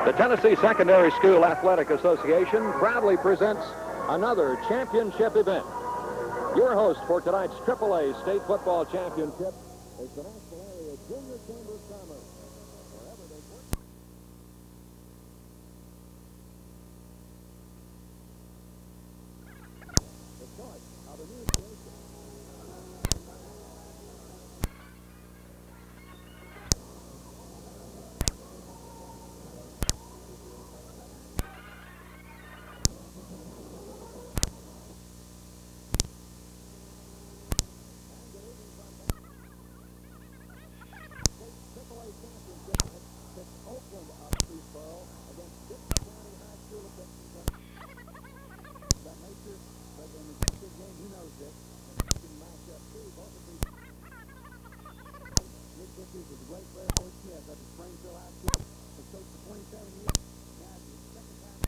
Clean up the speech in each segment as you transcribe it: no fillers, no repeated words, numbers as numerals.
The Tennessee Secondary School Athletic Association proudly presents another championship event. Your host for tonight's AAA State Football Championship is the National Area Junior Chamber of Commerce. Wherever they work. The choice of a new station. AAA championship picks Oakland up Eastboro against Dickson County High School of Dickson County. That nature, but in the big game, he knows it. And he can match up too. Both of these. Nick Dickens is a great player for Smith at the Springfield High School. Has coached for 27 years. Now it's his second time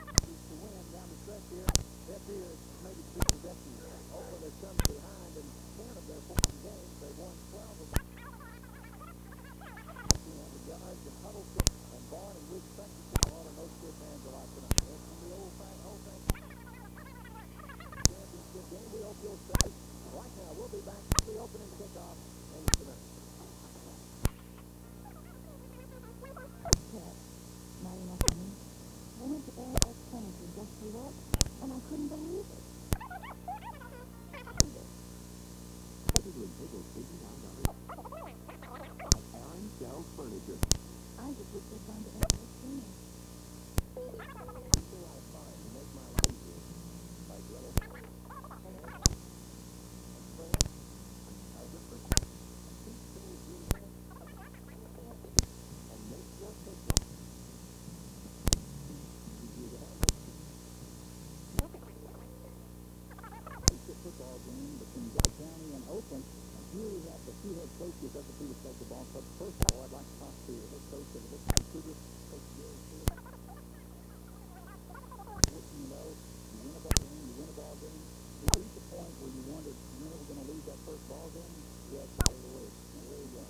to win down the stretch here. This year is maybe 2 possessions. Oakland has come behind in 10 of their 14 games. They won 12 of them. Yards and Huddleston and Vaughn, and we expect to see all of those good fans a lot tonight. It's from the old championship game. We hope you'll stay. Right now, we'll be back to the opening kickoff and tonight. I went to AS Tennessee just to look, and I couldn't believe it. Furniture. I just wish they'd gone to AS sooner. Make my life easier. Like little. And make your picture. It's a football game between Dickson County and Oakland. Here we have the two head coaches at the two respective ball clubs. First of all, I'd like to talk to the head coach of the Dickson Cougars, Coach Gary. What you know, you win a ball game, you win a ball game. You reach the point where you wondered, you know, we're going to lose that first ball game. Yes, there it is. And there you go.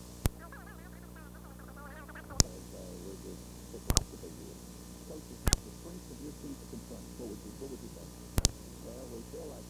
We're just supposed to be here. Coaches, the strength of your team is concerned. What would you say? Well, we feel like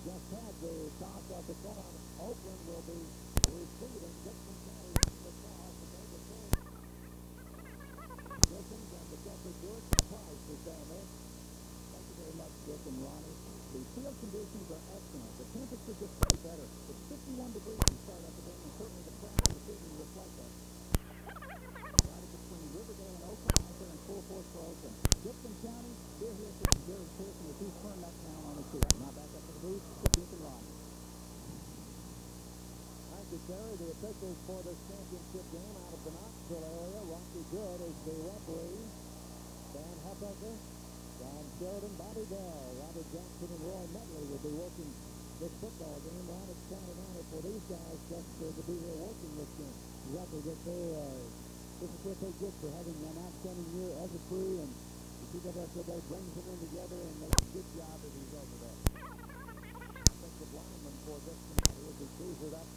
just had the toss at the corner. Oakland will be receiving Dickson County the toss to go to third. Dickens and the catcher George Price is down there. Thank you very much, Dick and Ronnie. The field conditions are excellent. The temperature just way better. It's 51 degrees to start up the game, and certainly the crowd and the city reflect that. Right between Riverdale and Oakland, out there in full force for Oakland. Dickson County, they're here for Jerry Pearson as he's turned that down on his seat. Now back up to the booth. Dick and Ronnie. Thank you, Terry. The officials for this championship game out of the Knoxville area. Rocky Good is the referee. Dan Huffaker, John Sheridan, Bobby Bell, Robert Jackson, and Roy Medley will be working this football game down at County 9 at for these guys just to be here working this game. Exactly, that this is what they get for having an outstanding year as a crew, and the CWSA brings them in together and makes a good job as a result of that. Offensive lineman for Dickson County will be cruisered up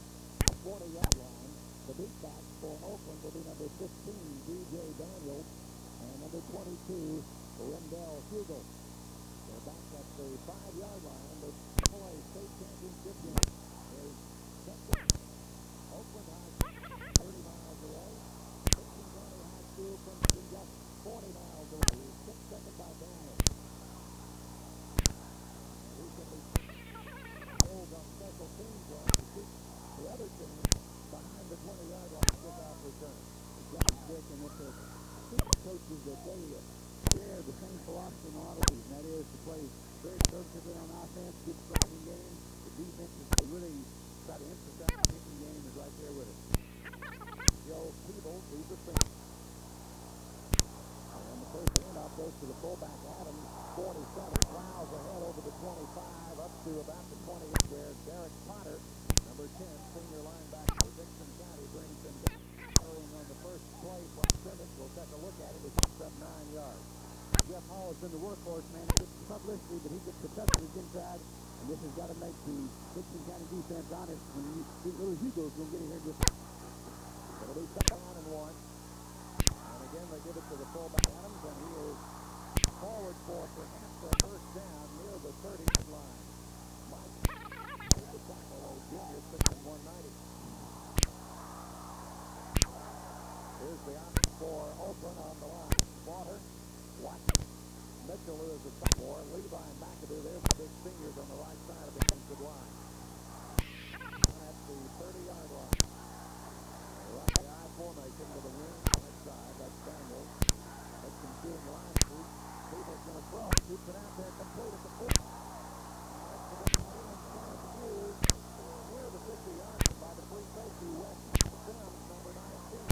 the 40-yard line. The beat back for Oakland will be number 15, DJ Daniels, and number 22, Rendell Hugel. They're back at the 5-yard line. The AAA state championship game is set to Oakland High School, 30 miles away. Dickson County High School from just 40 miles away. 6 seconds by Daniels. Recently pulled on special teams run to keep the other team behind the 20-yard line kickoff return. Exactly, Dick, and it's a coaches that they share the same philosophy and philosophies, and that is to play very conservatively on offense, good striking game. The defense is to really try to emphasize the kicking game is right there with it. Joe Peebles leads the thing. And the first handoff goes to the fullback, Adams, 47, plows ahead over the 25, up to about the 28, where Derek Potter, number 10, senior linebacker for Dickson County, brings him down. On the first play from scrimmage, we'll take a look at it. It gets up 9 yards. Jeff Hall has been the workhorse, man. He gets publicity, but he gets the touches inside, and this has got to make the Dickson County defense honest when little Hugo's going to get in here just. It'll be second down and 1. And again, they give it to the fullback, Adams, and he is forward for perhaps a first down near the 30-yard line. Mike, the tackle, a junior, 6'190. Here's the option for Oakland on the line. Slaughter, Watson, Mitchell, who is a sophomore, Levi and McAdoo. There's the big seniors on the right side of the defensive line. At the 30-yard line. Right the I formation to the wing right side. That's Daniels. That's some shooting line sweep. People's going to throw. Keeps it out there, complete at the 40. That's the big near the 50-yard line by the free safety, West Sims, number 19.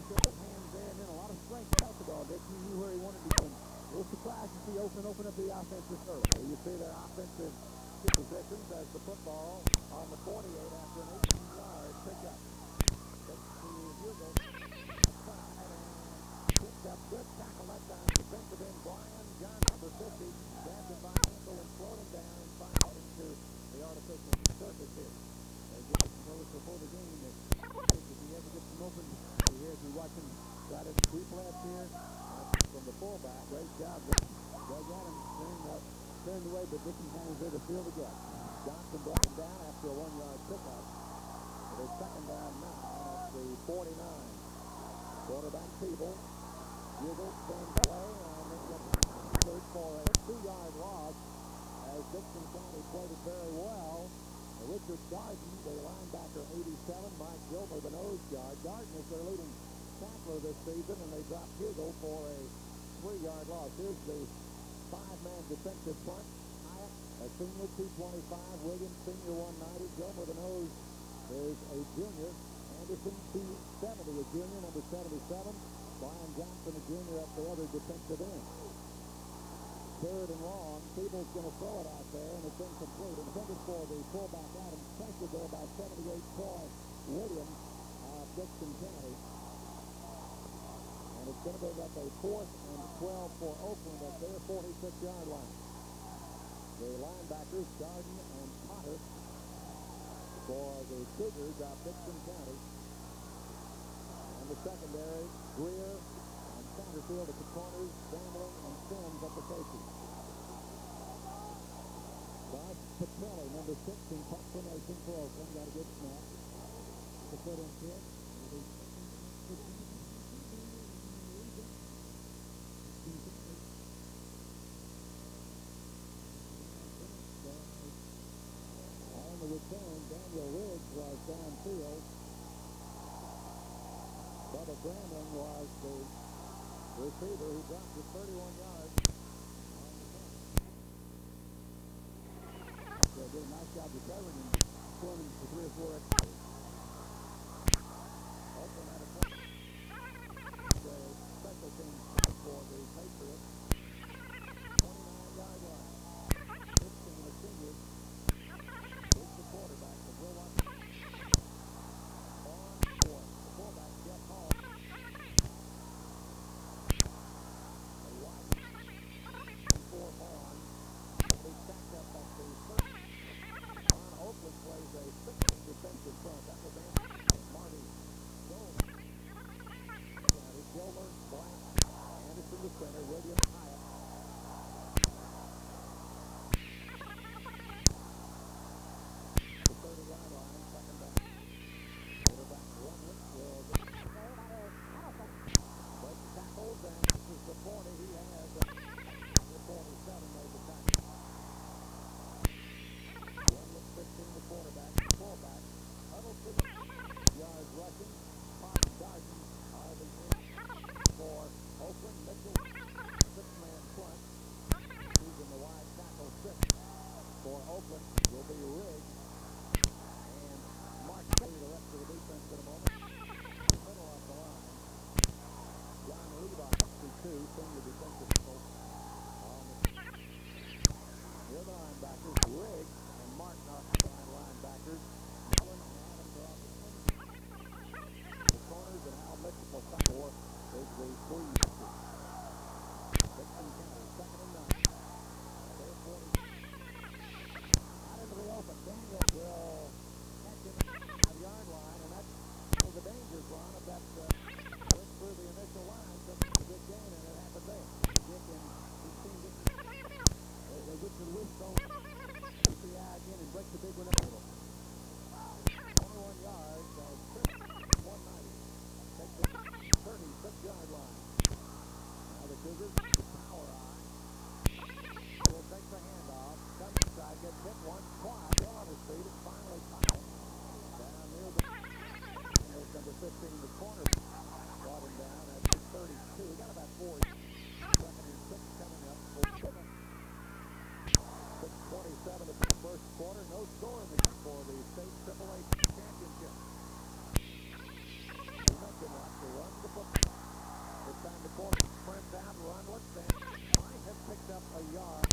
Hands there, and then a lot of strength out the ball. Dick, you knew where he wanted to go. A little surprised to see Oakland open up the offensive third. You see their offensive possessions as the football on the 48 after an 18-yard pickup. Takes to Hugo. Outside and picked up. Good tackle that time. Defensive end Brian John, number 50. Grabbed him by ankle and floated down and finally into the artificial surface here. They get some notice before the game that if he ever gets some open, here as we watch him try to deep left here from the fullback. Great job. Doug Adams turned away, but Dickson County was there to fill the gap. Johnson brought him down after a 1-yard pickup. It is second down now at the 49. Quarterback Peeble. Hugel stands play and then gets for a 2-yard loss as Dickson County played it very well. Richard Garden, the linebacker, 87. Mike Gilmer, the nose guard. Garden is their leading tackler this season, and they dropped Hugel for a 3-yard loss. Here's the 5-man defensive front. Hyatt, a senior, 225. Williams, senior, 190. Gilmer, the nose, is a junior. Anderson, 270, a junior, number 77. Brian Johnson, a junior, at the other defensive end. Third and long. Peeble's going to throw it out there, and it's incomplete. Intended for the fullback Adams. Pressured there by 78 Troy Williams of Dickson County. And it's going to bring up a 4th and 12 for Oakland at their 46-yard line. The linebackers, Garden and Potter, for the Cougars of Dickson County. And the secondary, Greer and Satterfield at the corners, Gambling and Sims at the safety. Bob Petrelli, number 6 in punt formation for Oakland. Got a good snap. To put into it. On the return, Daniel Riggs was downfield. Bubba Brandon was the receiver who dropped it 31 yards. So did a nice job recovering and pulling him for 3 or 4 extra. Oakland had a point. The special teams for the Patriots. 29-yard line. 16 of the seniors. Oakland will be Riggs and Mark Kelly, the rest of the defense in a moment. Middle of the line. John Levi, 62, senior defensive tackle. Here are the linebackers, Riggs and Martin outside linebackers. Allen and Adams are off the corners, and Al Mitchell for is the free. Dickson County, 2nd and 9. They're 40. Out into the open. Daniel will catch him at the 5-yard line, and that's the danger zone of that went through the initial line. So it's a good gain, and it happened there. Dick and his team get they get to the wrist zone. The eye again and break the big one up a little. 21 yards, 190. Take the 36-yard line. Now the Cougars, the power eye. Will take the handoff. Comes inside, gets hit once, twice. Still on his feet. It's finally fouled. Down near the there's number 15, the corner. Brought him down at 32. Got about 4. 2nd and 6 coming up for Pittman. 6:27 of the first quarter. No score in the game for the state AAA championship. We mentioned Roger runs the football. This time the corner sprints out, run, looks in. Might have picked up a yard.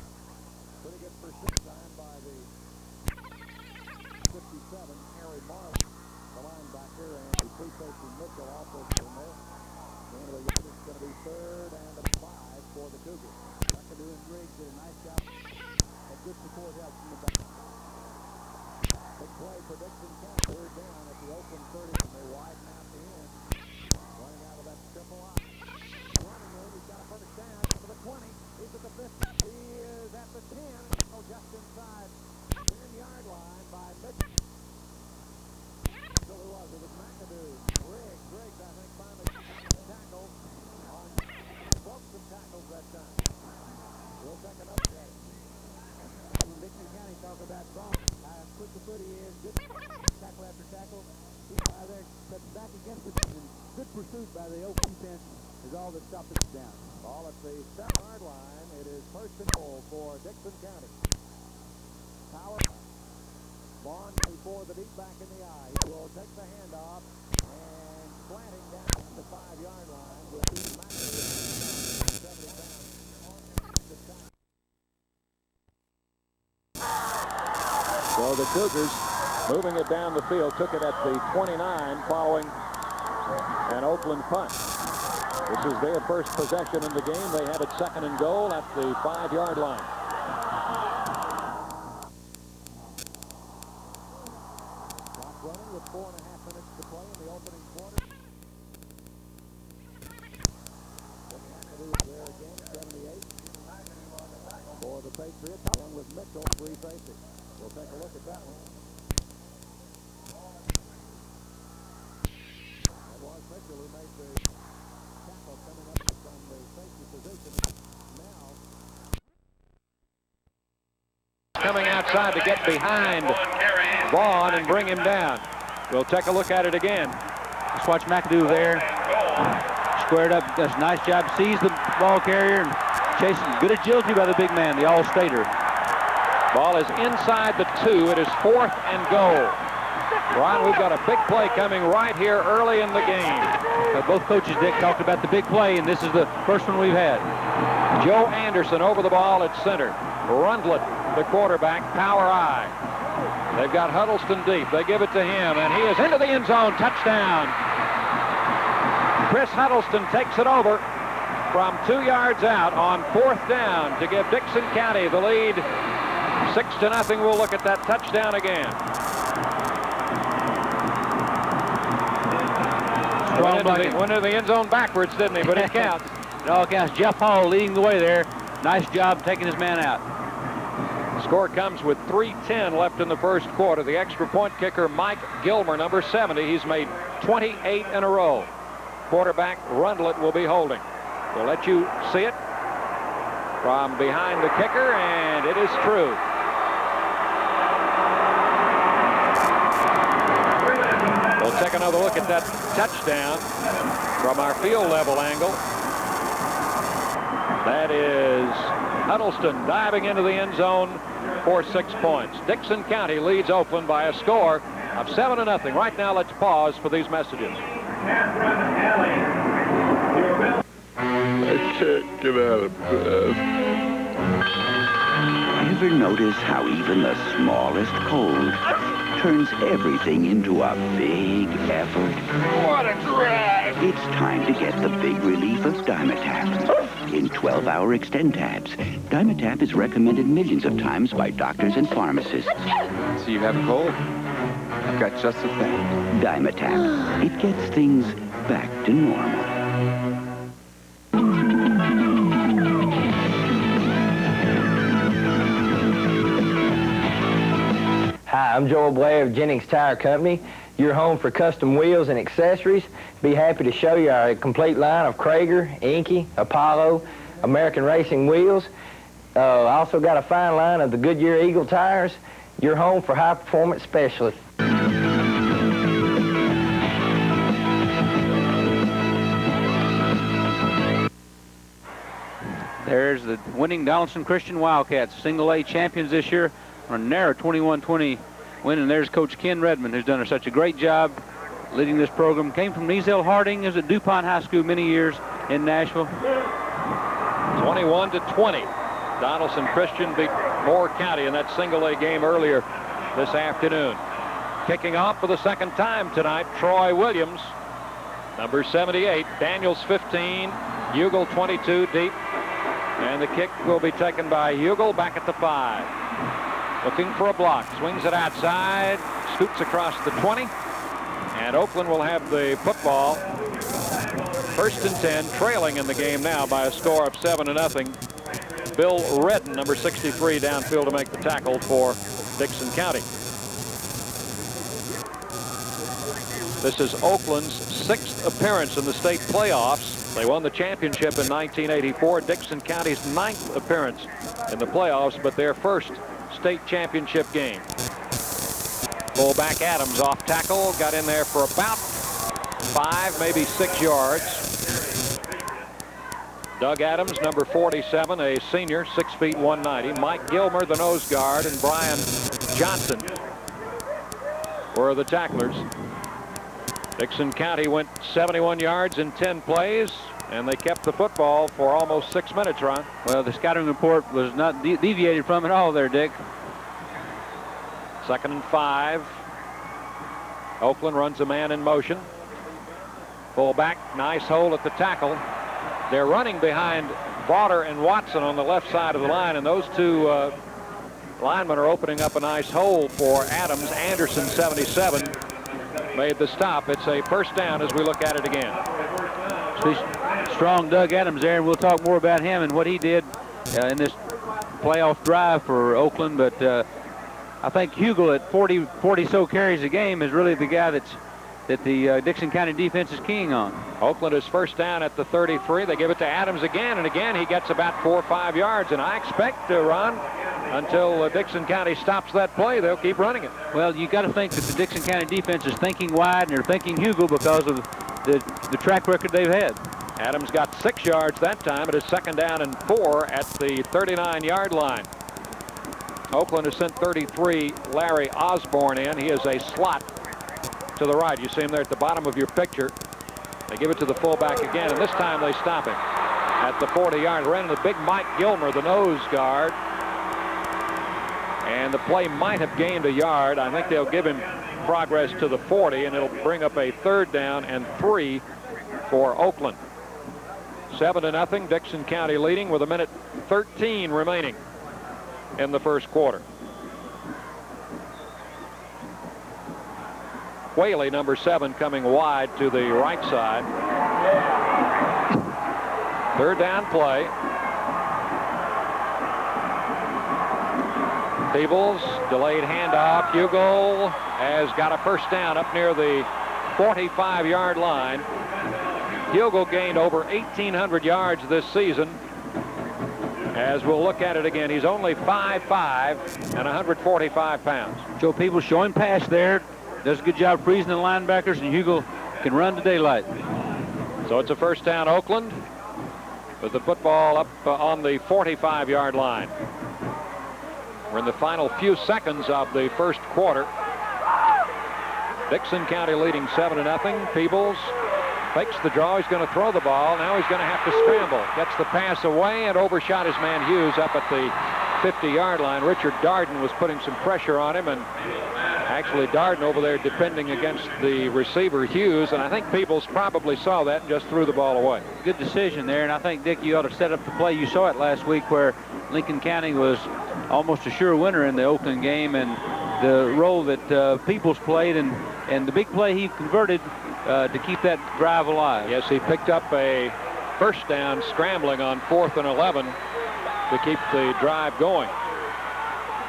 Pretty good pursuit time by the 57, Harry Marley, the linebacker, and the free safety Mitchell also in there. And the yard is going to be 3rd and 5 for the Cougars. McAdoo and Riggs did a nice job. A good support help from the back. Big play for Dickson County. They're down at the Oakland 30, and they widen out the end. Running out of that triple I. Running in, he's got a first down to the 20. He's at the 50. He is at the 10. Oh, just inside 10-yard line by Mitchell. So it was McAdoo. Riggs, I think, finally tackled on. Broke some tackles that time. We'll take another shot. Dickson County talk about Vaughn. How quick the foot he is. Good tackle after tackle. He's out there cutting back against it. Good pursuit by the Oak defense is all that stopped us down. Ball at the 7-yard line. It is 1st and goal for Dickson County. Power. Vaughn before the deep back in the eye. He will take the handoff and slanting down the 5-yard line with the McAdoo 70 pounds. So the Cougars moving it down the field, took it at the 29 following an Oakland punt. This is their first possession in the game. They have it 2nd and goal at the 5-yard line. Clock running with 4.5 minutes to play in the opening quarter. There again, 78 for the Patriots, along with Mitchell, free safety. We'll take a look at that one. That was Mitchell who made the tackle coming up from the safety position. Now coming outside to get behind Vaughn and bring him down. We'll take a look at it again. Just watch McAdoo there. Squared up, does a nice job, sees the ball carrier and chasing. Good agility by the big man, the All-Stater. Ball is inside the 2. It is 4th and goal. Ron, we've got a big play coming right here early in the game. But both coaches, Dick, talked about the big play, and this is the first one we've had. Joe Anderson over the ball at center. Rundlet, the quarterback, power eye. They've got Huddleston deep. They give it to him, and he is into the end zone. Touchdown. Chris Huddleston takes it over from 2 yards out on 4th down to give Dickson County the lead. 6-0. We'll look at that touchdown again. Went into the end zone backwards, didn't he? But it counts. It all counts. Jeff Hall leading the way there. Nice job taking his man out. Score comes with 3:10 left in the first quarter. The extra point kicker, Mike Gilmer, number 70. He's made 28 in a row. Quarterback Rundlet will be holding. We'll let you see it from behind the kicker, and it is true. We'll take another look at that touchdown from our field level angle. That is Huddleston diving into the end zone for 6 points. Dickson County leads Oakland by a score of 7-0. Right now, let's pause for these messages. I can't get out of bed. Ever notice how even the smallest cold turns everything into a big effort? What a drag! It's time to get the big relief of Dimetap in 12-hour extend tabs. Dimetap is recommended millions of times by doctors and pharmacists. So you have a cold? I've got just the thing. Dimetap. It gets things back to normal. Hi, I'm Joel Blair of Jennings Tire Company. Your home for custom wheels and accessories. Be happy to show you our complete line of Krager, Inky, Apollo, American Racing wheels. I also got a fine line of the Goodyear Eagle tires. Your home for high-performance specialists. There's the winning Donaldson Christian Wildcats, single A champions this year on a narrow 21-20 win. And there's Coach Ken Redmond, who's done such a great job leading this program. Came from Niesel Harding, is at DuPont High School many years in Nashville. 21-20. Donaldson Christian beat Moore County in that single A game earlier this afternoon. Kicking off for the second time tonight, Troy Williams, number 78, Daniels 15, Hugel 22 deep. And the kick will be taken by Hugel back at the 5. Looking for a block. Swings it outside. Scoots across the 20. And Oakland will have the football. 1st and 10, trailing in the game now by a score of 7-0. Bill Redden, number 63, downfield to make the tackle for Dickson County. This is Oakland's 6th appearance in the state playoffs. They won the championship in 1984. Dickson County's 9th appearance in the playoffs, but their first state championship game. Fullback Adams off tackle, got in there for about 5, maybe 6 yards. Doug Adams, number 47, a senior, 6 feet 190. Mike Gilmer, the nose guard, and Brian Johnson were the tacklers. Dickson County went 71 yards in 10 plays, and they kept the football for almost 6 minutes, Ron. Well, the scouting report was not deviated from at all there, Dick. 2nd and 5. Oakland runs a man in motion. Fullback, nice hole at the tackle. They're running behind Vaughter and Watson on the left side of the line, and those two linemen are opening up a nice hole for Adams. Anderson, 77, made the stop. It's a first down as we look at it again. Strong Doug Adams there, and we'll talk more about him and what he did in this playoff drive for Oakland. But I think Hugel at 40 so carries a game is really the guy that the Dickson County defense is keying on. Oakland is first down at the 33. They give it to Adams again, and again he gets about 4 or 5 yards. And I expect, Ron, until Dickson County stops that play, they'll keep running it. Well, you got to think that the Dickson County defense is thinking wide, and they're thinking Hugel because of the track record they've had. Adams got 6 yards that time. It is 2nd down and 4 at the 39-yard line. Oakland has sent 33 Larry Osborne in. He is a slot to the right. You see him there at the bottom of your picture. They give it to the fullback again, and this time they stop him at the 40-yard. Ran the big Mike Gilmer, the nose guard. And the play might have gained a yard. I think they'll give him progress to the 40, and it'll bring up a 3rd down and 3 for Oakland. 7-0, Dickson County leading with 1:13 remaining in the first quarter. Whaley, number 7, coming wide to the right side. 3rd down play. Peebles, delayed handoff. Hugel has got a first down up near the 45-yard line. Hugel gained over 1,800 yards this season. As we'll look at it again, he's only 5'5" and 145 pounds. Joe Peebles showing pass there. Does a good job freezing the linebackers, and Hugel can run to daylight. So it's a first down, Oakland, with the football up on the 45-yard line. We're in the final few seconds of the first quarter. Dickson County leading 7-0. Peebles fakes the draw. He's going to throw the ball. Now he's going to have to scramble. Gets the pass away and overshot his man Hughes up at the 50-yard line. Richard Darden was putting some pressure on him, and actually Darden over there defending against the receiver Hughes, and I think Peebles probably saw that and just threw the ball away. Good decision there, and I think, Dick, you ought to set up the play. You saw it last week where Lincoln County was almost a sure winner in the Oakland game, and the role that Peebles played and the big play he converted to keep that drive alive. Yes, he picked up a first down scrambling on 4th and 11 to keep the drive going.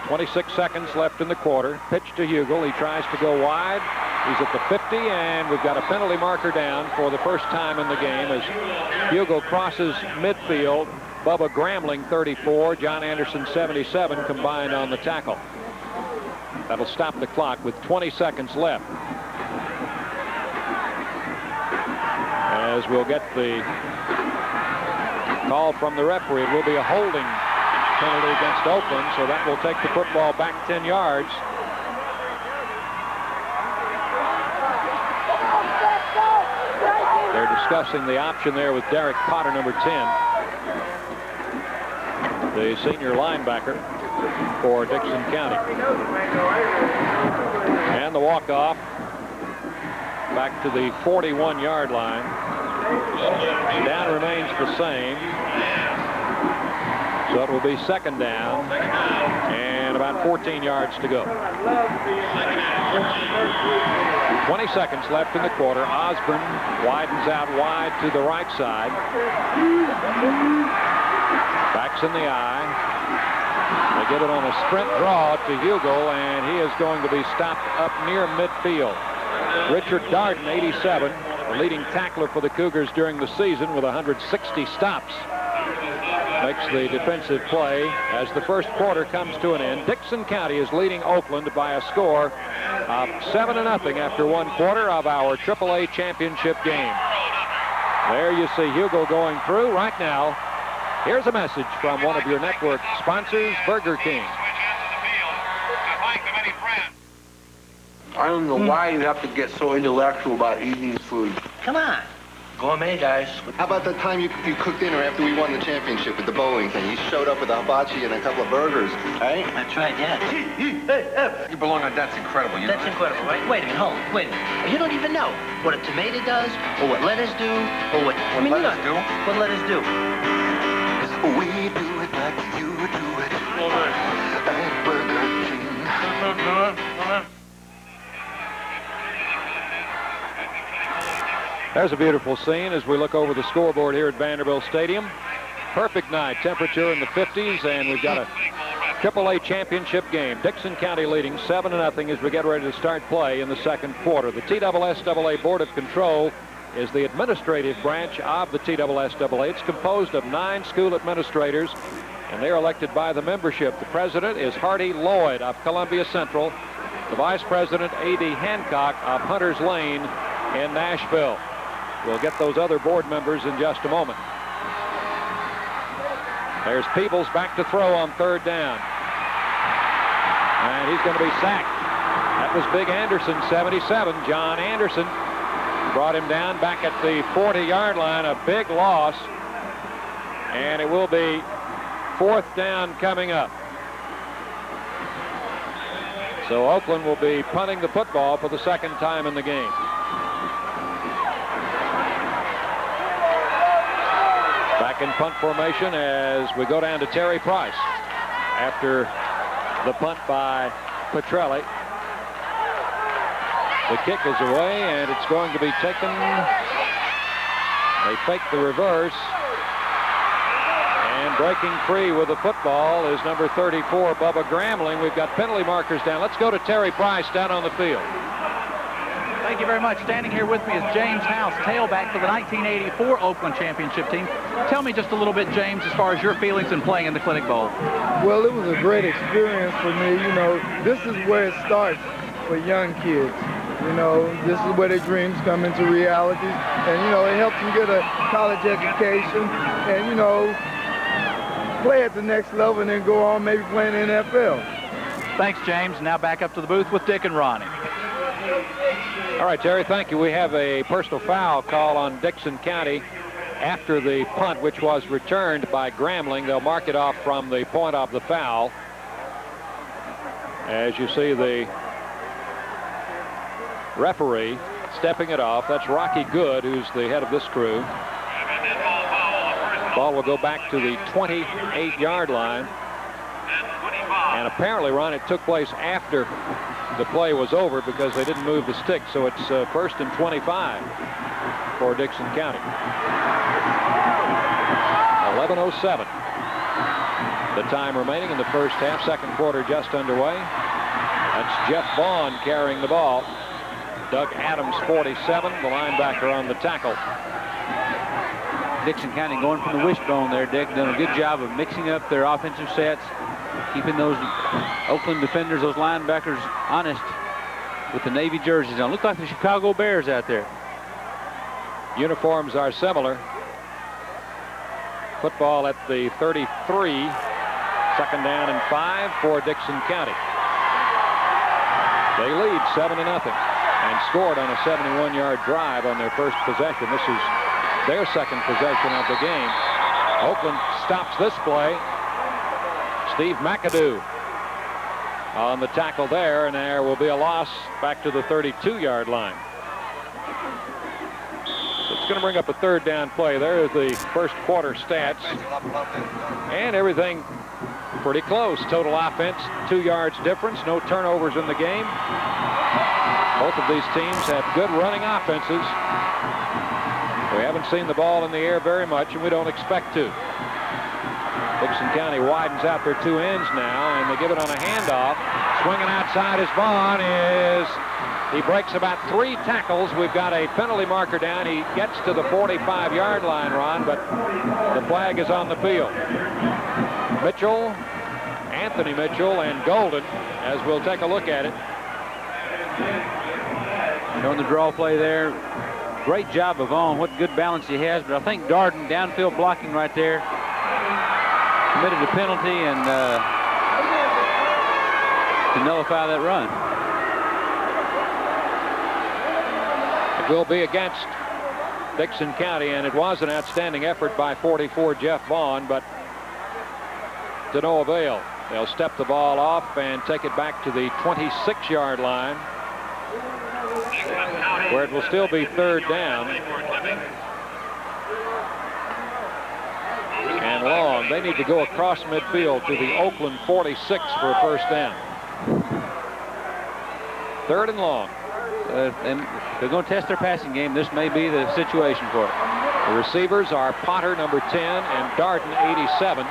26 seconds left in the quarter. Pitch to Hugel. He tries to go wide. He's at the 50, and we've got a penalty marker down for the first time in the game as Hugel crosses midfield. Bubba Grambling, 34, John Anderson, 77, combined on the tackle. That'll stop the clock with 20 seconds left. As we'll get the call from the referee, it will be a holding penalty against Oakland, so that will take the football back 10 yards. They're discussing the option there with Derek Potter, number 10, the senior linebacker for Dickson County. And the walk-off back to the 41-yard line. Down remains the same. So it will be second down and about 14 yards to go. 20 seconds left in the quarter. Osborne widens out wide to the right side. Backs in the eye. They give it on a sprint draw to Hugel, and he is going to be stopped up near midfield. Richard Darden, 87, the leading tackler for the Cougars during the season with 160 stops. Makes the defensive play as the first quarter comes to an end. Dickson County is leading Oakland by a score of 7-0 after one quarter of our AAA championship game. There you see Hugel going through right now. Here's a message from one of your network sponsors, Burger King. I don't know why you have to get so intellectual about eating food. Come on. Gourmet, guys. How about the time you cooked dinner after we won the championship with the bowling thing? You showed up with a hibachi and a couple of burgers, right? That's right, yeah. You belong on That's Incredible, you know? That's incredible, right? Wait a minute, hold on, wait a minute. You don't even know what a tomato does, or what lettuce do, or what... lettuce do? What lettuce do? We do it like you do it. At Burger King. There's a beautiful scene as we look over the scoreboard here at Vanderbilt Stadium. Perfect night, temperature in the 50s, and we've got a AAA championship game. Dickson County leading 7-0 as we get ready to start play in the second quarter. The TSSAA Board of Control is the administrative branch of the TSSAA. It's composed of 9 school administrators, and they're elected by the membership. The president is Hardy Lloyd of Columbia Central. The vice president, A.D. Hancock of Hunters Lane in Nashville. We'll get those other board members in just a moment. There's Peebles back to throw on third down. And he's going to be sacked. That was Big Anderson, 77. John Anderson brought him down back at the 40-yard line. A big loss. And it will be fourth down coming up. So Oakland will be punting the football for the second time in the game. Back in punt formation as we go down to Terry Price after the punt by Petrelli. The kick is away, and it's going to be taken. They fake the reverse. And breaking free with the football is number 34, Bubba Grambling. We've got penalty markers down. Let's go to Terry Price down on the field. Thank you very much. Standing here with me is James House, tailback for the 1984 Oakland championship team. Tell me just a little bit, James, as far as your feelings in playing in the Clinic Bowl. Well, it was a great experience for me. You know, this is where it starts for young kids. You know, this is where their dreams come into reality. And, you know, it helps them get a college education and, you know, play at the next level and then go on maybe playing in the NFL. Thanks, James. Now back up to the booth with Dick and Ronnie. All right, Terry, thank you. We have a personal foul call on Dickson County after the punt, which was returned by Grambling. They'll mark it off from the point of the foul. As you see the referee stepping it off. That's Rocky Good, who's the head of this crew. Ball will go back to the 28-yard line. And apparently, Ron, it took place after the play was over because they didn't move the stick. So it's 1st and 25 for Dickson County. 11:07. The time remaining in the first half. Second quarter just underway. That's Jeff Vaughn carrying the ball. Doug Adams, 47, the linebacker on the tackle. Dickson County going from the wishbone there, Dick. Done a good job of mixing up their offensive sets, keeping those Oakland defenders, those linebackers, honest with the Navy jerseys on. Look like the Chicago Bears out there. Uniforms are similar. Football at the 33. Second down and 5 for Dickson County. They lead 7-0 and scored on a 71-yard drive on their first possession. This is their second possession of the game. Oakland stops this play. Steve McAdoo on the tackle there, and there will be a loss back to the 32-yard line. So it's going to bring up a third down play. There is the first quarter stats. And everything pretty close. Total offense, 2 yards difference. No turnovers in the game. Both of these teams have good running offenses. We haven't seen the ball in the air very much, and we don't expect to. Dickson County widens out their 2 ends now, and they give it on a handoff. Swinging outside is Vaughn. He breaks about 3 tackles. We've got a penalty marker down. He gets to the 45-yard line, Ron, but the flag is on the field. Mitchell, Anthony Mitchell, and Golden, as we'll take a look at it. Showing the draw play there. Great job of Vaughn. What good balance he has. But I think Darden, downfield blocking right there, committed a penalty and to nullify that run. It will be against Dickson County, and it was an outstanding effort by 44 Jeff Vaughn, but to no avail. They'll step the ball off and take it back to the 26-yard line, where it will still be third down and long. They need to go across midfield to the Oakland 46 for a first down. Third and long. And they're going to test their passing game. This may be the situation for it. The receivers are Potter, number 10, and Darden, 87.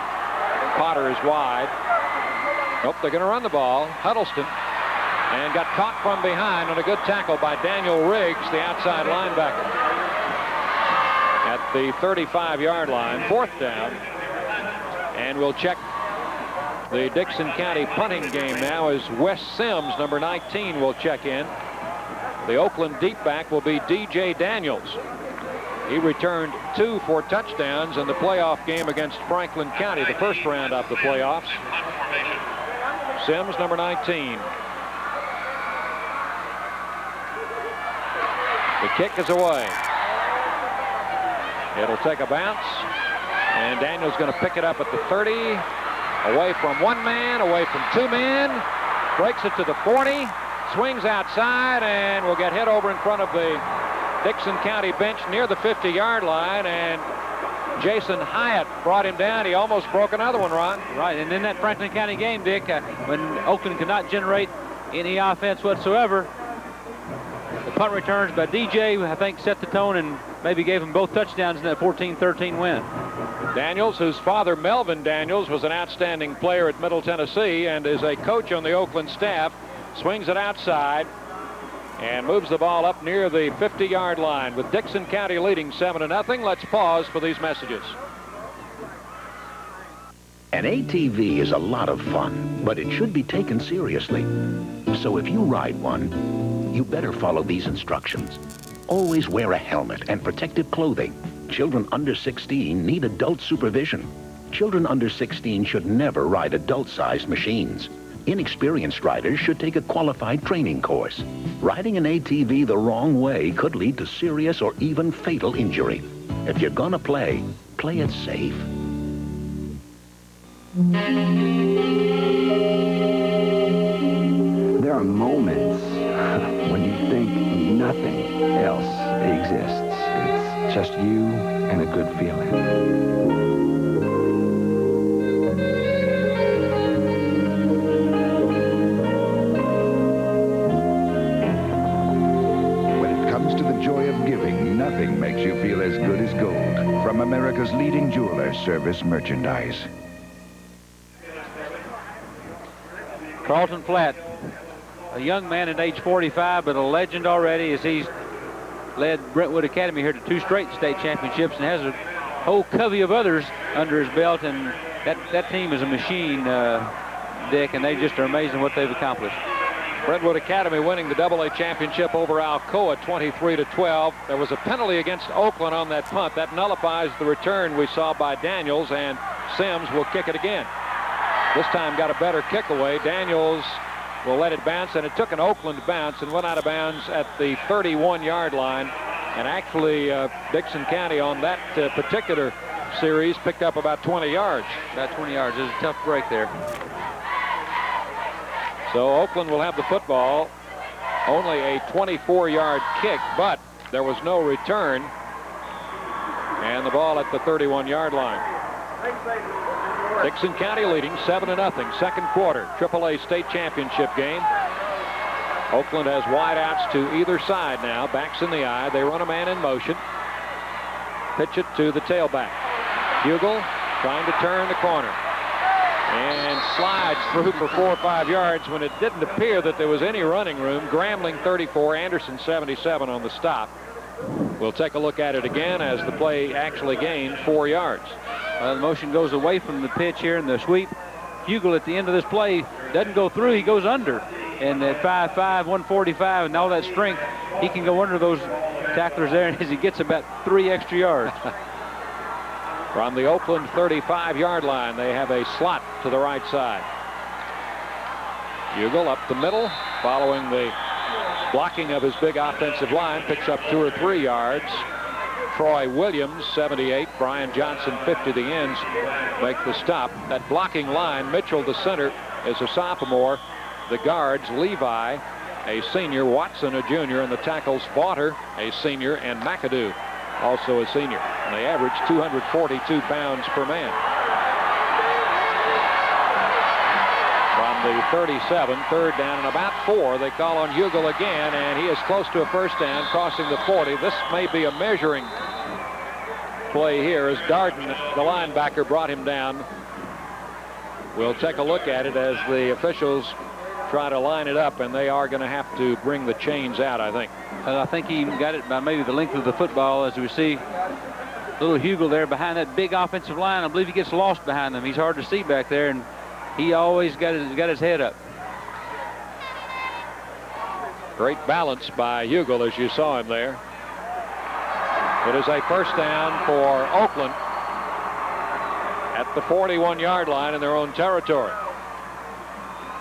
Potter is wide. Nope, they're going to run the ball. Huddleston. And got caught from behind on a good tackle by Daniel Riggs, the outside linebacker. At the 35-yard line, fourth down. And we'll check the Dickson County punting game now as Wes Sims, number 19, will check in. The Oakland deep back will be DJ Daniels. He returned 2 for touchdowns in the playoff game against Franklin County, the first round of the playoffs. Sims, number 19. The kick is away. It'll take a bounce, and Daniels going to pick it up at the 30. Away from 1 man, away from 2 men. Breaks it to the 40. Swings outside, and will get hit over in front of the Dickson County bench near the 50-yard line, and Jason Hyatt brought him down. He almost broke another one, Ron. Right, and in that Franklin County game, Dick, when Oakland could not generate any offense whatsoever, the punt returns by DJ, I think, set the tone and maybe gave them both touchdowns in that 14-13 win. Daniels, whose father, Melvin Daniels, was an outstanding player at Middle Tennessee and is a coach on the Oakland staff, swings it outside and moves the ball up near the 50-yard line. With Dickson County leading 7-0, let's pause for these messages. An ATV is a lot of fun, but it should be taken seriously. So if you ride one, you better follow these instructions. Always wear a helmet and protective clothing. Children under 16 need adult supervision. Children under 16 should never ride adult-sized machines. Inexperienced riders should take a qualified training course. Riding an ATV the wrong way could lead to serious or even fatal injury. If you're gonna play, play it safe. There are moments when you think nothing else exists. It's just you and a good feeling. Joy of giving, nothing makes you feel as good as gold. From America's leading jeweler, Service Merchandise. Carlton Platt, a young man at age 45, but a legend already, as he's led Brentwood Academy here to 2 straight state championships and has a whole covey of others under his belt. And that team is a machine, Dick, and they just are amazing what they've accomplished. Brentwood Academy winning the AA championship over Alcoa 23-12. There was a penalty against Oakland on that punt. That nullifies the return we saw by Daniels, and Sims will kick it again. This time got a better kick away. Daniels will let it bounce, and it took an Oakland bounce and went out of bounds at the 31-yard line. And actually, Dickson County on that particular series picked up about 20 yards. About 20 yards. It was a tough break there. So Oakland will have the football. Only a 24-yard kick, but there was no return. And the ball at the 31-yard line. Dickson County leading 7-0, second quarter, AAA state championship game. Oakland has wideouts to either side now, backs in the eye. They run a man in motion. Pitch it to the tailback. Hugel trying to turn the corner. And slides through for 4 or 5 yards when it didn't appear that there was any running room. Grambling 34, Anderson 77 on the stop. We'll take a look at it again as the play actually gained 4 yards. The motion goes away from the pitch here in the sweep. Hugel at the end of this play doesn't go through, he goes under. And at 5'5", 145, and all that strength, he can go under those tacklers there, and as he gets about 3 extra yards. From the Oakland 35-yard line, they have a slot to the right side. Hugel up the middle, following the blocking of his big offensive line, picks up 2 or 3 yards. Troy Williams, 78. Brian Johnson, 50. The ends make the stop. That blocking line, Mitchell, the center, is a sophomore. The guards, Levi, a senior, Watson, a junior, and the tackles, Vaughter, a senior, and McAdoo, also a senior. And they average 242 pounds per man. From the 37, third down and about 4, they call on Hugel again, and he is close to a first down, crossing the 40. This may be a measuring play here as Darden, the linebacker, brought him down. We'll take a look at it as the officials try to line it up, and they are going to have to bring the chains out, I think. I think he got it by maybe the length of the football, as we see little Hugel there behind that big offensive line. I believe he gets lost behind them. He's hard to see back there, and he always got his head up. Great balance by Hugel, as you saw him there. It is a first down for Oakland at the 41-yard line in their own territory.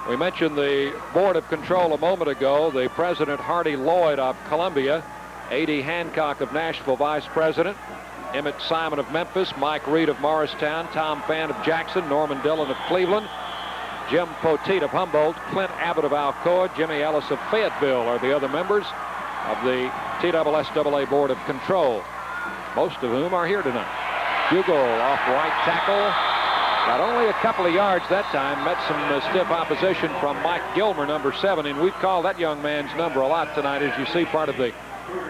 We mentioned the Board of Control a moment ago. The president, Hardy Lloyd of Columbia, A.D. Hancock of Nashville, vice president, Emmett Simon of Memphis, Mike Reed of Morristown, Tom Fan of Jackson, Norman Dillon of Cleveland, Jim Poteet of Humboldt, Clint Abbott of Alcoa, Jimmy Ellis of Fayetteville are the other members of the TSSAA Board of Control, most of whom are here tonight. Hugel off right tackle. Got only a couple of yards that time. Met some stiff opposition from Mike Gilmer, number 7, and we've called that young man's number a lot tonight, as you see part of the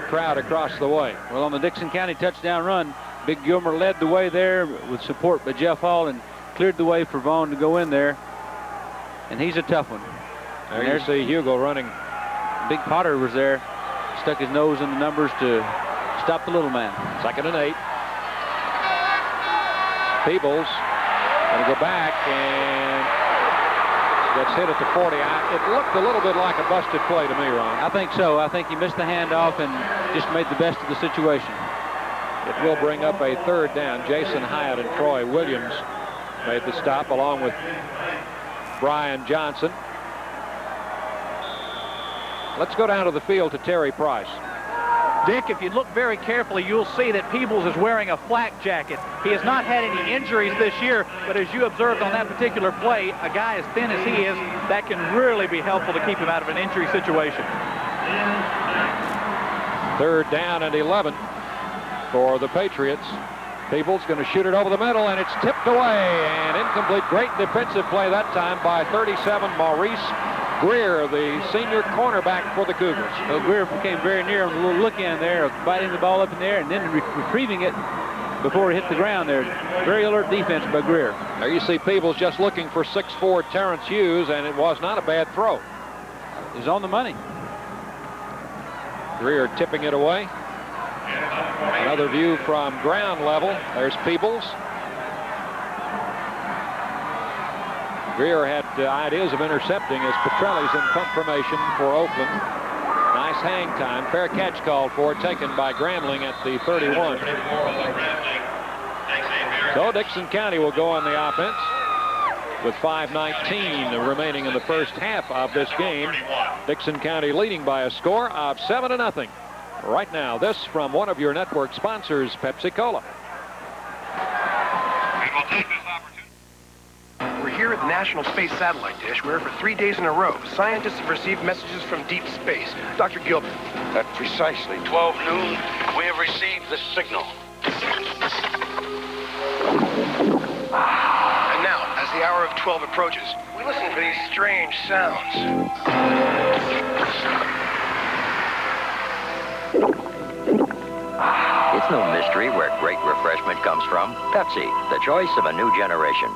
crowd across the way. Well, on the Dickson County touchdown run, Big Gilmer led the way there with support by Jeff Hall and cleared the way for Vaughn to go in there. And he's a tough one. There you see Hugel running. Big Potter was there, stuck his nose in the numbers to stop the little man. 2nd and 8. Peebles going to go back and gets hit at the 40. It looked a little bit like a busted play to me, Ron. I think so. I think he missed the handoff and just made the best of the situation. It will bring up a 3rd down. Jason Hyatt and Troy Williams made the stop along with Brian Johnson. Let's go down to the field to Terry Price. Dick, if you look very carefully, you'll see that Peebles is wearing a flak jacket. He has not had any injuries this year, but as you observed on that particular play, a guy as thin as he is, that can really be helpful to keep him out of an injury situation. 3rd down and 11 for the Patriots. Peebles going to shoot it over the middle, and it's tipped away and incomplete. Great defensive play that time by 37 Maurice Greer, the senior cornerback for the Cougars. Well, Greer came very near him, a little look in there, biting the ball up in the air and then retrieving it before it hit the ground there. Very alert defense by Greer. There you see Peebles just looking for 6'4" Terrence Hughes, and it was not a bad throw. It was on the money. Greer tipping it away. Another view from ground level. There's Peebles. Greer had ideas of intercepting as Petrelli's in punt formation for Oakland. Nice hang time. Fair catch called for, taken by Grambling at the 31. So Dickson County will go on the offense with 5:19 remaining in the first half of this game. Dickson County leading by a score of 7-0. Right now, this from one of your network sponsors, Pepsi-Cola. We're here at the National Space Satellite Dish, where for 3 days in a row, scientists have received messages from deep space. Dr. Gilbert. At precisely 12 noon, we have received the signal. And now, as the hour of 12 approaches, we listen for these strange sounds. It's no mystery where great refreshment comes from. Pepsi, the choice of a new generation.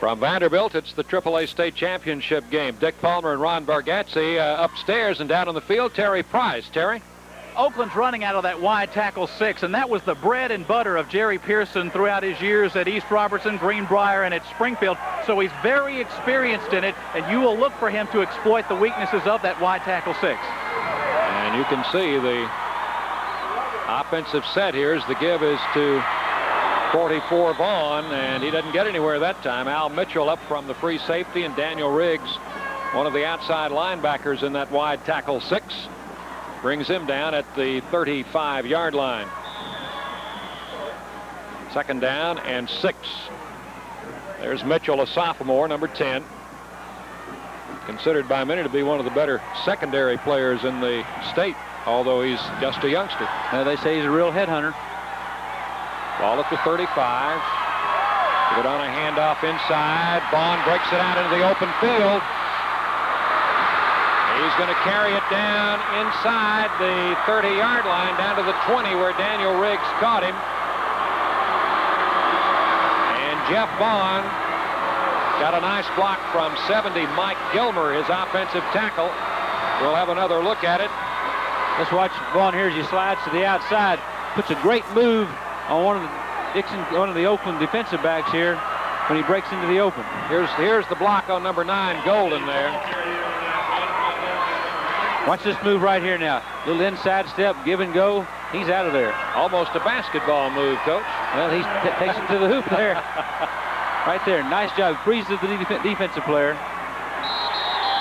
From Vanderbilt, it's the AAA state championship game. Dick Palmer and Ron Bargatze upstairs, and down on the field, Terry Price. Terry? Oakland's running out of that wide tackle 6, and that was the bread and butter of Jerry Pearson throughout his years at East Robertson, Greenbrier, and at Springfield. So he's very experienced in it, and you will look for him to exploit the weaknesses of that wide tackle 6. And you can see the offensive set here as the give is to 44 Vaughn, and he doesn't get anywhere that time. Al Mitchell up from the free safety, and Daniel Riggs, one of the outside linebackers in that wide tackle 6, brings him down at the 35-yard line. 2nd down and 6. There's Mitchell, a sophomore, number 10. Considered by many to be one of the better secondary players in the state, although he's just a youngster. They say he's a real headhunter. Ball at the 35. Get on a handoff inside. Vaughn breaks it out into the open field. He's going to carry it down inside the 30-yard line down to the 20 where Daniel Riggs caught him. And Jeff Vaughn got a nice block from 70. Mike Gilmer, his offensive tackle. We'll have another look at it. Let's watch Vaughn here as he slides to the outside. Puts a great move on one of the Oakland defensive backs here when he breaks into the open. Here's the block on number 9, Golden there. Watch this move right here now. Little inside step, give and go. He's out of there. Almost a basketball move, Coach. Well, he takes it to the hoop there. Right there. Nice job. Freezes the defensive player.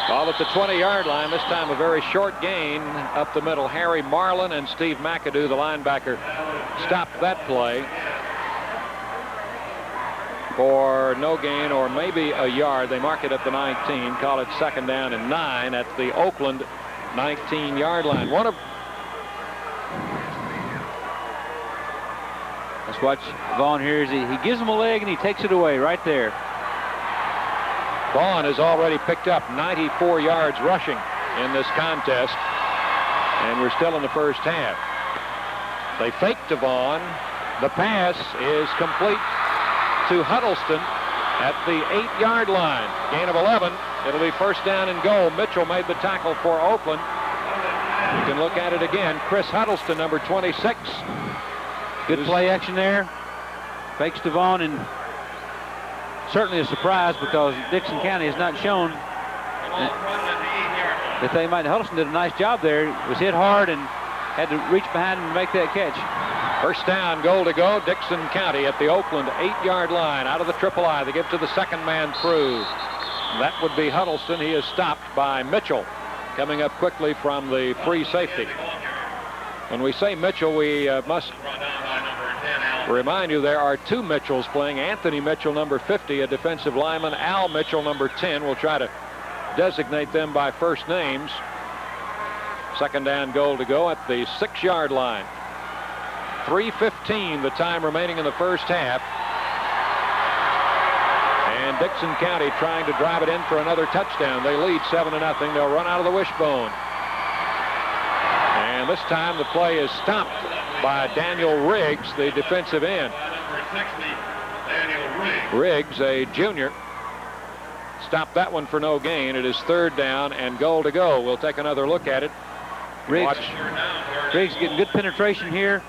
Ball at the 20-yard line. This time a very short gain up the middle. Harry Marlin and Steve McAdoo, the linebacker, stopped that play for no gain or maybe a yard. They mark it at the 19. Call it 2nd down and 9 at the Oakland 19-yard line. Let's watch Vaughn here as he gives him a leg and he takes it away right there. Vaughn has already picked up 94 yards rushing in this contest, and we're still in the first half. They fake to Vaughn. The pass is complete to Huddleston at the 8-yard line. Gain of 11. It'll be 1st down and goal. Mitchell made the tackle for Oakland. You can look at it again. Chris Huddleston, number 26. Good play action there. Fakes to Vaughn, and certainly a surprise because Dickson County has not shown that they might. Huddleston did a nice job there. Was hit hard and had to reach behind him and make that catch. 1st down, goal to go. Dickson County at the Oakland 8-yard line out of the AAA. They give to the 2nd man through. That would be Huddleston. He is stopped by Mitchell, coming up quickly from the free safety. When we say Mitchell, we must remind you there are two Mitchells playing. Anthony Mitchell, number 50, a defensive lineman. Al Mitchell, number 10. We'll try to designate them by first names. Second down goal to go at the 6-yard line. 3:15 the time remaining in the first half. And Dickson County trying to drive it in for another touchdown. They lead 7-0. They'll run out of the wishbone. And this time the play is stopped by Daniel Riggs, the defensive end. Riggs, a junior, stopped that one for no gain. It is 3rd down and goal to go. We'll take another look at it. Riggs getting good penetration here.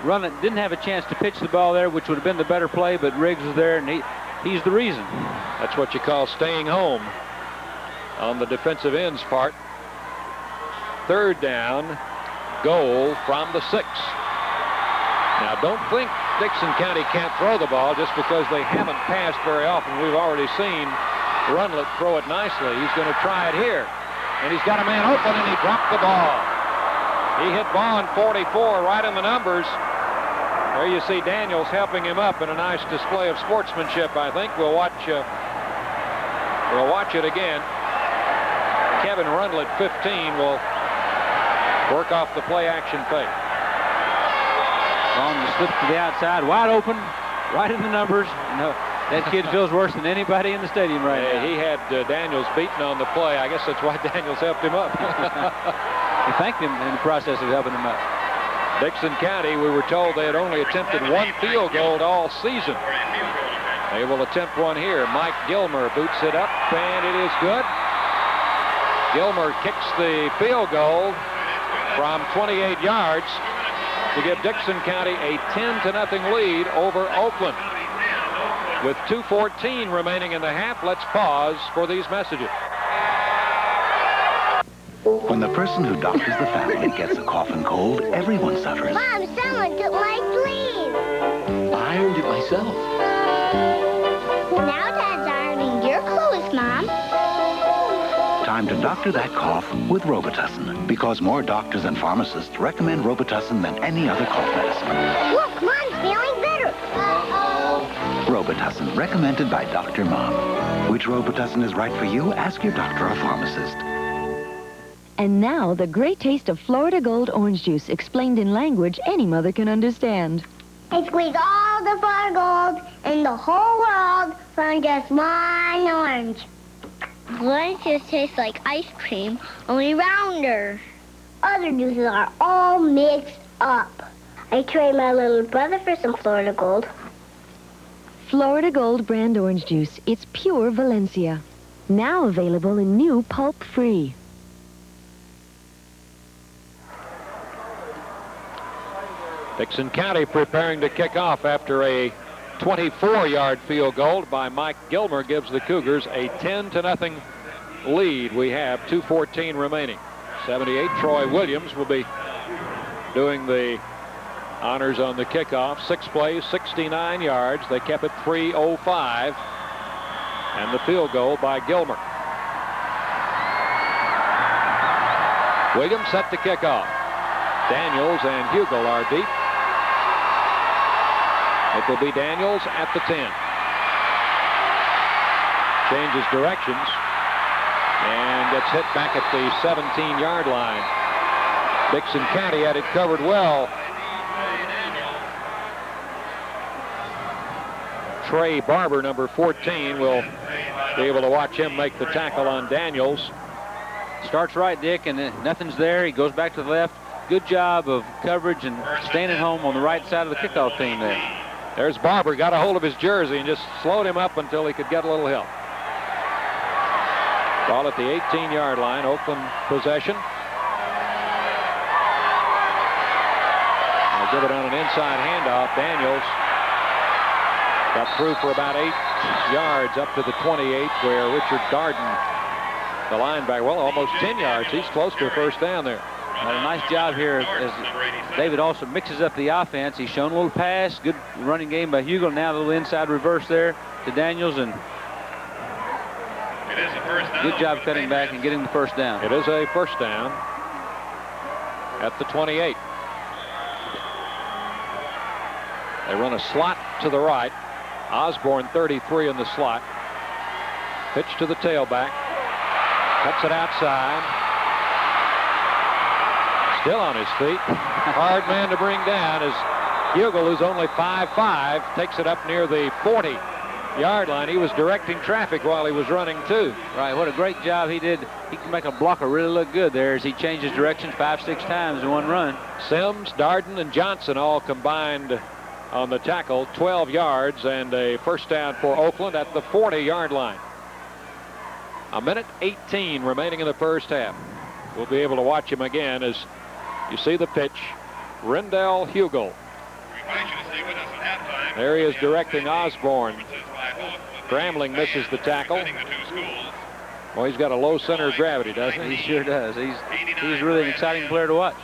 Running, didn't have a chance to pitch the ball there, which would have been the better play, but Riggs was there, and he's the reason. That's what you call staying home on the defensive end's part. 3rd down, goal from the 6. Now, don't think Dickson County can't throw the ball just because they haven't passed very often. We've already seen Runlet throw it nicely. He's going to try it here, and he's got a man open, and he dropped the ball. He hit Vaughn 44 right in the numbers. There you see Daniels helping him up in a nice display of sportsmanship, I think. We'll watch it again. Kevin Rundlet, 15, will work off the play-action fake. On the slip to the outside, wide open, right in the numbers. No, that kid feels worse than anybody in the stadium right now. He had Daniels beaten on the play. I guess that's why Daniels helped him up. He thanked him in the process of helping him up. Dickson County, we were told they had only attempted 1 field goal all season. They will attempt one here. Mike Gilmer boots it up, and it is good. Gilmer kicks the field goal from 28 yards to give Dickson County a 10-0 lead over Oakland. With 2:14 remaining in the half, let's pause for these messages. When the person who doctors the family gets a cough and cold, everyone suffers. Mom, someone took my sleeve. I ironed it myself. Now Dad's ironing your clothes, Mom. Time to doctor that cough with Robitussin, because more doctors and pharmacists recommend Robitussin than any other cough medicine. Look, Mom's feeling better. Robitussin, recommended by Dr. Mom. Which Robitussin is right for you? Ask your doctor or pharmacist. And now, the great taste of Florida Gold orange juice, explained in language any mother can understand. I squeezed all the Florida Gold in the whole world from just one orange. Orange juice tastes like ice cream, only rounder. Other juices are all mixed up. I trade my little brother for some Florida Gold. Florida Gold brand orange juice. It's pure Valencia. Now available in new pulp-free. Dickson County preparing to kick off after a 24-yard field goal by Mike Gilmer gives the Cougars a 10-0 lead. We have 2:14 remaining. 78, Troy Williams will be doing the honors on the kickoff. 6 plays, 69 yards. They kept it 3:05. And the field goal by Gilmer. Williams set to kick off. Daniels and Hugel are deep. It will be Daniels at the 10. Changes directions and gets hit back at the 17-yard line. Dickson County had it covered well. Trey Barber, number 14, will be able to watch him make the tackle on Daniels. Starts right, Dick, and nothing's there. He goes back to the left. Good job of coverage and staying at home on the right side of the kickoff team there. There's Barber, got a hold of his jersey and just slowed him up until he could get a little help. Ball at the 18-yard line, Oakland possession. They'll give it on an inside handoff. Daniels got through for about 8 yards up to the 28, where Richard Darden, the linebacker, well, almost 10 yards. He's close to a first down there. A nice job here as David also mixes up the offense. He's shown a little pass, good running game by Hugel. Now a little inside reverse there to Daniels, and Good job cutting back and getting the first down. It is a first down at the 28. They run a slot to the right. Osborne, 33 in the slot. Pitch to the tailback. Cuts it outside. Still on his feet. Hard man to bring down as Hugel, who's only 5'5", takes it up near the 40-yard line. He was directing traffic while he was running, too. Right, what a great job he did. He can make a blocker really look good there as he changes directions 5-6 times in one run. Sims, Darden, and Johnson all combined on the tackle, 12 yards and a first down for Oakland at the 40-yard line. A minute 18 remaining in the first half. We'll be able to watch him again as you see the pitch. Rendell Hugel. There he is directing Osborne. Grambling misses the tackle. Well, he's got a low center of gravity, doesn't he? He sure does. He's really an exciting player to watch.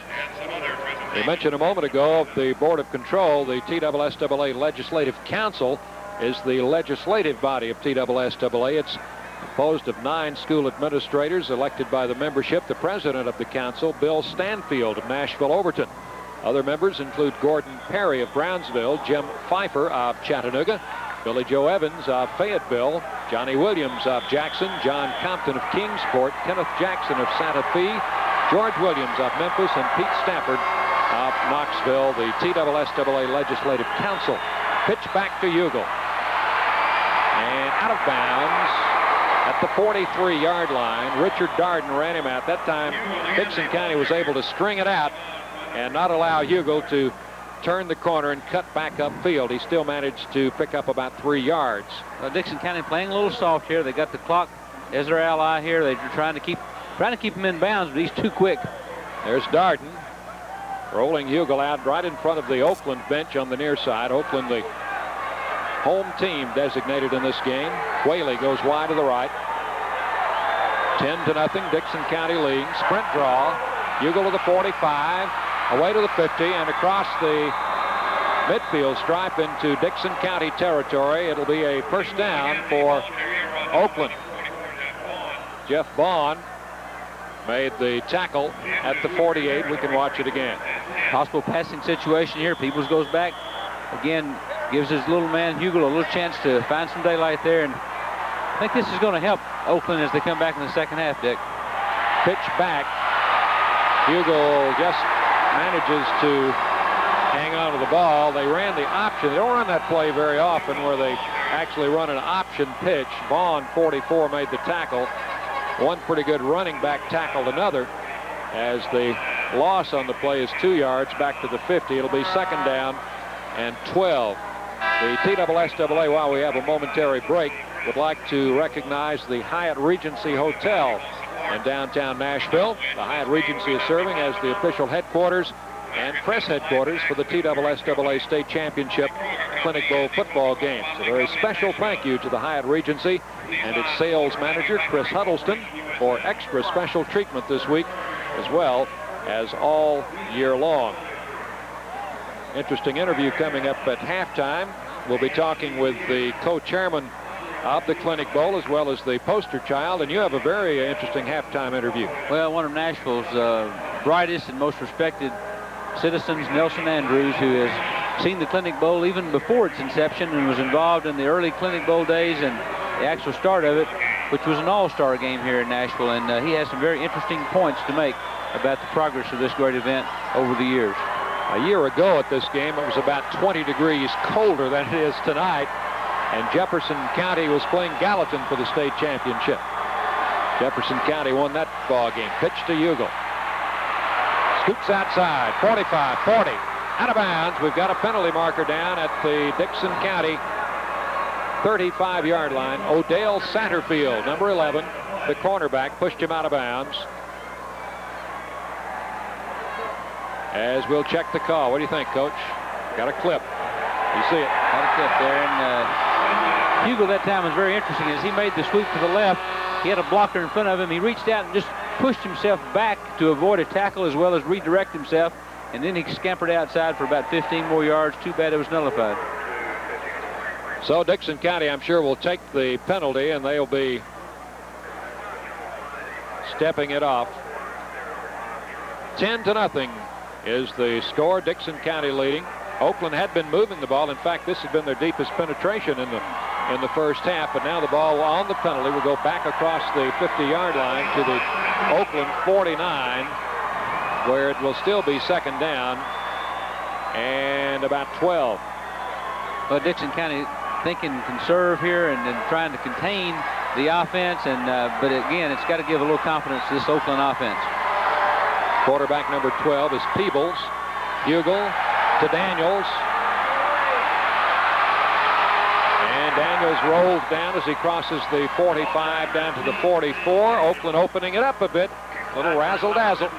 We mentioned a moment ago of the Board of Control. The TSSAA Legislative Council is the legislative body of TSSAA. It's composed of 9 school administrators elected by the membership. The president of the council, Bill Stanfield of Nashville-Overton. Other members include Gordon Perry of Brownsville, Jim Pfeiffer of Chattanooga, Billy Joe Evans of Fayetteville, Johnny Williams of Jackson, John Compton of Kingsport, Kenneth Jackson of Santa Fe, George Williams of Memphis, and Pete Stafford of Knoxville, the TSSAA Legislative Council. Pitch back to Hugel. And out of bounds at the 43-yard line. Richard Darden ran him out. That time, Dickson County was able to string it out and not allow Hugel to turn the corner and cut back upfield. He still managed to pick up about 3 yards. Dixon County playing a little soft here. They got the clock as their ally here. They're trying to keep him in bounds, but he's too quick. There's Darden rolling Hugel out right in front of the Oakland bench on the near side. Oakland, the home team designated in this game. Whaley goes wide to the right. 10-0, Dickson County leading. Sprint draw. Hugel to the 45, away to the 50, and across the midfield stripe into Dickson County territory. It'll be a first down for Oakland. Jeff Vaughn made the tackle at the 48. We can watch it again. Possible passing situation here. Peoples goes back. Again, gives his little man Hugel a little chance to find some daylight there. And I think this is going to help Oakland as they come back in the second half, Dick. Pitch back. Hugel just manages to hang on to the ball. They ran the option. They don't run that play very often where they actually run an option pitch. Vaughn, 44, made the tackle. One pretty good running back tackled another as the loss on the play is 2 yards back to the 50. It'll be second down and 12. The TSSAA, while we have a momentary break, would like to recognize the Hyatt Regency Hotel in downtown Nashville. The Hyatt Regency is serving as the official headquarters and press headquarters for the TSSAA State Championship Clinic Bowl football games. A very special thank you to the Hyatt Regency and its sales manager, Chris Huddleston, for extra special treatment this week, as well as all year long. Interesting interview coming up at halftime. We'll be talking with the co-chairman of the Clinic Bowl as well as the poster child, and you have a very interesting halftime interview. Well, one of Nashville's brightest and most respected citizens, Nelson Andrews, who has seen the Clinic Bowl even before its inception and was involved in the early Clinic Bowl days and the actual start of it, which was an all-star game here in Nashville, and he has some very interesting points to make about the progress of this great event over the years. A year ago at this game, it was about 20 degrees colder than it is tonight, and Jefferson County was playing Gallatin for the state championship. Jefferson County won that ball game. Pitch to Hugel. Scoops outside, 45, 40, out of bounds. We've got a penalty marker down at the Dickson County 35-yard line. Odale Satterfield, number 11, the cornerback, pushed him out of bounds. As we'll check the call. What do you think, Coach? Got a clip. You see it. Got a clip there. And Hugel that time was very interesting. As he made the sweep to the left, he had a blocker in front of him. He reached out and just pushed himself back to avoid a tackle as well as redirect himself. And then he scampered outside for about 15 more yards. Too bad it was nullified. So Dickson County, I'm sure, will take the penalty, and they'll be stepping it off. 10-0 is the score. Dickson County leading. Oakland had been moving the ball. In fact, this has been their deepest penetration in the first half, but now the ball on the penalty will go back across the 50-yard line to the Oakland 49, where it will still be second down and about 12. Well, Dickson County thinking conserve here and trying to contain the offense, but again, it's got to give a little confidence to this Oakland offense. Quarterback number 12 is Peebles. Hugel to Daniels. And Daniels rolls down as he crosses the 45 down to the 44. Oakland opening it up a bit. A little razzle-dazzle.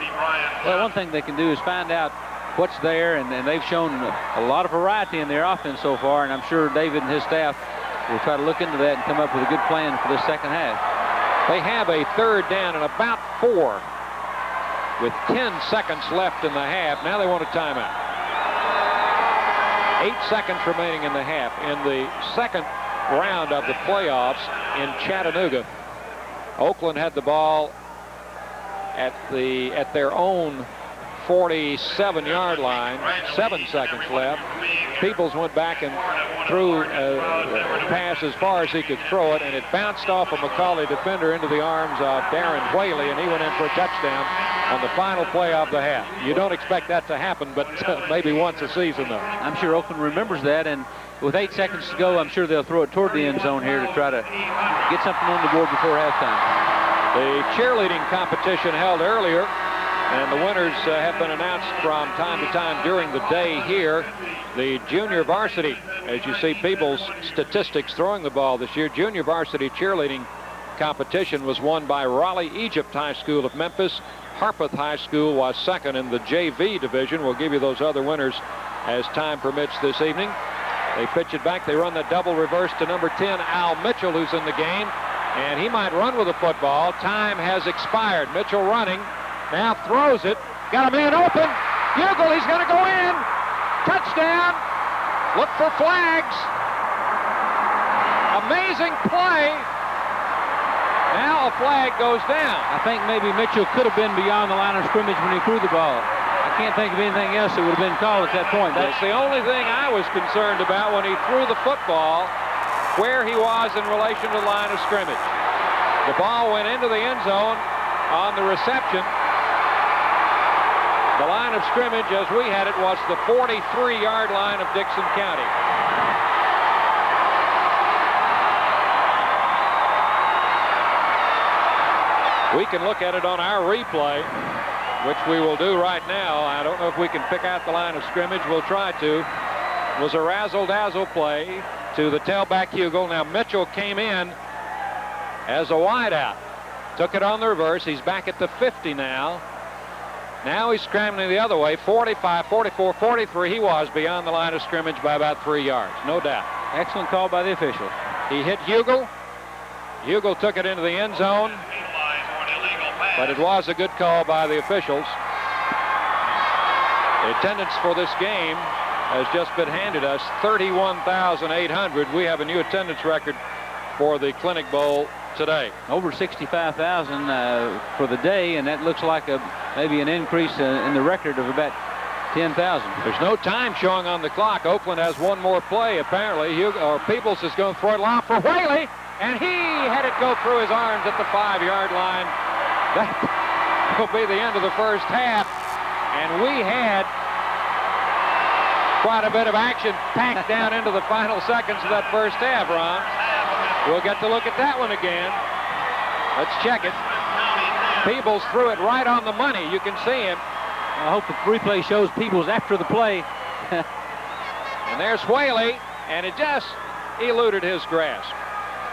Well, one thing they can do is find out what's there, and they've shown a lot of variety in their offense so far, and I'm sure David and his staff will try to look into that and come up with a good plan for this second half. They have a third down and about 4 with 10 seconds left in the half. Now they want a timeout. 8 seconds remaining in the half. In the second round of the playoffs in Chattanooga, Oakland had the ball at their own 47-yard line. 7 seconds left. Peebles went back and threw a pass as far as he could throw it, and it bounced off a McCauley defender into the arms of Darren Whaley, and he went in for a touchdown on the final play of the half. You don't expect that to happen, but maybe once a season, though. I'm sure Oakland remembers that, and with 8 seconds to go, I'm sure they'll throw it toward the end zone here to try to get something on the board before halftime. The cheerleading competition held earlier, and the winners have been announced from time to time during the day here. The junior varsity, as you see Peebles' statistics throwing the ball this year, junior varsity cheerleading competition was won by Raleigh Egypt High School of Memphis. Harpeth High School was second in the JV division. We'll give you those other winners as time permits this evening. They pitch it back. They run the double reverse to number 10, Al Mitchell, who's in the game. And he might run with the football. Time has expired. Mitchell running. Now throws it. Got a man open. Hugel, he's going to go in. Touchdown. Look for flags. Amazing play. Now a flag goes down. I think maybe Mitchell could have been beyond the line of scrimmage when he threw the ball. I can't think of anything else that would have been called at that point. That's the only thing I was concerned about when he threw the football, where he was in relation to the line of scrimmage. The ball went into the end zone on the reception. The line of scrimmage, as we had it, was the 43-yard line of Dickson County. We can look at it on our replay, which we will do right now. I don't know if we can pick out the line of scrimmage. We'll try to. It was a razzle-dazzle play to the tailback Hugel. Now Mitchell came in as a wideout. Took it on the reverse. He's back at the 50 now. Now he's scrambling the other way. 45, 44, 43. He was beyond the line of scrimmage by about 3 yards, no doubt. Excellent call by the official. He hit Hugel. Hugel took it into the end zone, but it was a good call by the officials. The attendance for this game has just been handed us, 31,800. We have a new attendance record for the Clinic Bowl today. Over 65,000 for the day, and that looks like maybe an increase in the record of about 10,000. There's no time showing on the clock. Oakland has one more play, apparently. Peebles is going to throw it long for Whaley, and he had it go through his arms at the 5-yard line. That will be the end of the first half, and we had quite a bit of action packed down into the final seconds of that first half, Ron. We'll get to look at that one again. Let's check it. Peebles threw it right on the money. You can see him. I hope the replay shows Peebles after the play. And there's Whaley, and it just eluded his grasp.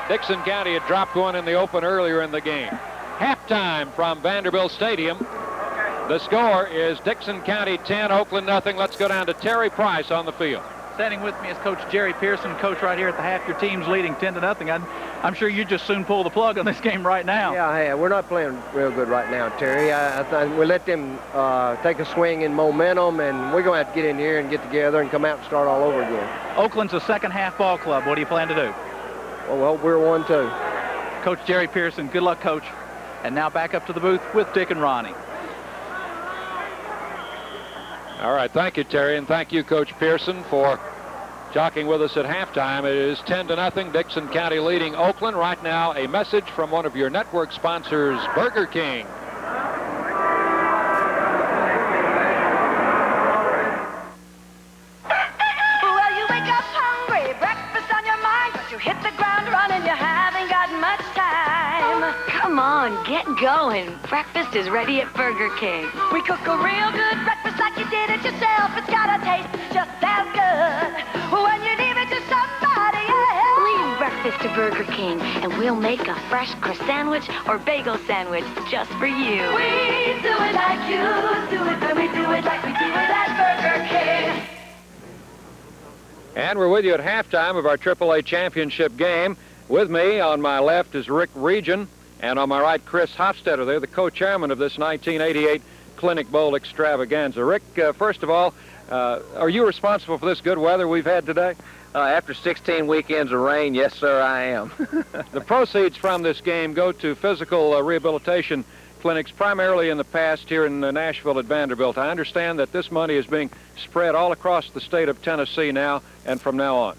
Dickson County had dropped one in the open earlier in the game. Halftime from Vanderbilt Stadium. The score is Dickson County 10, Oakland nothing. Let's go down to Terry Price on the field. Standing with me is Coach Jerry Pearson, coach right here at the half. Your team's leading 10-0. I'm sure you just soon pull the plug on this game right now. Yeah, we're not playing real good right now, Terry. I think we let them take a swing in momentum, and we're going to have to get in here and get together and come out and start all over again. Oakland's a second half ball club. What do you plan to do? Well, we're 1-2. Coach Jerry Pearson, good luck, Coach. And now back up to the booth with Dick and Ronnie. All right, thank you, Terry, and thank you, Coach Pearson, for jockeying with us at halftime. It is 10-0, Dickson County leading Oakland. Right now, a message from one of your network sponsors, Burger King. Well, you wake up hungry, breakfast on your mind, but you hit the ground running, you haven't got much time. Come on, get going. Breakfast is ready at Burger King. We cook a real good breakfast like you did it yourself. It's gotta taste just as good when you leave it to somebody else. Leave breakfast to Burger King, and we'll make a fresh crust sandwich or bagel sandwich just for you. We do it like you do it, and we do it like we do it at Burger King. And we're with you at halftime of our AAA championship game. With me on my left is Rick Region, and on my right, Chris Hofstetter. They're the co-chairman of this 1988 Clinic Bowl extravaganza. Rick, first of all, are you responsible for this good weather we've had today? After 16 weekends of rain, yes, sir, I am. The proceeds from this game go to physical rehabilitation clinics, primarily in the past here in Nashville at Vanderbilt. I understand that this money is being spread all across the state of Tennessee now and from now on.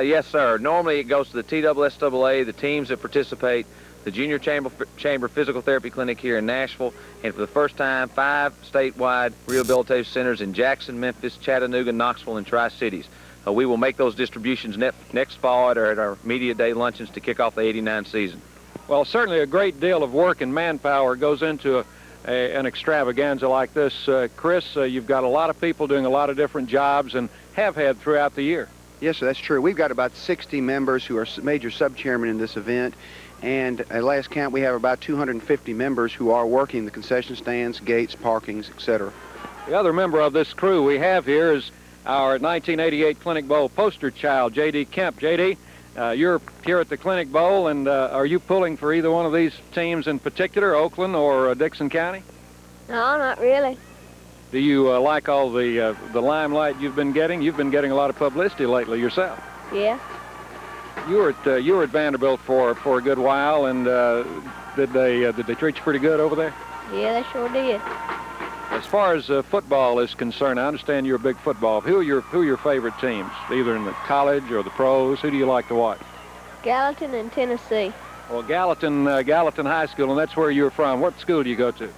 Yes, sir. Normally it goes to the TSSAA, the teams that participate, the Junior Chamber Physical Therapy Clinic here in Nashville, and for the first time, 5 statewide rehabilitative centers in Jackson, Memphis, Chattanooga, Knoxville, and Tri-Cities. We will make those distributions next fall at our media day luncheons to kick off the '89 season. Well, certainly a great deal of work and manpower goes into an extravaganza like this. Chris, you've got a lot of people doing a lot of different jobs and have had throughout the year. Yes, sir, that's true. We've got about 60 members who are major sub-chairmen in this event, and at last count we have about 250 members who are working the concession stands, gates, parkings, etc. The other member of this crew we have here is our 1988 Clinic Bowl poster child, J.D. Kemp. J.D., you're here at the Clinic Bowl, and are you pulling for either one of these teams in particular, Oakland or Dickson County? No, not really. Do you like all the limelight you've been getting? You've been getting a lot of publicity lately yourself. Yeah. You were at Vanderbilt for a good while, and did they treat you pretty good over there? Yeah, they sure did. As far as football is concerned, I understand you're a big football. Who are your favorite teams, either in the college or the pros? Who do you like to watch? Gallatin and Tennessee. Well, Gallatin High School, and that's where you're from. What school do you go to?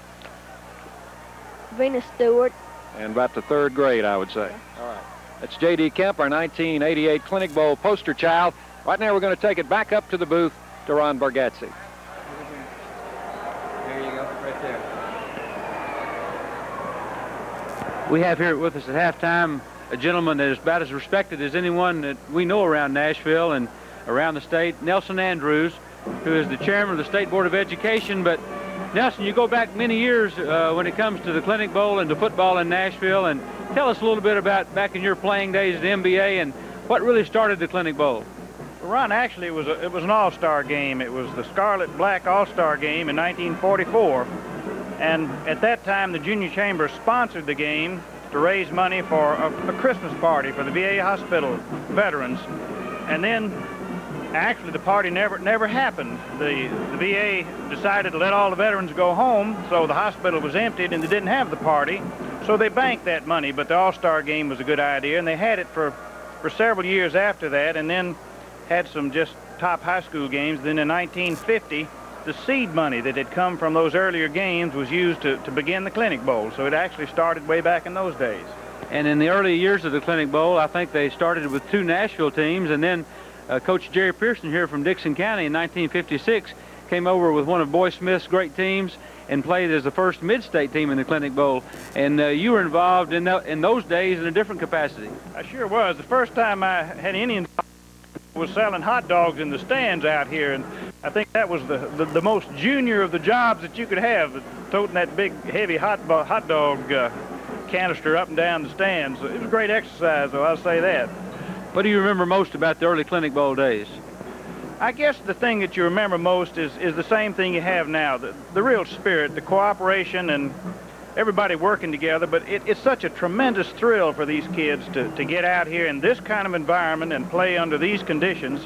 Venus Stewart. And about the 3rd grade, I would say. All right. That's J.D. Kemp, our 1988 Clinic Bowl poster child. Right now, we're going to take it back up to the booth to Ron Bargatze. There you go, right there. We have here with us at halftime a gentleman that is about as respected as anyone that we know around Nashville and around the state, Nelson Andrews, who is the chairman of the State Board of Education. But Nelson, you go back many years when it comes to the Clinic Bowl and to football in Nashville, and tell us a little bit about back in your playing days at the NBA and what really started the Clinic Bowl. Well, Ron, actually it was an all-star game. It was the Scarlet Black All-Star game in 1944, and at that time the Junior Chamber sponsored the game to raise money for a Christmas party for the VA hospital veterans, and then actually the party never happened. The VA decided to let all the veterans go home, so the hospital was emptied and they didn't have the party, so they banked that money. But the all-star game was a good idea, and they had it for several years after that, and then had some just top high school games. Then in 1950, the seed money that had come from those earlier games was used to begin the Clinic Bowl, so it actually started way back in those days. And in the early years of the Clinic Bowl, I think they started with 2 Nashville teams, and then Coach Jerry Pearson here from Dickson County in 1956 came over with one of Boy Smith's great teams and played as the first mid-state team in the Clinic Bowl. And you were involved in those days in a different capacity. I sure was. The first time I had any involvement was selling hot dogs in the stands out here, and I think that was the most junior of the jobs that you could have, toting that big, heavy hot dog canister up and down the stands. It was a great exercise, though, I'll say that. What do you remember most about the early Clinic Bowl days? I guess the thing that you remember most is the same thing you have now, the real spirit, the cooperation, and everybody working together. But it's such a tremendous thrill for these kids to get out here in this kind of environment and play under these conditions.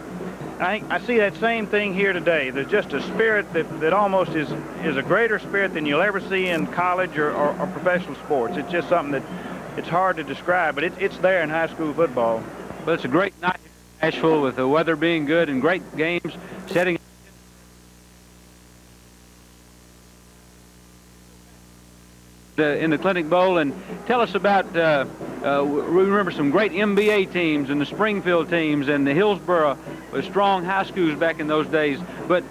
I see that same thing here today. There's just a spirit that almost is a greater spirit than you'll ever see in college or professional sports. It's just something that it's hard to describe, but it's there in high school football. But it's a great night in Nashville with the weather being good and great games setting in the Clinic Bowl. And tell us about, we remember some great MBA teams and the Springfield teams and the Hillsborough with strong high schools back in those days. But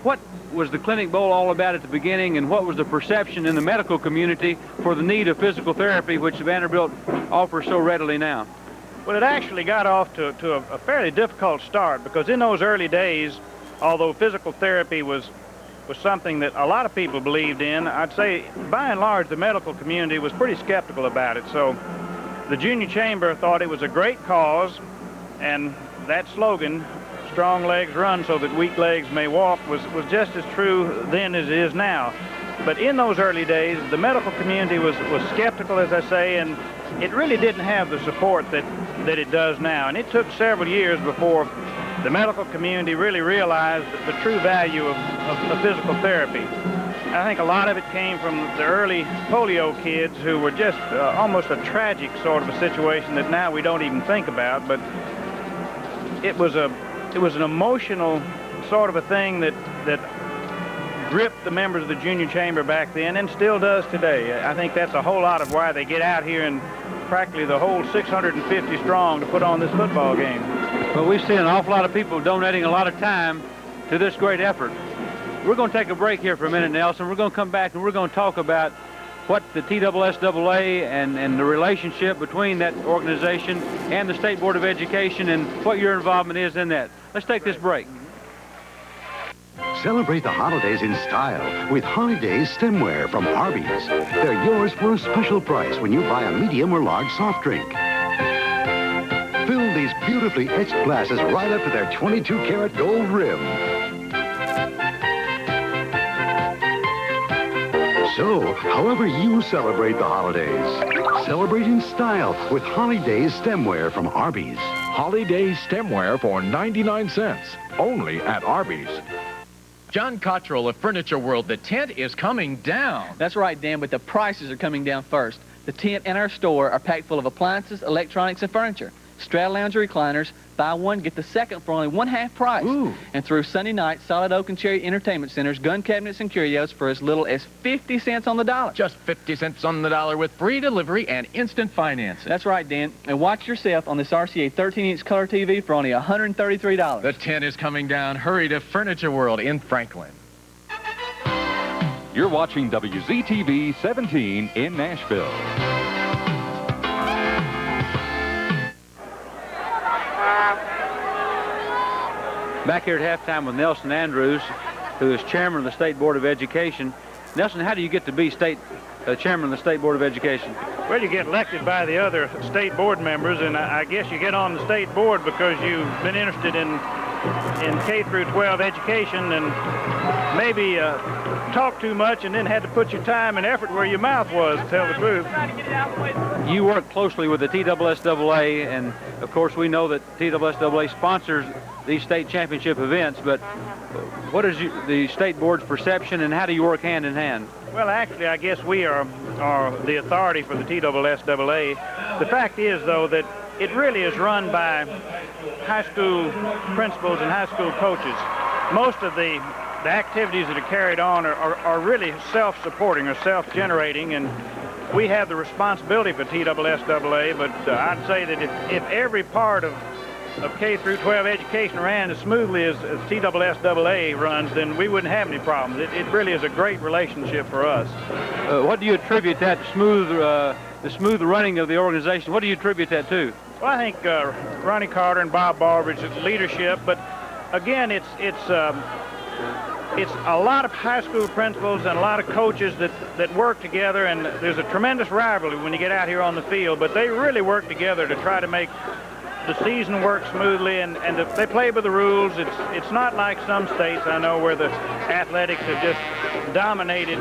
what was the Clinic Bowl all about at the beginning, and what was the perception in the medical community for the need of physical therapy, which Vanderbilt offers so readily now? Well, it actually got off to a fairly difficult start, because in those early days, although physical therapy was something that a lot of people believed in, I'd say by and large the medical community was pretty skeptical about it. So the Junior Chamber thought it was a great cause, and that slogan, strong legs run so that weak legs may walk, was just as true then as it is now. But in those early days, the medical community was skeptical, as I say, and it really didn't have the support that it does now. And it took several years before the medical community really realized the true value of physical therapy. I think a lot of it came from the early polio kids who were just almost a tragic sort of a situation that now we don't even think about. But it was an emotional sort of a thing that gripped the members of the Junior Chamber back then, and still does today. I think that's a whole lot of why they get out here and practically the whole 650 strong to put on this football game. Well, we've seen an awful lot of people donating a lot of time to this great effort. We're going to take a break here for a minute, Nelson. We're going to come back and we're going to talk about what the TSSAA and the relationship between that organization and the State Board of Education and what your involvement is in that. Let's take this break. Celebrate the holidays in style with Holidays stemware from Arby's. They're yours for a special price when you buy a medium or large soft drink. Fill these beautifully etched glasses right up to their 22-karat gold rim. So, however you celebrate the holidays, celebrate in style with Holidays stemware from Arby's. Holidays stemware for 99 cents, only at Arby's. John Cottrell of Furniture World, the tent is coming down. That's right, Dan, but the prices are coming down first. The tent and our store are packed full of appliances, electronics, and furniture. Straddle lounge recliners, buy one, get the second for only one-half price. Ooh. And through Sunday night, Solid Oak and Cherry Entertainment Centers, gun cabinets and curios for as little as 50 cents on the dollar. Just 50 cents on the dollar with free delivery and instant financing. That's right, Dan. And watch yourself on this RCA 13-inch color TV for only $133. The tent is coming down. Hurry to Furniture World in Franklin. You're watching WZTV 17 in Nashville. Back here at halftime with Nelson Andrews, who is chairman of the State Board of Education. Nelson, how do you get to be chairman of the State Board of Education? Well, you get elected by the other state board members, and I guess you get on the state board because you've been interested in K through 12 education and maybe talk too much and then had to put your time and effort where your mouth was, to tell the truth. You work closely with the TSSAA, and of course we know that TSSAA sponsors these state championship events, but what is the state board's perception and how do you work hand in hand? Well, actually, I guess we are the authority for the TSSAA. The fact is, though, that it really is run by high school principals and high school coaches. Most of the activities that are carried on are really self-supporting or self-generating, and we have the responsibility for TSSAA, but I'd say that if every part of K through 12 education ran as smoothly as TSSAA runs, then we wouldn't have any problems. It really is a great relationship for us. What do you attribute that the smooth running of the organization? What do you attribute that to? Well, I think Ronnie Carter and Bob Baldridge's leadership, but again, it's a lot of high school principals and a lot of coaches that work together, and there's a tremendous rivalry when you get out here on the field, but they really work together to try to make the season work smoothly, and they play by the rules. It's not like some states I know where the athletics have just dominated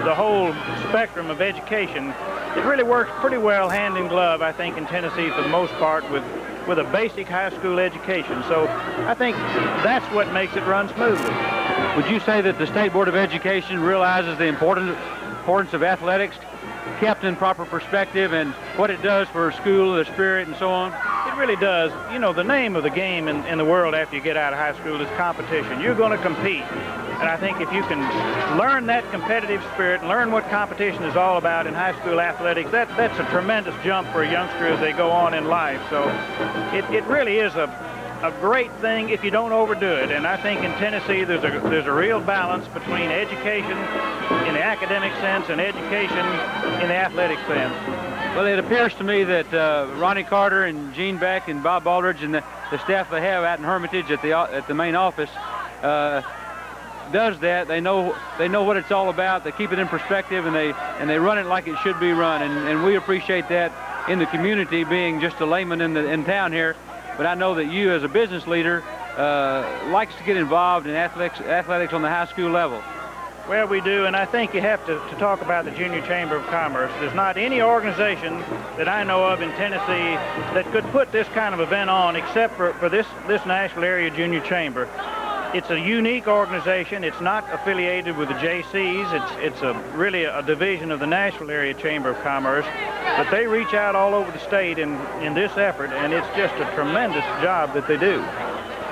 the whole spectrum of education. It really works pretty well hand in glove, I think, in Tennessee for the most part with with a basic high school education. So I think that's what makes it run smoothly. Would you say that the State Board of Education realizes the importance of athletics, kept in proper perspective, and what it does for school, the spirit, and so on? It really does. You know, the name of the game in the world after you get out of high school is competition. You're going to compete. And I think if you can learn that competitive spirit, learn what competition is all about in high school athletics, that's a tremendous jump for a youngster as they go on in life. So it really is a great thing if you don't overdo it. And I think in Tennessee there's a real balance between education in the academic sense and education in the athletic sense. Well, it appears to me that Ronnie Carter and Gene Beck and Bob Baldridge and the staff they have out in Hermitage at the main office does that. They know what it's all about. They keep it in perspective, and they run it like it should be run. And we appreciate that in the community, being just a layman in town here. But I know that you, as a business leader, likes to get involved in athletics on the high school level. Well, we do, and I think you have to talk about the Junior Chamber of Commerce. There's not any organization that I know of in Tennessee that could put this kind of event on except for this Nashville Area Junior Chamber. It's a unique organization. It's not affiliated with the JCs. It's really a division of the Nashville Area Chamber of Commerce. But they reach out all over the state in this effort, and it's just a tremendous job that they do.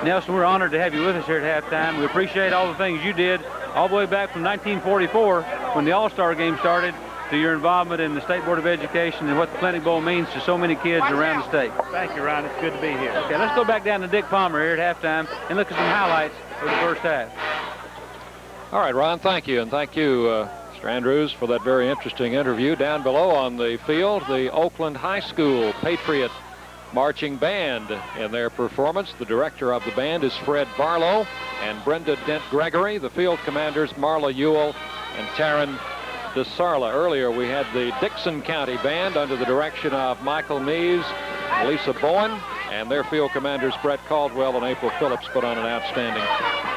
Nelson, we're honored to have you with us here at halftime. We appreciate all the things you did all the way back from 1944 when the All-Star game started to your involvement in the State Board of Education and what the Clinic Bowl means to so many kids around the state. Thank you, Ron. It's good to be here. Okay, let's go back down to Dick Palmer here at halftime and look at some highlights of the first half. All right, Ron, thank you. And thank you, Mr. Andrews, for that very interesting interview. Down below on the field, the Oakland High School Patriot Marching Band in their performance. The director of the band is Fred Barlow and Brenda Dent Gregory. The field commanders, Marla Ewell and Taryn DeSarla. Earlier, we had the Dickson County Band under the direction of Michael Mees, Lisa Bowen, and their field commanders, Brett Caldwell and April Phillips, put on an outstanding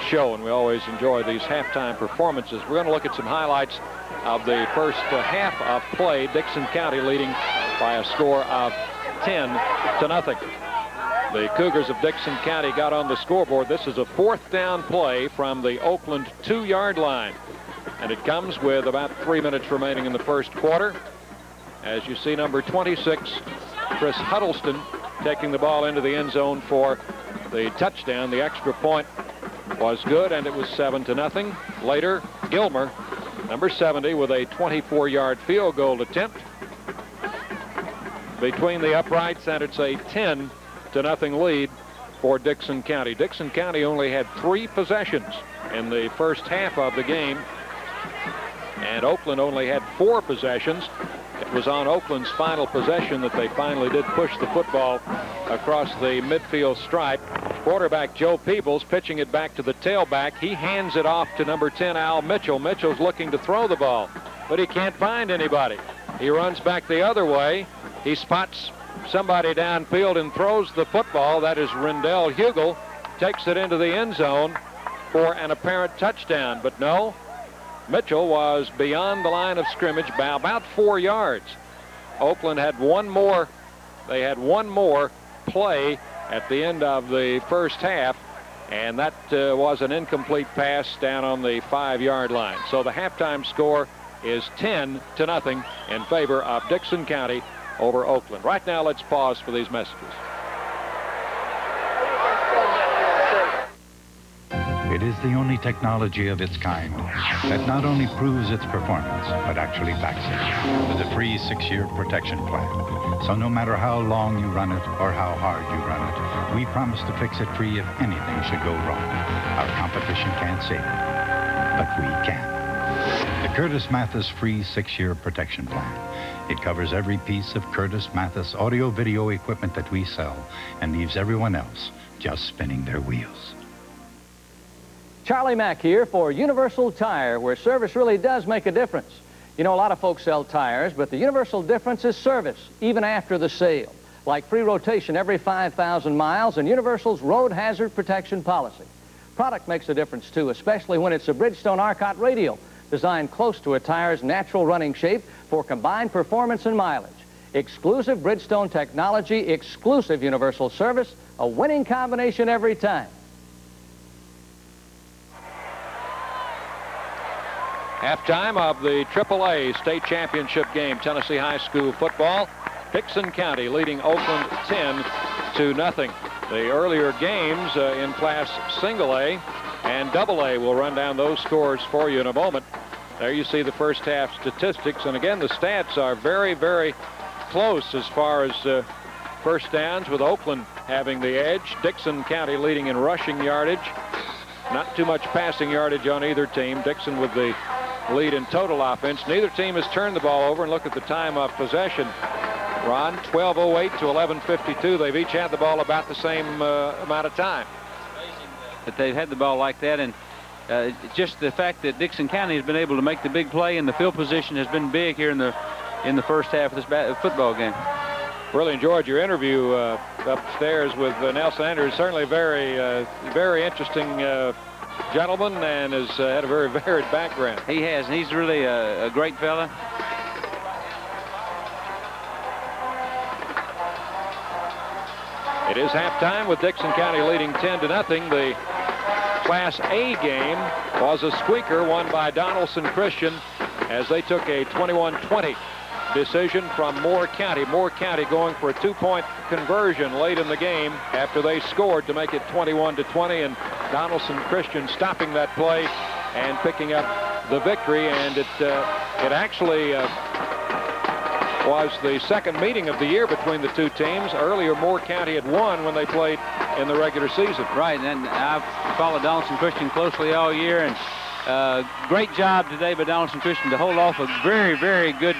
show, and we always enjoy these halftime performances. We're going to look at some highlights of the first half of play. Dickson County leading by a score of 10-0. The Cougars of Dickson County got on the scoreboard. This is a fourth down play from the Oakland 2-yard line. And it comes with about 3 minutes remaining in the first quarter. As you see, number 26, Chris Huddleston, taking the ball into the end zone for the touchdown. The extra point was good, and it was 7-0. Later, Gilmer, number 70, with a 24-yard field goal attempt between the uprights, and it's a 10-0 lead for Dickson County. Dickson County only had 3 possessions in the first half of the game, and Oakland only had 4 possessions. It was on Oakland's final possession that they finally did push the football across the midfield stripe. Quarterback Joe Peebles pitching it back to the tailback. He hands it off to number 10, Al Mitchell. Mitchell's looking to throw the ball, but he can't find anybody. He runs back the other way. He spots somebody downfield and throws the football. That is Rendell Hugel. Takes it into the end zone for an apparent touchdown, but no. Mitchell was beyond the line of scrimmage by about 4 yards. Oakland had one more. They had one more play at the end of the first half, and that was an incomplete pass down on the 5-yard line. So the halftime score is 10-0 in favor of Dickson County over Oakland. Right now, let's pause for these messages. It is the only technology of its kind that not only proves its performance, but actually backs it with a free 6-year protection plan. So no matter how long you run it or how hard you run it, we promise to fix it free if anything should go wrong. Our competition can't save it, but we can. The Curtis Mathis free 6-year protection plan. It covers every piece of Curtis Mathis audio-video equipment that we sell and leaves everyone else just spinning their wheels. Charlie Mack here for Universal Tire, where service really does make a difference. You know, a lot of folks sell tires, but the universal difference is service, even after the sale. Like free rotation every 5,000 miles and Universal's road hazard protection policy. Product makes a difference, too, especially when it's a Bridgestone Arcot radial, designed close to a tire's natural running shape for combined performance and mileage. Exclusive Bridgestone technology, exclusive universal service, a winning combination every time. Halftime of the AAA state championship game, Tennessee High School football. Dickson County leading Oakland 10-0. The earlier games in Class AAA and AA, we'll run down those scores for you in a moment. There you see the first half statistics, and again the stats are very, very close as far as first downs, with Oakland having the edge. Dickson County leading in rushing yardage. Not too much passing yardage on either team. Dickson with the lead in total offense. Neither team has turned the ball over, and look at the time of possession. Ron, 12:08 to 11:52. They've each had the ball about the same amount of time. But they've had the ball like that, and just the fact that Dickson County has been able to make the big play and the field position has been big here in the first half of this football game. Really enjoyed your interview upstairs with Nelson Andrews. Certainly very interesting gentleman, and has had a very varied background. He has, and he's really a great fella. It is halftime with Dickson County leading 10-0. The Class A game was a squeaker won by Donaldson Christian as they took a 21-20 decision from Moore County. Moore County going for a 2-point conversion late in the game after they scored to make it 21-20, and Donaldson Christian stopping that play and picking up the victory. And it actually was the second meeting of the year between the two teams. Earlier, Moore County had won when they played in the regular season. Right, and I've followed Donaldson Christian closely all year, and great job today by Donaldson Christian to hold off a very, very good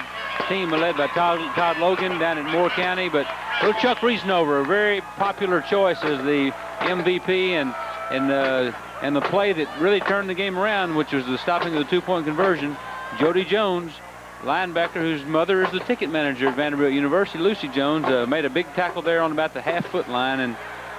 team led by Todd Logan down in Moore County. But little Chuck Reasnover, a very popular choice as the MVP, and the play that really turned the game around, which was the stopping of the 2-point conversion. Jody Jones, linebacker whose mother is the ticket manager at Vanderbilt University, Lucy Jones, made a big tackle there on about the half-foot line, and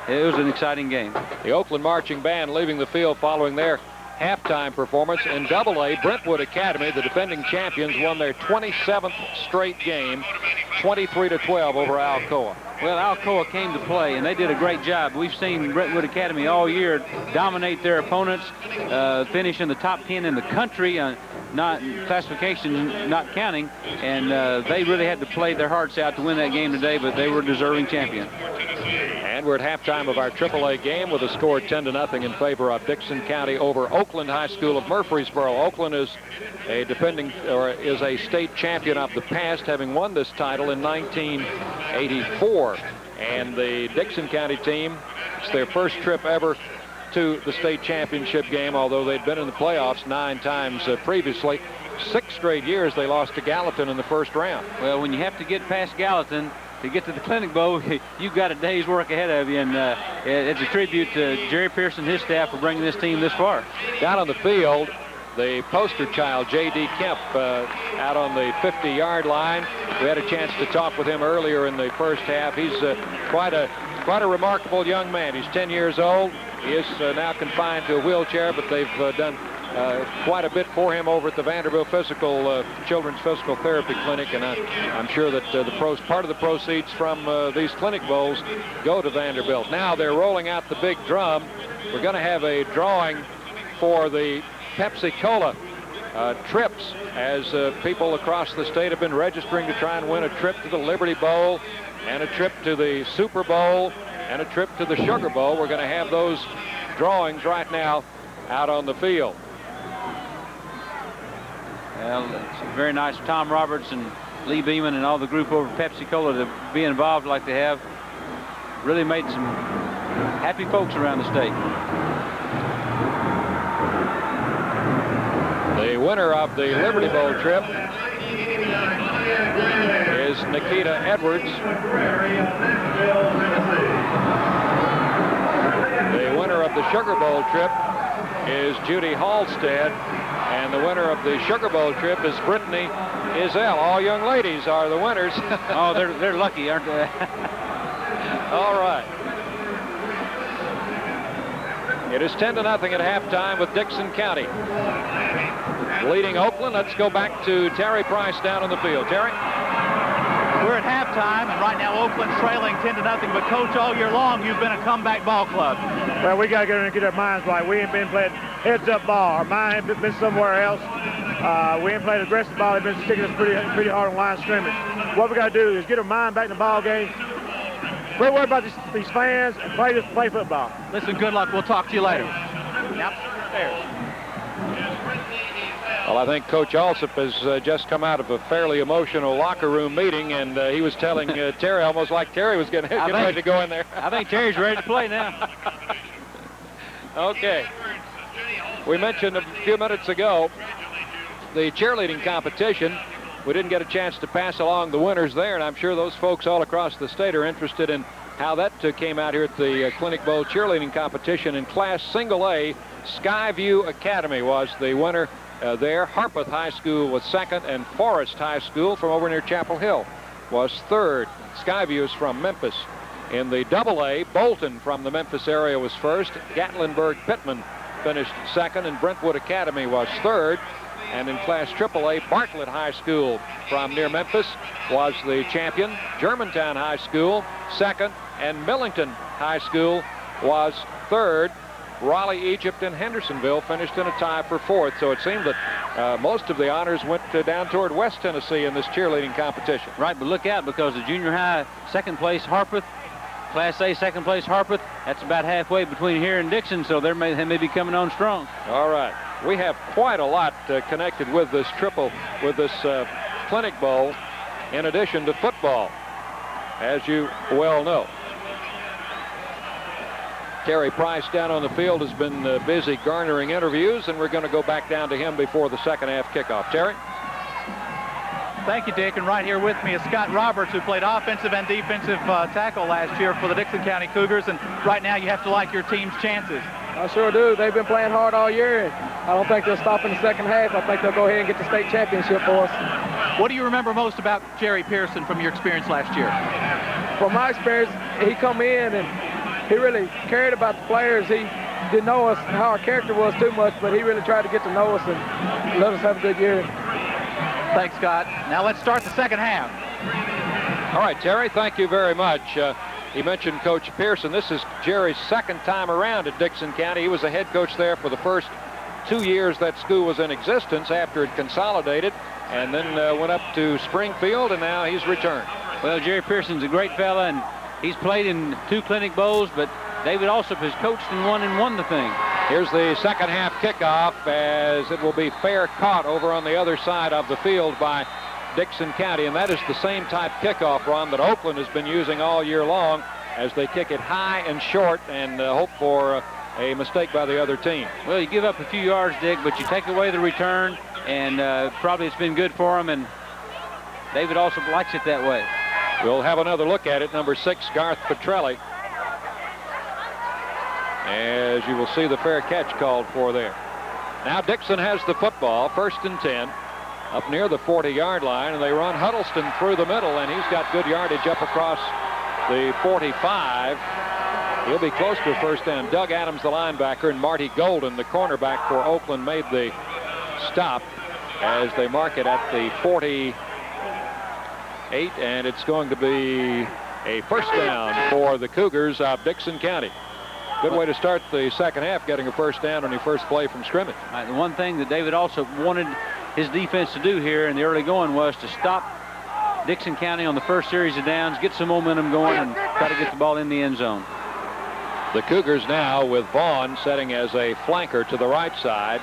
it was an exciting game. The Oakland Marching Band leaving the field following their halftime performance. In AA, Brentwood Academy, the defending champions, won their 27th straight game, 23-12 over Alcoa. Well, Alcoa came to play, and they did a great job. We've seen Brentwood Academy all year dominate their opponents, finish in the top 10 in the country, not classification not counting, and they really had to play their hearts out to win that game today, but they were deserving champion. And we're at halftime of our AAA game with a score 10-0 in favor of Dickson County over Oakland High School of Murfreesboro. Oakland is a state champion of the past, having won this title in 1984. And the Dickson County team, it's their first trip ever to the state championship game, although they'd been in the playoffs 9 times previously. 6 straight years they lost to Gallatin in the first round. Well, when you have to get past Gallatin to get to the Clinic Bowl, you've got a day's work ahead of you, and it's a tribute to Jerry Pearson and his staff for bringing this team this far. Down on the field, the poster child, J.D. Kemp, out on the 50-yard line. We had a chance to talk with him earlier in the first half. He's quite a remarkable young man. He's 10 years old. He is now confined to a wheelchair, but they've done quite a bit for him over at the Vanderbilt Children's Physical Therapy Clinic, and I'm sure that part of the proceeds from these clinic bowls go to Vanderbilt. Now they're rolling out the big drum. We're going to have a drawing for the Pepsi-Cola trips, as people across the state have been registering to try and win a trip to the Liberty Bowl and a trip to the Super Bowl and a trip to the Sugar Bowl. We're going to have those drawings right now out on the field. Well, it's very nice of Tom Roberts and Lee Beeman and all the group over Pepsi-Cola to be involved like they have. Really made some happy folks around the state. The winner of the Liberty Bowl trip is Nikita Edwards. The winner of the Sugar Bowl trip is Judy Halstead. And the winner of the Sugar Bowl trip is Brittany Izell. All young ladies are the winners. Oh, they're lucky, aren't they? All right. It is 10-0 at halftime with Dickson County leading Oakland. Let's go back to Terry Price down on the field. Terry? We're at halftime, and right now Oakland's trailing 10-0. But, Coach, all year long, you've been a comeback ball club. Well, we got to get in and get our minds right. We ain't been playing heads-up ball. Our mind ain't been somewhere else. We ain't played aggressive ball. They've been sticking us pretty hard on line of scrimmage. What we got to do is get our mind back in the ball game. We're worried about these fans and play football. Listen, good luck. We'll talk to you later. Yep. There. Well, I think Coach Alsop has just come out of a fairly emotional locker room meeting, and he was telling Terry, almost like Terry was getting ready to go in there. I think Terry's ready to play now. Okay. We mentioned a few minutes ago the cheerleading competition. We didn't get a chance to pass along the winners there, and I'm sure those folks all across the state are interested in how that came out here at the Clinic Bowl cheerleading competition. In Class AAA, Skyview Academy was the winner there. Harpeth High School was second, and Forest High School from over near Chapel Hill was third. Skyview is from Memphis. In the AA, Bolton from the Memphis area was first. Gatlinburg-Pittman finished second, and Brentwood Academy was third. And in Class AAA, Bartlett High School from near Memphis was the champion. Germantown High School second, and Millington High School was third. Raleigh, Egypt, and Hendersonville finished in a tie for fourth. So it seemed that most of the honors went down toward West Tennessee in this cheerleading competition. Right, but look out, because the junior high second place Harpeth, Class A second place Harpeth, that's about halfway between here and Dickson, so they may be coming on strong. All right. We have quite a lot connected with this Clinic Bowl, in addition to football, as you well know. Terry Price down on the field has been busy garnering interviews, and we're going to go back down to him before the second half kickoff. Terry? Thank you, Dick. And right here with me is Scott Roberts, who played offensive and defensive tackle last year for the Dickson County Cougars. And right now you have to like your team's chances. I sure do. They've been playing hard all year, and I don't think they'll stop in the second half. I think they'll go ahead and get the state championship for us. What do you remember most about Jerry Pearson from your experience last year? From my experience, he come in and he really cared about the players. He didn't know us, how our character was too much, but he really tried to get to know us and let us have a good year. Thanks, Scott. Now let's start the second half. All right, Terry, thank you very much. He mentioned Coach Pearson. This is Jerry's second time around at Dickson County. He was the head coach there for the first 2 years that school was in existence after it consolidated, and then went up to Springfield, and now he's returned. Well, Jerry Pearson's a great fella, and he's played in 2 clinic bowls, but David Alsop has coached and won the thing. Here's the second half kickoff, as it will be fair caught over on the other side of the field by Dickson County, and that is the same type kickoff, Ron, that Oakland has been using all year long, as they kick it high and short and hope for a mistake by the other team. Well, you give up a few yards, Dick, but you take away the return, and probably it's been good for him, and David Alsop likes it that way. We'll have another look at it. Number 6, Garth Petrelli. As you will see the fair catch called for there. Now Dickson has the football, 1st and 10, up near the 40-yard line, and they run Huddleston through the middle, and he's got good yardage up across the 45. He'll be close to a first down. Doug Adams, the linebacker, and Marty Golden, the cornerback for Oakland, made the stop as they mark it at the 48, and it's going to be a first down for the Cougars of Dickson County. Good way to start the second half, getting a first down on your first play from scrimmage. Right, the one thing that David also wanted his defense to do here in the early going was to stop Dickson County on the first series of downs, get some momentum going, and try to get the ball in the end zone. The Cougars now with Vaughn setting as a flanker to the right side,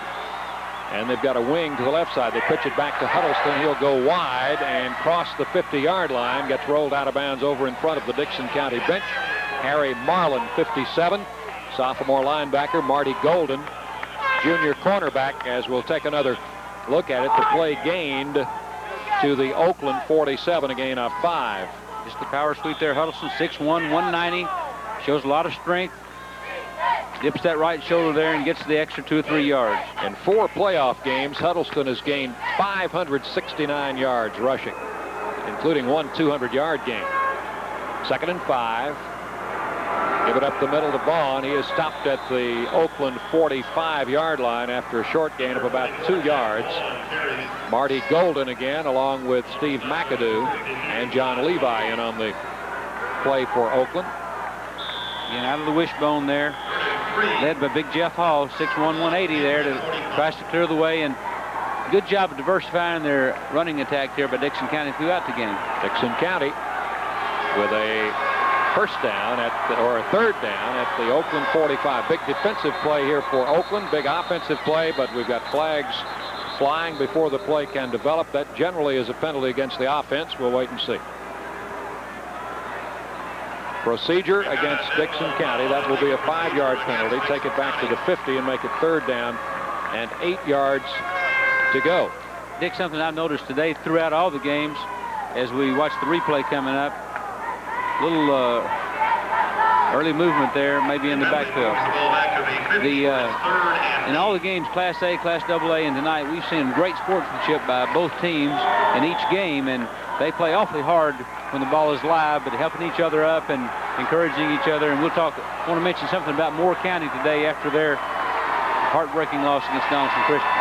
and they've got a wing to the left side. They pitch it back to Huddleston. He'll go wide and cross the 50-yard line, gets rolled out of bounds over in front of the Dickson County bench. Harry Marlin, 57. Sophomore linebacker Marty Golden, junior cornerback, as we'll take another look at it. The play gained to the Oakland 47, a gain of 5. Just the power sweep there. Huddleston, 6'1", 190. Shows a lot of strength. Dips that right shoulder there and gets the extra 2 or 3 yards. In 4 playoff games, Huddleston has gained 569 yards rushing, including one 200-yard game. 2nd and 5. Give it up the middle to Vaughn. He is stopped at the Oakland 45-yard line after a short gain of about 2 yards. Marty Golden again, along with Steve McAdoo and John Levi in on the play for Oakland. Again, out of the wishbone there, led by Big Jeff Hall, 6'1", 180 there, tries to clear the way, and good job of diversifying their running attack here by Dickson County throughout the game. Dickson County with a first down or a third down at the Oakland 45. Big defensive play here for Oakland, big offensive play, but we've got flags flying before the play can develop. That generally is a penalty against the offense. We'll wait and see. Procedure against Dickson County. That will be a 5-yard penalty. Take it back to the 50 and make it third down and 8 yards to go. Dick, something I've noticed today throughout all the games as we watch the replay coming up, little early movement there, maybe in the backfield. In all the games, Class A, Class AA, and tonight, we've seen great sportsmanship by both teams in each game, and they play awfully hard when the ball is live, but helping each other up and encouraging each other. And I want to mention something about Moore County today after their heartbreaking loss against Donaldson Christian.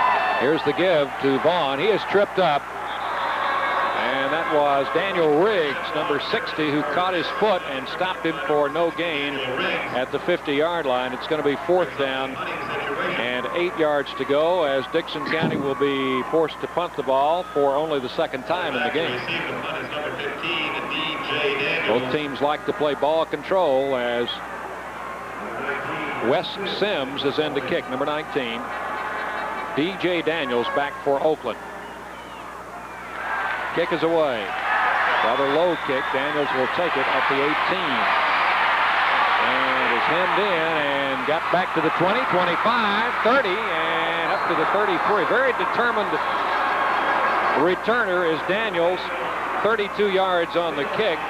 Here's the give to Vaughn. He is tripped up. And that was Daniel Riggs, number 60, who caught his foot and stopped him for no gain at the 50-yard line. It's going to be fourth down and 8 yards to go as Dickson County will be forced to punt the ball for only the second time in the game. Both teams like to play ball control as Wes Sims is in to kick, number 19. D.J. Daniels back for Oakland. Kick is away. Rather low kick. Daniels will take it at the 18. And is hemmed in and got back to the 20, 25, 30, and up to the 33. Very determined returner is Daniels. 32 yards on the kick.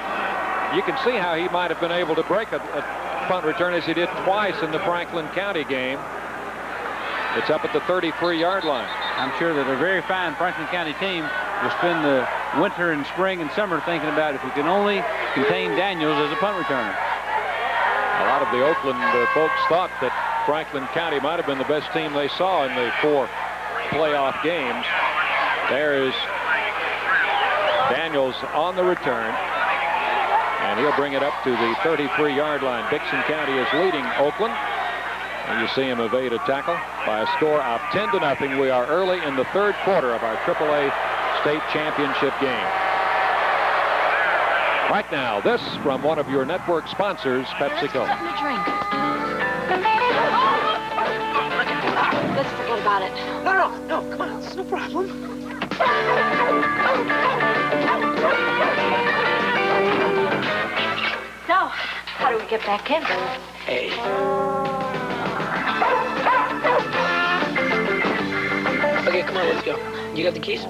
You can see how he might have been able to break a punt return as he did twice in the Franklin County game. It's up at the 33-yard line. I'm sure that a very fine Franklin County team will spend the winter and spring and summer thinking about if we can only contain Daniels as a punt returner. A lot of the Oakland folks thought that Franklin County might have been the best team they saw in the 4 playoff games. There is Daniels on the return, and he'll bring it up to the 33-yard line. Dickson County is leading Oakland. And you see him evade a tackle by a score of 10-0. We are early in the third quarter of our AAA state championship game. Right now, this from one of your network sponsors, PepsiCo. Something to drink. Let's forget about it. No, come on, it's no problem. So, how do we get back in? Hey. Okay, come on, let's go. You got the keys?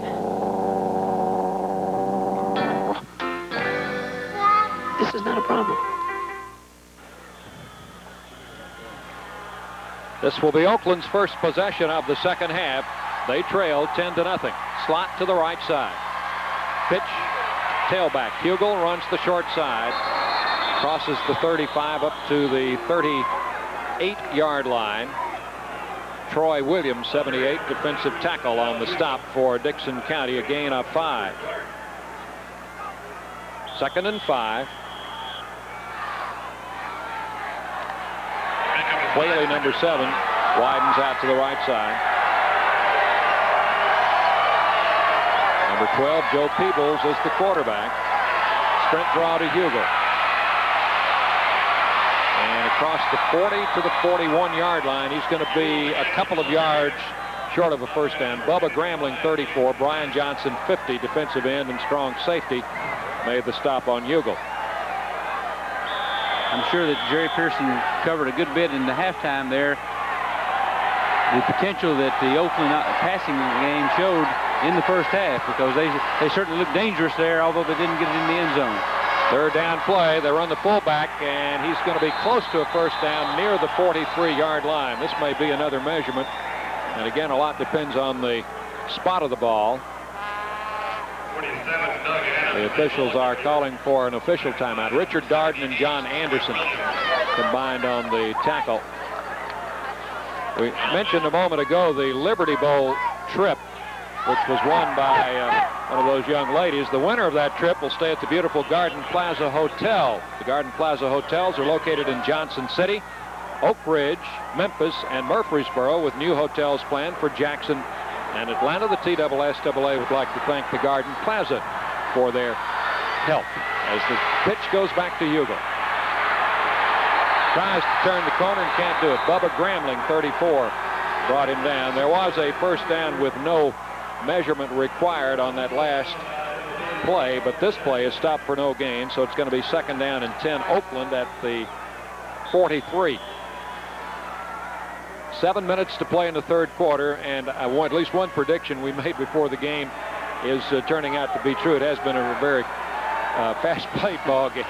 This is not a problem. This will be Oakland's first possession of the second half. They trail 10-0. Slot to the right side. Pitch, tailback. Hugel runs the short side. Crosses the 35 up to the 38-yard line. Troy Williams, 78, defensive tackle on the stop for Dickson County, a gain of 5. 2nd and 5. Whaley, number 7, widens out to the right side. Number 12, Joe Peebles, is the quarterback. Sprint draw to Hugel. And across the 40 to the 41-yard line, he's going to be a couple of yards short of a first down. Bubba Grambling, 34. Brian Johnson, 50, defensive end and strong safety, made the stop on Hugel. I'm sure that Jerry Pearson covered a good bit in the halftime there. The potential that the Oakland passing game showed in the first half, because they certainly looked dangerous there, although they didn't get it in the end zone. Third down play. They run the fullback, and he's going to be close to a first down near the 43-yard line. This may be another measurement. And again, a lot depends on the spot of the ball. The officials are calling for an official timeout. Richard Darden and John Anderson combined on the tackle. We mentioned a moment ago the Liberty Bowl trip, which was won by one of those young ladies. The winner of that trip will stay at the beautiful Garden Plaza Hotel. The Garden Plaza Hotels are located in Johnson City, Oak Ridge, Memphis, and Murfreesboro, with new hotels planned for Jackson and Atlanta. The TSSAA would like to thank the Garden Plaza for their help as the pitch goes back to Hugel. Tries to turn the corner and can't do it. Bubba Gramling, 34, brought him down. There was a first down with no measurement required on that last play, but this play is stopped for no gain, so it's going to be 2nd down and 10, Oakland at the 43. 7 minutes to play in the 3rd quarter, and at least one prediction we made before the game is turning out to be true. It has been a very fast-played ball game.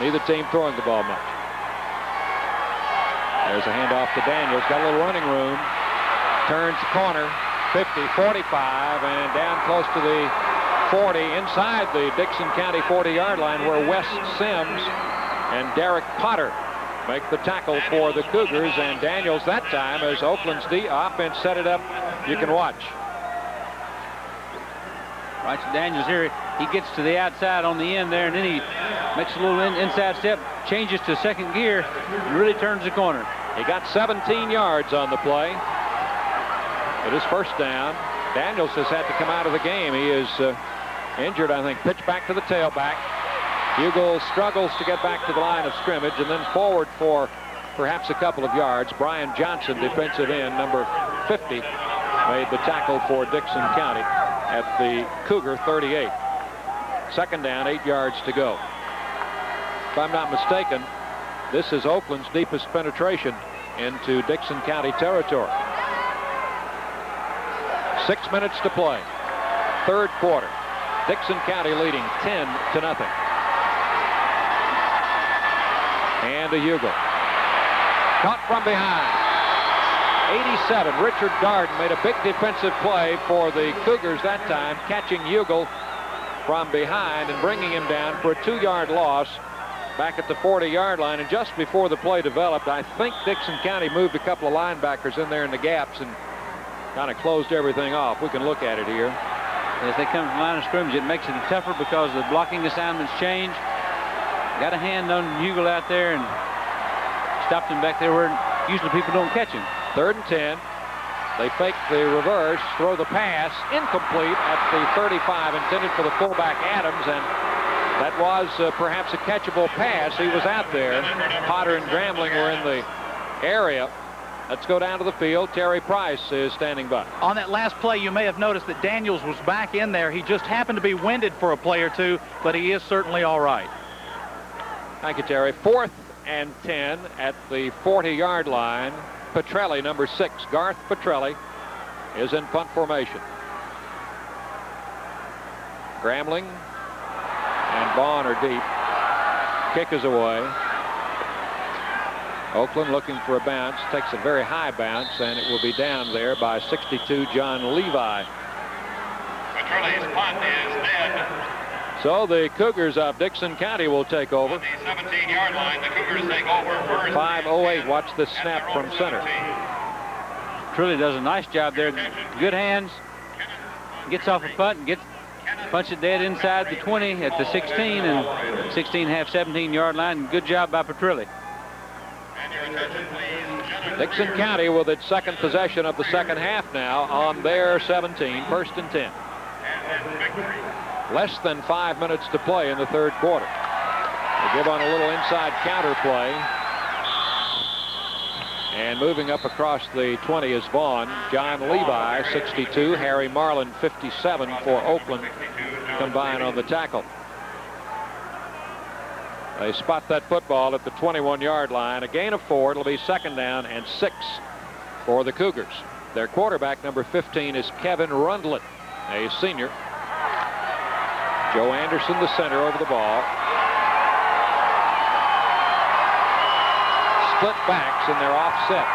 Neither team throwing the ball much. There's a handoff to Daniels. Got a little running room. Turns the corner. 50, 45, and down close to the 40, inside the Dickson County 40-yard line, where Wes Sims and Derek Potter make the tackle for the Cougars. And Daniels that time, as Oakland's offense set it up, you can watch. Right, so Daniels here, he gets to the outside on the end there, and then he makes a little inside step, changes to 2nd gear, and really turns the corner. He got 17 yards on the play. It is 1st down. Daniels has had to come out of the game. He is injured, I think. Pitch back to the tailback. Hugel struggles to get back to the line of scrimmage, and then forward for perhaps a couple of yards. Brian Johnson, defensive end, number 50, made the tackle for Dickson County at the Cougar 38. 2nd down, 8 yards to go. If I'm not mistaken, this is Oakland's deepest penetration into Dickson County territory. 6 minutes to play. 3rd quarter. Dickson County leading 10-0. And a Hugel. Caught from behind. 87. Richard Darden made a big defensive play for the Cougars that time, catching Hugel from behind and bringing him down for a 2-yard loss back at the 40-yard line. And just before the play developed, I think Dickson County moved a couple of linebackers in there in the gaps and kind of closed everything off. We can look at it here. As they come from the line of scrimmage, it makes it tougher because the blocking assignments change. Got a hand on Hugel out there and stopped him back there where usually people don't catch him. 3rd and 10. They fake the reverse, throw the pass, incomplete at the 35, intended for the fullback Adams, and that was perhaps a catchable pass. He was out there. Potter and Gramling were in the area. Let's go down to the field. Terry Price is standing by. On that last play, you may have noticed that Daniels was back in there. He just happened to be winded for a play or two, but he is certainly all right. Thank you, Terry. 4th and 10 at the 40-yard line. Petrelli, number 6, Garth Petrelli, is in punt formation. Gramling and Vaughn are deep. Kick is away. Oakland looking for a bounce, takes a very high bounce, and it will be down there by 62, John Levi. Petrelli's punt is dead. So the Cougars of Dickson County will take over. On the 17-yard line, the Cougars take over first. 5:08. Watch this snap from center. Truly does a nice job there. Good hands. Gets off a punt and punch it dead inside the 20 at the 16 and 16 half 17-yard line. Good job by Petrilli. Dickson County with its 2nd possession of the 2nd half now on their 17, 1st and 10. Less than 5 minutes to play in the 3rd quarter. They give on a little inside counter play. And moving up across the 20 is Vaughn. John Levi, 62. Harry Marlin, 57 for Oakland combined on the tackle. They spot that football at the 21-yard line. A gain of 4. It'll be 2nd down and 6 for the Cougars. Their quarterback, number 15, is Kevin Rundlet, a senior. Joe Anderson, the center, over the ball. Split backs, and they're offset.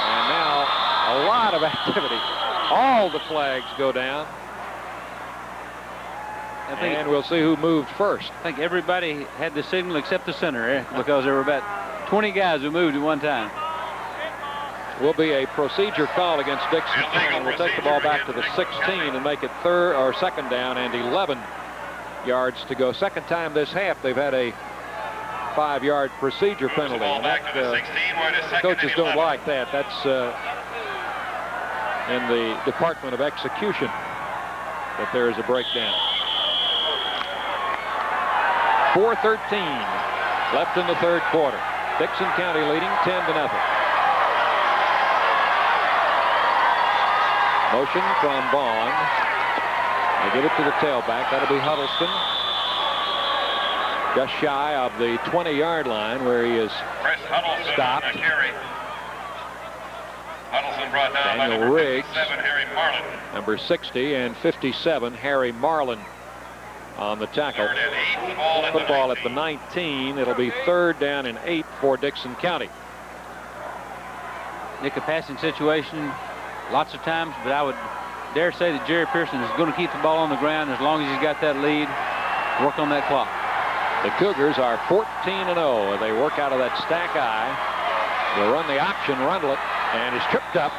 And now a lot of activity. All the flags go down. And we'll see who moved first. I think everybody had the signal except the center because there were about 20 guys who moved at one time. Will be a procedure call against Dickson County. We'll take the ball back to the 16 and make it second down and 11 yards to go. Second time this half they've had a 5-yard procedure penalty. And that, coaches don't like that. That's in the Department of Execution that there is a breakdown. 4:13 left in the third quarter. Dickson County leading 10-0. Motion from Vaughn. They give it to the tailback. That'll be Huddleston. Just shy of the 20-yard line where he is stopped. Huddleston brought down by Daniel number Riggs, 57, Harry Marlin. number 60, and 57, Harry Marlin on the tackle. Football at the 19. It'll be 3rd down and 8 for Dickson County. Nick, a passing situation lots of times, but I would dare say that Jerry Pearson is going to keep the ball on the ground as long as he's got that lead. Work on that clock. The Cougars are 14-0. They work out of that stack eye. They'll run the option, Rundle it, and is tripped up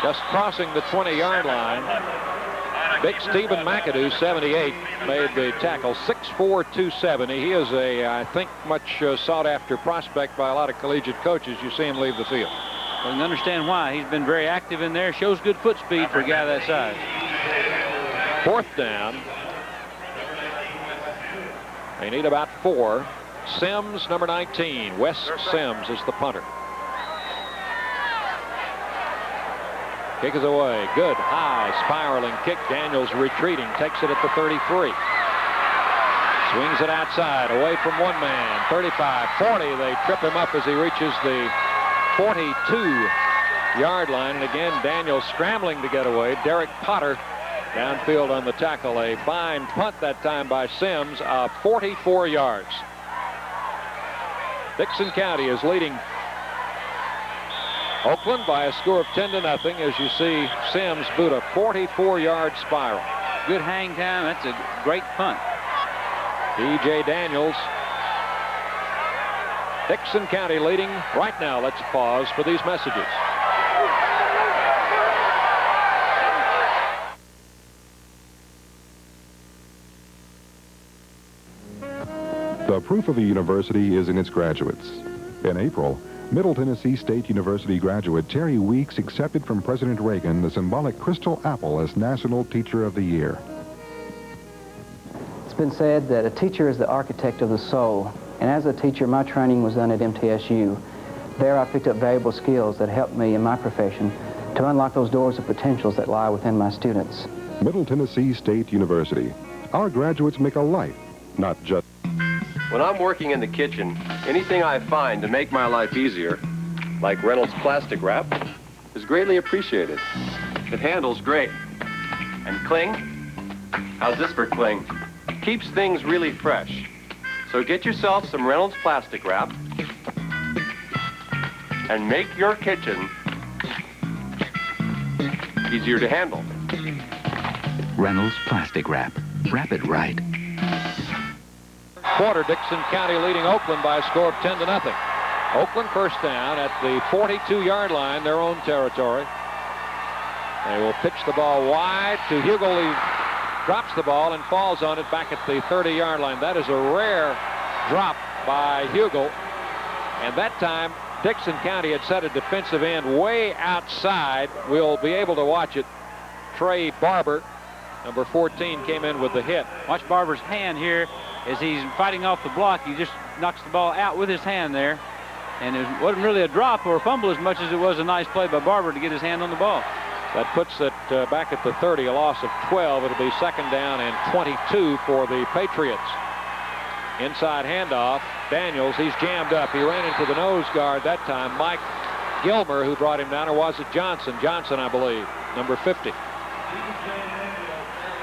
just crossing the 20-yard line. Big Stephen McAdoo, 78, made the tackle. 6'4", 270. He is a, I think, much sought-after prospect by a lot of collegiate coaches. You see him leave the field. Well, you can understand why. He's been very active in there. Shows good foot speed for a guy that size. 4th down. They need about 4. Sims, number 19. Wes Sims is the punter. Kick is away. Good, high, spiraling kick. Daniels retreating. Takes it at the 33. Swings it outside, away from one man. 35, 40. They trip him up as he reaches the 42-yard line. And again, Daniels scrambling to get away. Derek Potter downfield on the tackle. A fine punt that time by Sims of 44 yards. Dickson County is leading Oakland by a score of 10-0 as you see Sims boot a 44-yard spiral. Good hang time. That's a great punt. D.J. Daniels. Dickson County leading right now. Let's pause for these messages. The proof of a university is in its graduates. In April, Middle Tennessee State University graduate Terry Weeks accepted from President Reagan the symbolic Crystal Apple as National Teacher of the Year. It's been said that a teacher is the architect of the soul, and as a teacher, my training was done at MTSU. There I picked up valuable skills that helped me in my profession to unlock those doors of potentials that lie within my students. Middle Tennessee State University. Our graduates make a life, not just... When I'm working in the kitchen, anything I find to make my life easier, like Reynolds plastic wrap, is greatly appreciated. It handles great. And cling? How's this for cling? Keeps things really fresh. So get yourself some Reynolds plastic wrap and make your kitchen easier to handle. Reynolds plastic wrap. Wrap it right. Quarter, Dickson County leading Oakland by a score of 10-0. Oakland first down at the 42-yard line, their own territory. They will pitch the ball wide to Hugel. He drops the ball and falls on it back at the 30-yard line. That is a rare drop by Hugel. And that time, Dickson County had set a defensive end way outside. We'll be able to watch it. Trey Barber, number 14, came in with the hit. Watch Barber's hand here as he's fighting off the block. He just knocks the ball out with his hand there. And it wasn't really a drop or a fumble as much as it was a nice play by Barber to get his hand on the ball. That puts it back at the 30, a loss of 12. It'll be 2nd down and 22 for the Patriots. Inside handoff, Daniels, he's jammed up. He ran into the nose guard that time. Mike Gilmer, who brought him down, or was it Johnson? Johnson, I believe, number 50.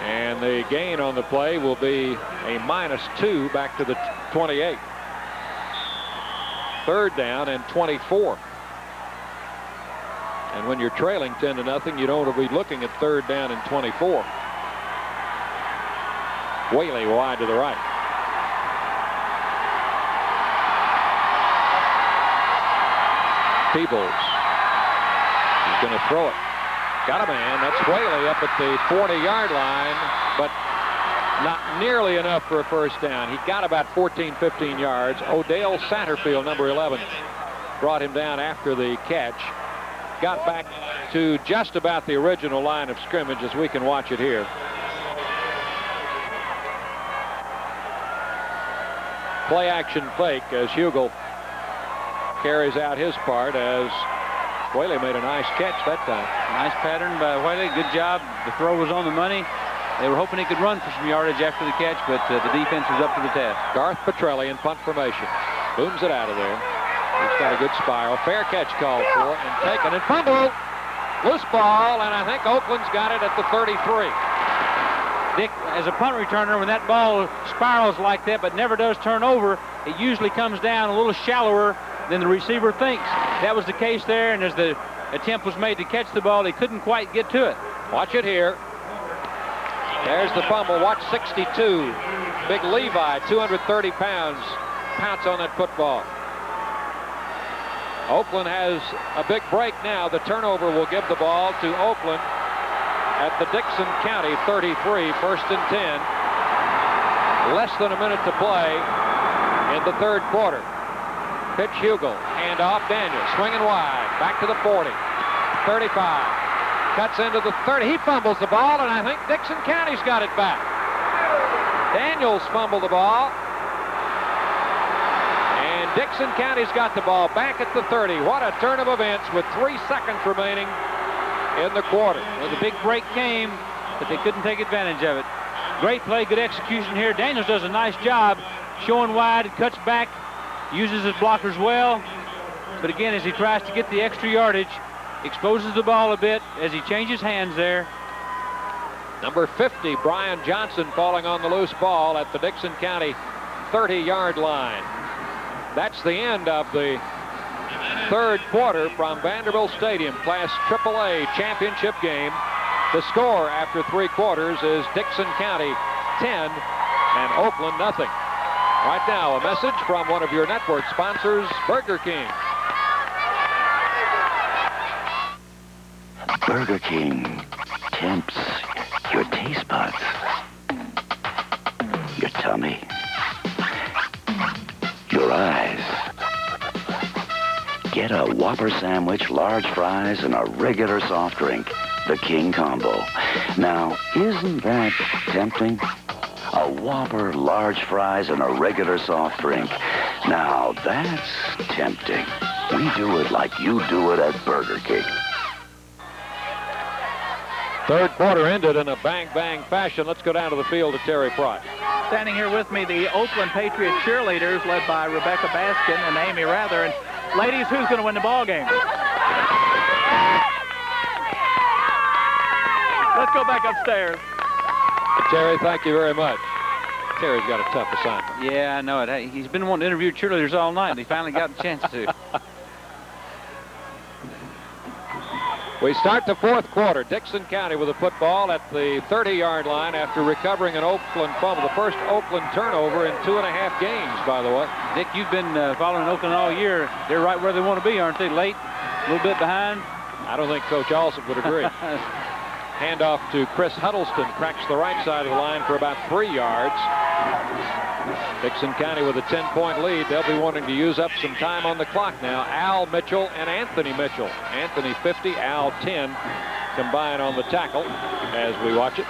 And the gain on the play will be a -2 back to the 28. 3rd down and 24. And when you're trailing 10-0, you don't want to be looking at 3rd down and 24. Whaley wide to the right. Peebles is going to throw it. Got a man. That's Whaley up at the 40-yard line, but not nearly enough for a first down. He got about 14, 15 yards. Odell Satterfield, number 11, brought him down after the catch. Got back to just about the original line of scrimmage, as we can watch it here. Play action fake as Hugel carries out his part, as Whaley made a nice catch that time. Nice pattern by Whaley. Good job. The throw was on the money. They were hoping he could run for some yardage after the catch, but the defense was up to the task. Garth Petrelli in punt formation. Booms it out of there. He's got a good spiral. Fair catch called for and taken and fumble. Loose ball, and I think Oakland's got it at the 33. Dick, as a punt returner, when that ball spirals like that but never does turn over, it usually comes down a little shallower than the receiver thinks. That was the case there, and as the attempt was made to catch the ball, they couldn't quite get to it. Watch it here. There's the fumble. Watch 62. Big Levi, 230 pounds, pounce on that football. Oakland has a big break now. The turnover will give the ball to Oakland at the Dickson County 33, first and 10. Less than a minute to play in the third quarter. Pitch Hugel, hand off Daniels, swinging wide, back to the 40, 35, cuts into the 30. He fumbles the ball, and I think Dickson County's got it back. Daniels fumbled the ball, and Dickson County's got the ball back at the 30. What a turn of events with 3 seconds remaining in the quarter. Well, the big break came, but they couldn't take advantage of it. Great play, good execution here. Daniels does a nice job showing wide, cuts back, uses his blockers well, but again, as he tries to get the extra yardage, exposes the ball a bit as he changes hands there. Number 50, Brian Johnson, falling on the loose ball at the Dickson County 30-yard line. That's the end of the third quarter from Vanderbilt Stadium, Class AAA championship game. The score after 3 quarters is Dickson County 10 and Oakland nothing. Right now, a message from one of your network sponsors, Burger King. Burger King tempts your taste buds, your tummy, your eyes. Get a Whopper sandwich, large fries, and a regular soft drink, the King Combo. Now, isn't that tempting? A Whopper, large fries, and a regular soft drink. Now, that's tempting. We do it like you do it at Burger King. Third quarter ended in a bang-bang fashion. Let's go down to the field to Terry Price. Standing here with me, the Oakland Patriots cheerleaders, led by Rebecca Baskin and Amy Rather. And ladies, who's going to win the ball game? Let's go back upstairs. Terry, thank you very much. Terry's got a tough assignment. Yeah, I know it. He's been wanting to interview cheerleaders all night, and he finally got the chance to. We start the fourth quarter. Dickson County with a football at the 30-yard line after recovering an Oakland fumble. The first Oakland turnover in 2.5 games, by the way. Dick, you've been following Oakland all year. They're right where they want to be, aren't they? Late, a little bit behind. I don't think Coach Allison would agree. Handoff to Chris Huddleston. Cracks the right side of the line for about 3 yards. Dickson County with a 10-point lead. They'll be wanting to use up some time on the clock now. Al Mitchell and Anthony Mitchell. Anthony 50, Al 10 combine on the tackle as we watch it.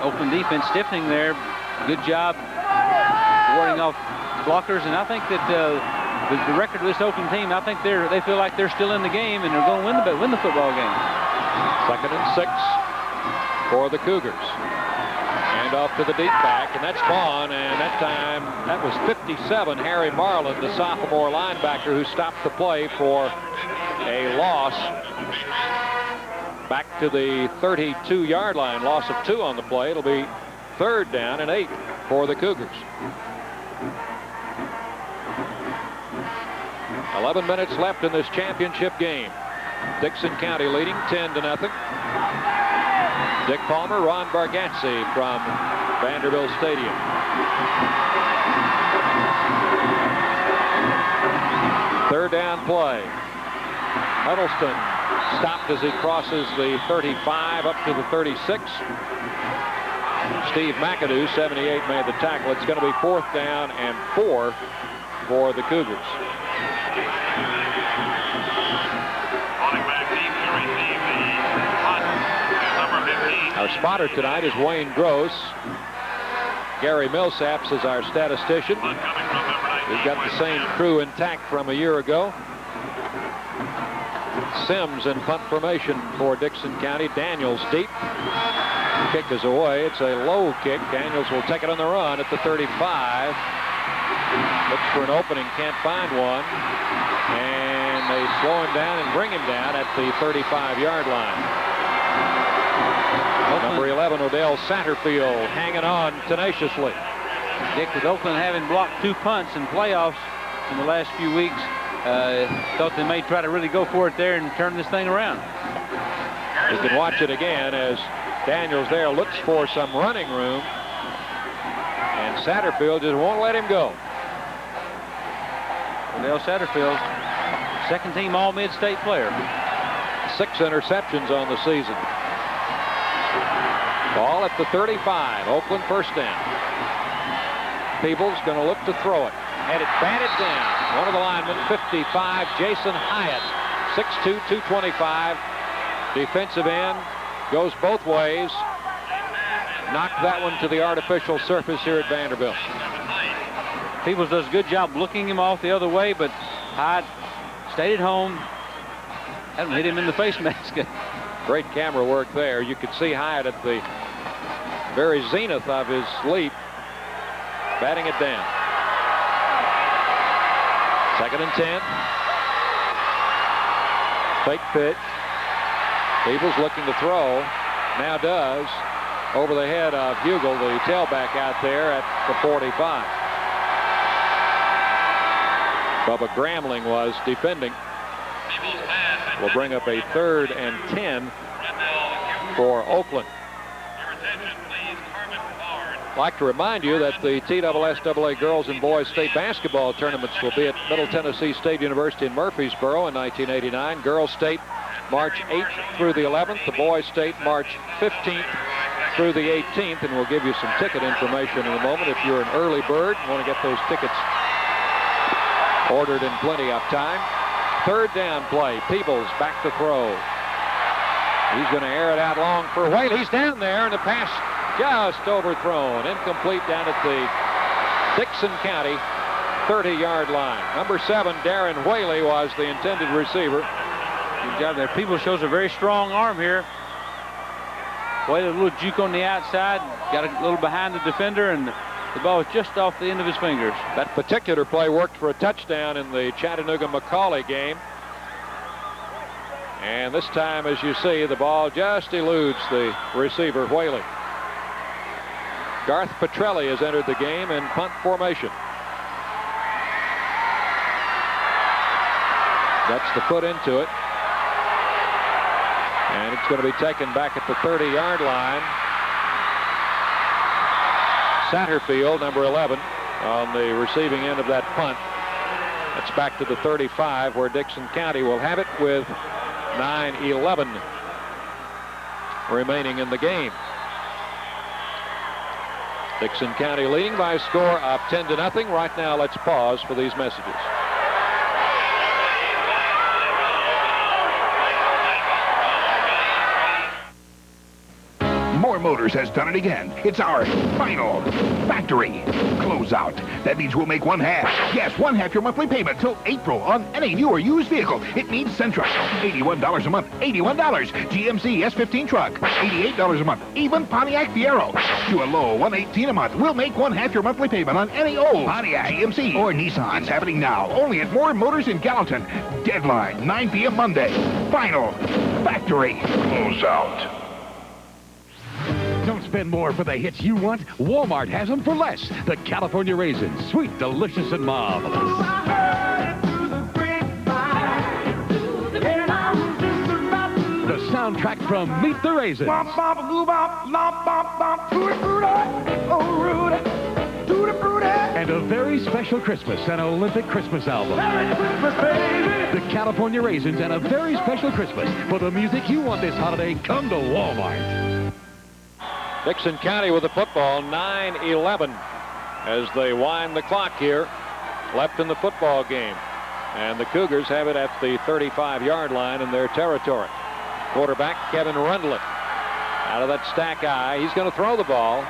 Oakland defense stiffening there. Good job warding off blockers, and I think that the record of this Oakland team, I think they feel like they're still in the game and they're going to win the football game. 2nd and 6 for the Cougars. Hand off to the deep back, and that's Vaughn, and that time, that was 57, Harry Marlin, the sophomore linebacker who stopped the play for a loss back to the 32-yard line. Loss of 2 on the play. It'll be 3rd down and 8 for the Cougars. 11 minutes left in this championship game. Dickson County leading 10-0. Dick Palmer, Ron Bargatze from Vanderbilt Stadium. Third down play. Huddleston stopped as he crosses the 35 up to the 36. Steve McAdoo, 78, made the tackle. It's going to be 4th down and 4 for the Cougars. Our spotter tonight is Wayne Gross. Gary Millsaps is our statistician. We've got the same crew intact from a year ago. Sims in punt formation for Dickson County. Daniels deep. Kick is away. It's a low kick. Daniels will take it on the run at the 35. Looks for an opening, can't find one. And they slow him down and bring him down at the 35-yard line. Number 11, Odell Satterfield, hanging on tenaciously. Dick, with Oakland having blocked 2 punts in playoffs in the last few weeks, thought they may try to really go for it there and turn this thing around. You can watch it again as Daniels there looks for some running room, and Satterfield just won't let him go. Odell Satterfield, second-team All-Mid-State player. 6 interceptions on the season. Ball at the 35. Oakland first down. Peebles going to look to throw it. Had it batted down. One of the linemen, 55, Jason Hyatt, 6'2", 225. Defensive end. Goes both ways. Knocked that one to the artificial surface here at Vanderbilt. Peebles does a good job looking him off the other way, but Hyatt stayed at home. Hadn't hit him in the face mask. Great camera work there. You could see Hyatt at the very zenith of his leap, batting it down. 2nd and 10. Fake pitch. Peebles looking to throw. Now does. Over the head of Hugel, the tailback out there at the 45. Bubba Gramling was defending. Will bring up a 3rd and 10 for Oakland. I'd like to remind you that the TSSAA girls and boys state basketball tournaments will be at Middle Tennessee State University in Murfreesboro in 1989. Girls state March 8th through the 11th. The boys state March 15th through the 18th. And we'll give you some ticket information in a moment. If you're an early bird and want to get those tickets ordered in plenty of time. 3rd down play. Peebles back to throw. He's going to air it out long for Whaley. He's down there, and the pass just overthrown. Incomplete down at the Dickson County 30-yard line. Number 7, Darren Whaley, was the intended receiver. Good job there. Peebles shows a very strong arm here. Whaley, a little juke on the outside. Got a little behind the defender, and the ball was just off the end of his fingers. That particular play worked for a touchdown in the Chattanooga-McCauley game. And this time, as you see, the ball just eludes the receiver, Whaley. Garth Petrelli has entered the game in punt formation. That's the foot into it. And it's going to be taken back at the 30-yard line. Satterfield, number 11, on the receiving end of that punt. That's back to the 35, where Dickson County will have it with 9:11 remaining in the game. Dickson County leading by a score of 10-0. Right now, let's pause for these messages. Moore Motors has done it again. It's our final factory closeout. That means we'll make 1/2. Yes, 1/2 your monthly payment till April on any new or used vehicle. It means Sentra, $81 a month, $81. GMC S15 truck, $88 a month. Even Pontiac Fiero. To a low $118 a month. We'll make 1/2 your monthly payment on any old Pontiac, GMC, or Nissan. It's happening now. Only at Moore Motors in Gallatin. Deadline, 9 p.m. Monday. Final factory closeout. Don't spend more for the hits you want. Walmart has them for less. The California Raisins, sweet, delicious, and marvelous. The soundtrack from Meet the Raisins. And a very special Christmas, an Olympic Christmas album. Merry Christmas, baby! The California Raisins and a very special Christmas. For the music you want this holiday, come to Walmart. Dickson County with the football, 9-11 as they wind the clock here. Left in the football game. And the Cougars have it at the 35-yard line in their territory. Quarterback Kevin Rundlet out of that stack eye. He's going to throw the ball.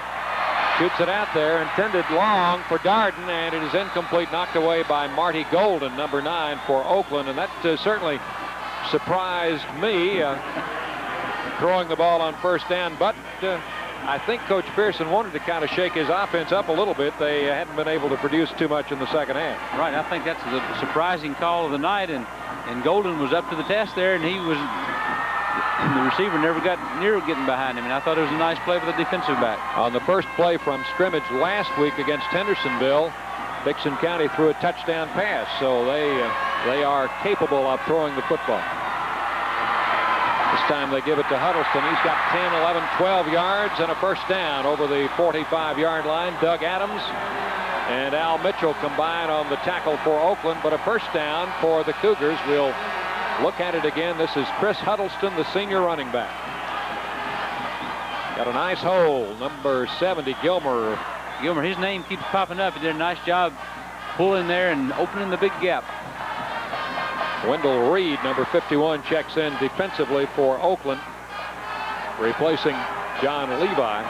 Shoots it out there, intended long for Darden, and it is incomplete, knocked away by Marty Golden, number 9 for Oakland, and that certainly surprised me, throwing the ball on first down, but I think Coach Pearson wanted to kind of shake his offense up a little bit. They hadn't been able to produce too much in the second half. Right, I think that's the surprising call of the night, and Golden was up to the test there, and the receiver never got near getting behind him, and I thought it was a nice play for the defensive back. On the first play from scrimmage last week against Hendersonville, Dickson County threw a touchdown pass, so they are capable of throwing the football. This time they give it to Huddleston. He's got 10, 11, 12 yards and a first down over the 45-yard line. Doug Adams and Al Mitchell combine on the tackle for Oakland, but a first down for the Cougars. We'll look at it again. This is Chris Huddleston, the senior running back. Got a nice hole. Number 70, Gilmer. Gilmer, his name keeps popping up. He did a nice job pulling there and opening the big gap. Wendell Reed, number 51, checks in defensively for Oakland, replacing John Levi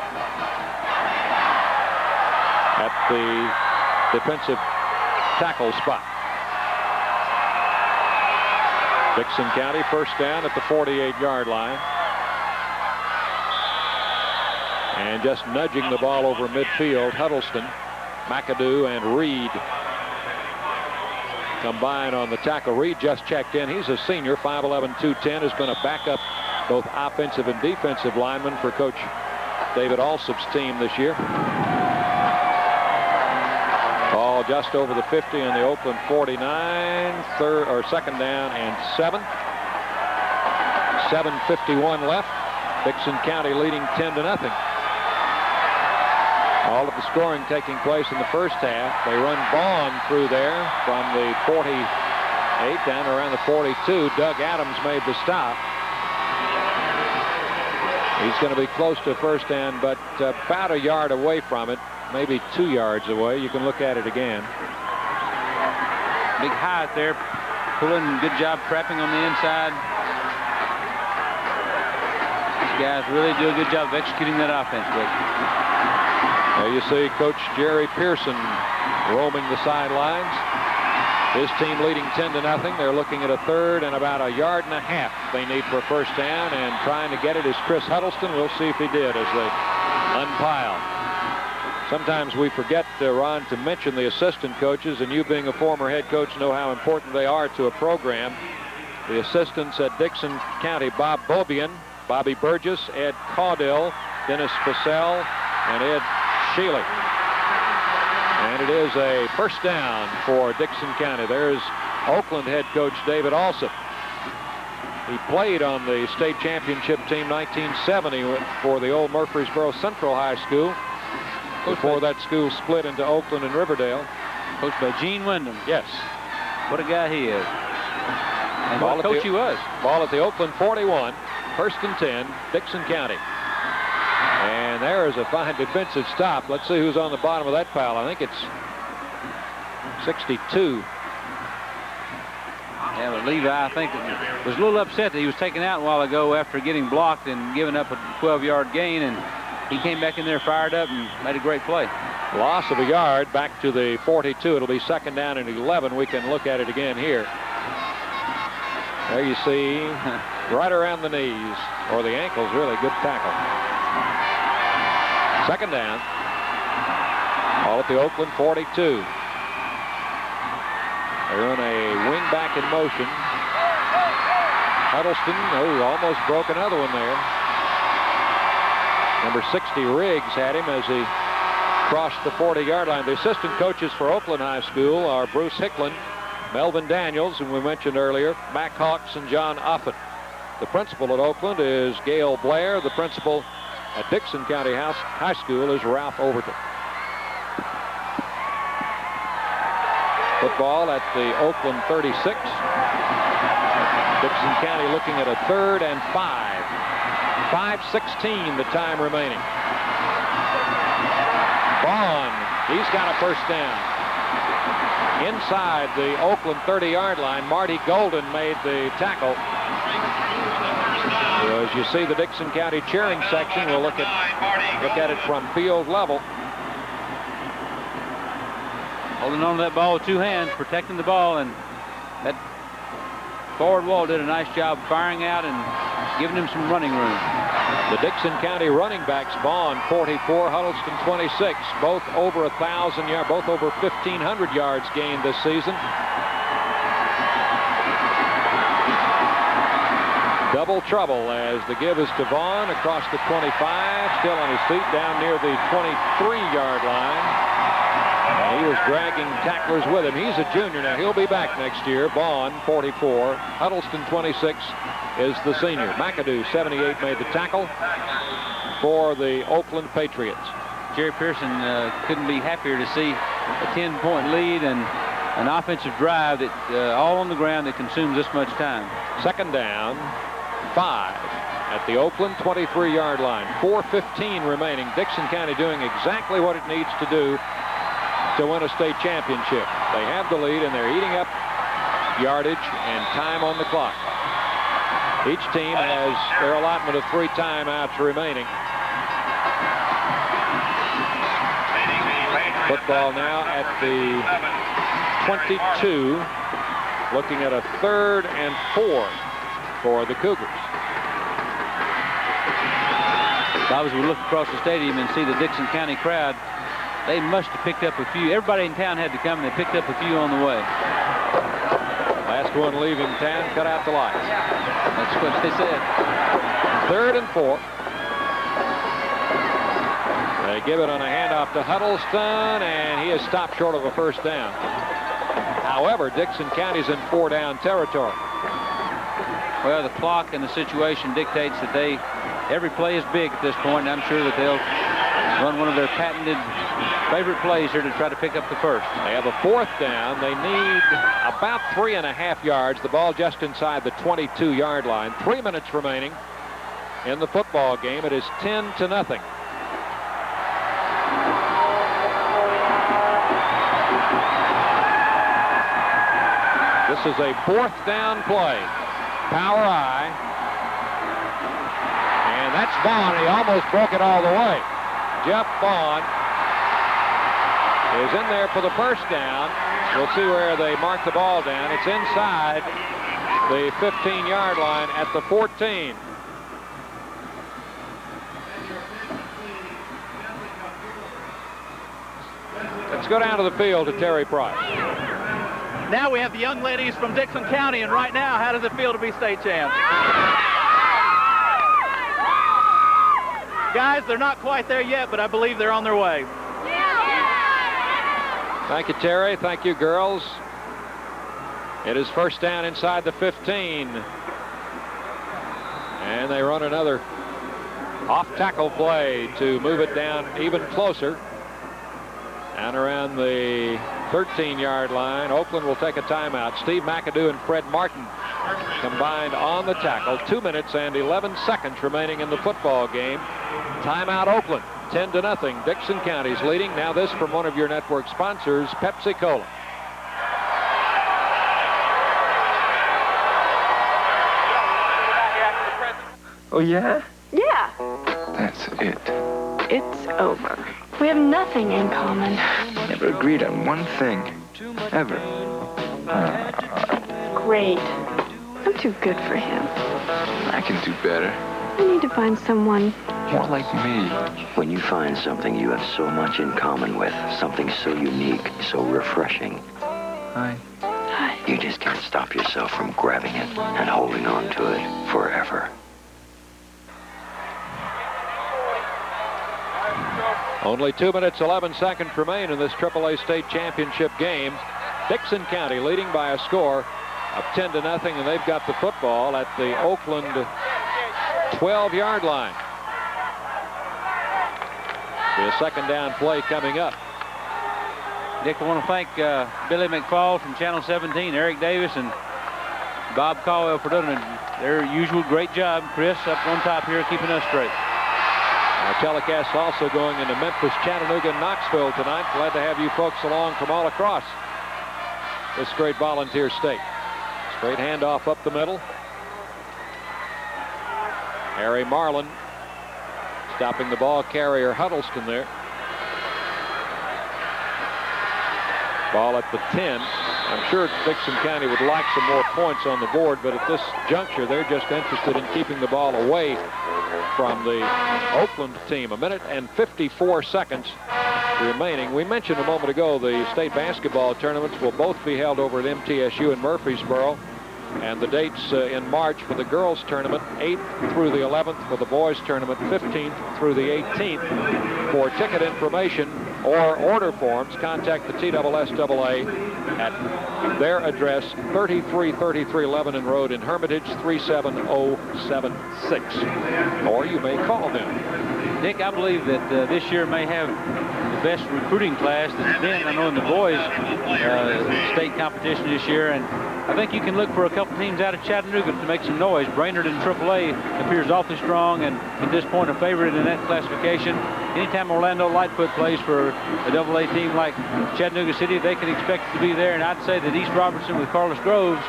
at the defensive tackle spot. Dickson County first down at the 48-yard line. And just nudging the ball over midfield, Huddleston, McAdoo, and Reed combine on the tackle. Reed just checked in. He's a senior, 5'11", 210, has been a backup both offensive and defensive lineman for Coach David Alsop's team this year. Ball just over the 50 on the Oakland 49, second down and 7. 7:51 left. Dickson County leading 10-0. All of the scoring taking place in the first half. They run Vaughn through there from the 48 down around the 42. Doug Adams made the stop. He's going to be close to first down, but about a yard away from it, maybe 2 yards away. You can look at it again. Big height there, pulling, good job prepping on the inside. These guys really do a good job of executing that offense, but there you see Coach Jerry Pearson roaming the sidelines. His team leading 10-0. They're looking at a third and about a yard and a half they need for a first down, and trying to get it is Chris Huddleston. We'll see if he did as they unpile. Sometimes we forget, Ron, to mention the assistant coaches, and you being a former head coach know how important they are to a program. The assistants at Dickson County, Bob Bobian, Bobby Burgess, Ed Caudill, Dennis Fussell, and Ed Shealy. And it is a first down for Dickson County. There's Oakland head coach David Alsop. He played on the state championship team 1970 for the old Murfreesboro Central High School. Before that school split into Oakland and Riverdale. Coached by Gene Wyndham. Yes. What a guy he is. And what coach he was. Ball at the Oakland 41. First and 10, Dickson County. And there is a fine defensive stop. Let's see who's on the bottom of that pile. I think it's 62. Yeah, but Levi, I think, was a little upset that he was taken out a while ago after getting blocked and giving up a 12-yard gain, and he came back in there fired up and made a great play. Loss of a yard back to the 42. It'll be second down and 11. We can look at it again here. There you see, right around the knees, or the ankles, really. Good tackle. Second down. All at the Oakland 42. They're in a wing back in motion. Huddleston, almost broke another one there. Number 60, Riggs, had him as he crossed the 40-yard line. The assistant coaches for Oakland High School are Bruce Hicklin, Melvin Daniels, and we mentioned earlier, Mac Hawks and John Offit. The principal at Oakland is Gail Blair. The principal at Dickson County High School is Ralph Overton. Football at the Oakland 36. Dickson County looking at a 3rd and 5. 5:16 the time remaining. Vaughn, he's got a first down. Inside the Oakland 30-yard line, Marty Golden made the tackle. So as you see the Dickson County cheering section, we'll look at it from field level. Holding on to that ball with 2 hands, protecting the ball, and that forward wall did a nice job firing out and giving him some running room. The Dickson County running backs, Vaughn 44, Huddleston 26, both over 1,000 yards, both over 1,500 yards gained this season. Double trouble as the give is to Vaughn across the 25, still on his feet down near the 23-yard line. And he was dragging tacklers with him. He's a junior now. He'll be back next year. Vaughn, 44. Huddleston, 26, is the senior. McAdoo, 78, made the tackle for the Oakland Patriots. Jerry Pearson couldn't be happier to see a 10-point lead and an offensive drive that all on the ground that consumes this much time. Second down, 5 at the Oakland 23-yard line. 4:15 remaining. Dickson County doing exactly what it needs to do to win a state championship. They have the lead and they're eating up yardage and time on the clock. Each team has their allotment of 3 timeouts remaining. Football now at the 22, looking at a 3rd and 4 for the Cougars. As we look across the stadium and see the Dickson County crowd, they must have picked up a few. Everybody in town had to come, and they picked up a few on the way. Last one leaving town, cut out the lights. That's what they said. 3rd and 4. They give it on a handoff to Huddleston, and he is stopped short of a first down. However, Dickson County's in 4-down territory. Well, the clock and the situation dictates that every play is big at this point, and I'm sure that they'll run one of their patented favorite plays here to try to pick up the first. They have a 4th down. They need about 3.5 yards. The ball just inside the 22-yard line. 3 minutes remaining in the football game. It is 10-0. This is a 4th down play. Power I. And that's Vaughn. He almost broke it all the way. Jeff Vaughn is in there for the first down. We'll see where they mark the ball down. It's inside the 15-yard line at the 14. Let's go down to the field to Terry Price. Now we have the young ladies from Dickson County, and right now, how does it feel to be state champs? Guys, they're not quite there yet, but I believe they're on their way. Thank you, Terry. Thank you, girls. It is first down inside the 15. And they run another off-tackle play to move it down even closer. And around the 13-yard line, Oakland will take a timeout. Steve McAdoo and Fred Martin combined on the tackle. 2 minutes and 11 seconds remaining in the football game. Timeout, Oakland. 10-0. Dickson County's leading. Now this from one of your network sponsors, Pepsi-Cola. Oh, yeah? Yeah. That's it. It's over. We have nothing in common. Never agreed on one thing. Ever. Great. I'm too good for him. I can do better. I need to find someone more like me. When you find something you have so much in common with, something so unique, so refreshing, Hi. you just can't stop yourself from grabbing it and holding on to it forever. Only 2 minutes, 11 seconds remain in this AAA state championship game. Dickson County leading by a score up 10-0, and they've got the football at the Oakland 12-yard line. Be a second down play coming up. Dick, I want to thank Billy McFall from Channel 17, Eric Davis, and Bob Caldwell for doing their usual great job. Chris up on top here keeping us straight. Our telecast also going into Memphis, Chattanooga, and Knoxville tonight. Glad to have you folks along from all across this great volunteer state. Straight handoff up the middle. Harry Marlin stopping the ball carrier Huddleston there. Ball at the 10. I'm sure Dickson County would like some more points on the board, but at this juncture, they're just interested in keeping the ball away from the Oakland team. 1 minute and 54 seconds remaining. We mentioned a moment ago the state basketball tournaments will both be held over at MTSU in Murfreesboro. And the dates in March for the girls tournament, 8th through the 11th. For the boys tournament, 15th through the 18th. For ticket information or order forms, contact the TSSAA at their address, 3333 Lebanon Road in Hermitage, 37076. Or you may call them. Dick, I believe that this year may have the best recruiting class that's been, I know, in the boys state competition this year. And I think you can look for a couple teams out of Chattanooga to make some noise. Brainerd in AAA appears awfully strong and at this point a favorite in that classification. Anytime Orlando Lightfoot plays for a AA team like Chattanooga City, they can expect to be there. And I'd say that East Robertson with Carlos Groves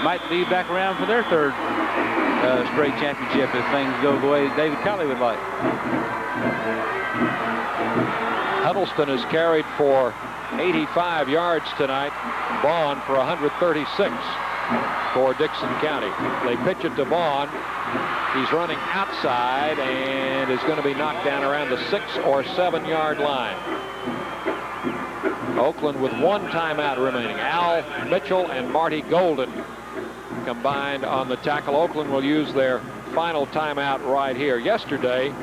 might be back around for their third straight championship if things go the way David Colley would like. Huddleston is carried for 85 yards tonight. Vaughn for 136 for Dickson County. They pitch it to Vaughn. He's running outside and is going to be knocked down around the 6 or 7 yard line. Oakland with one timeout remaining. Al Mitchell and Marty Golden combined on the tackle. Oakland will use their final timeout right here. Yesterday,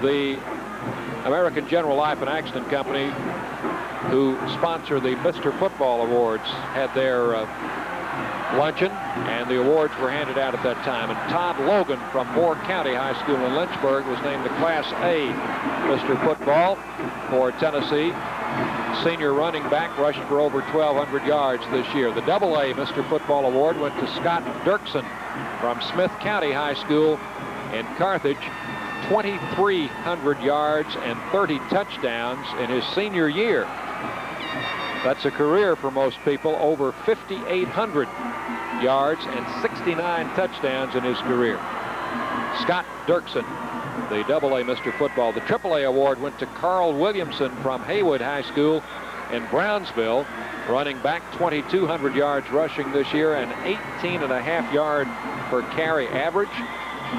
the American General Life and Accident Company, who sponsor the Mr. Football Awards, had their luncheon, and the awards were handed out at that time. And Todd Logan from Moore County High School in Lynchburg was named the Class A Mr. Football for Tennessee. Senior running back, rushed for over 1,200 yards this year. The AA Mr. Football Award went to Scott Dirksen from Smith County High School in Carthage. 2,300 yards and 30 touchdowns in his senior year. That's a career for most people. Over 5,800 yards and 69 touchdowns in his career. Scott Dirksen, the AA Mr. Football. The AAA award went to Carl Williamson from Haywood High School in Brownsville, running back, 2,200 yards rushing this year and 18.5 yard per carry average,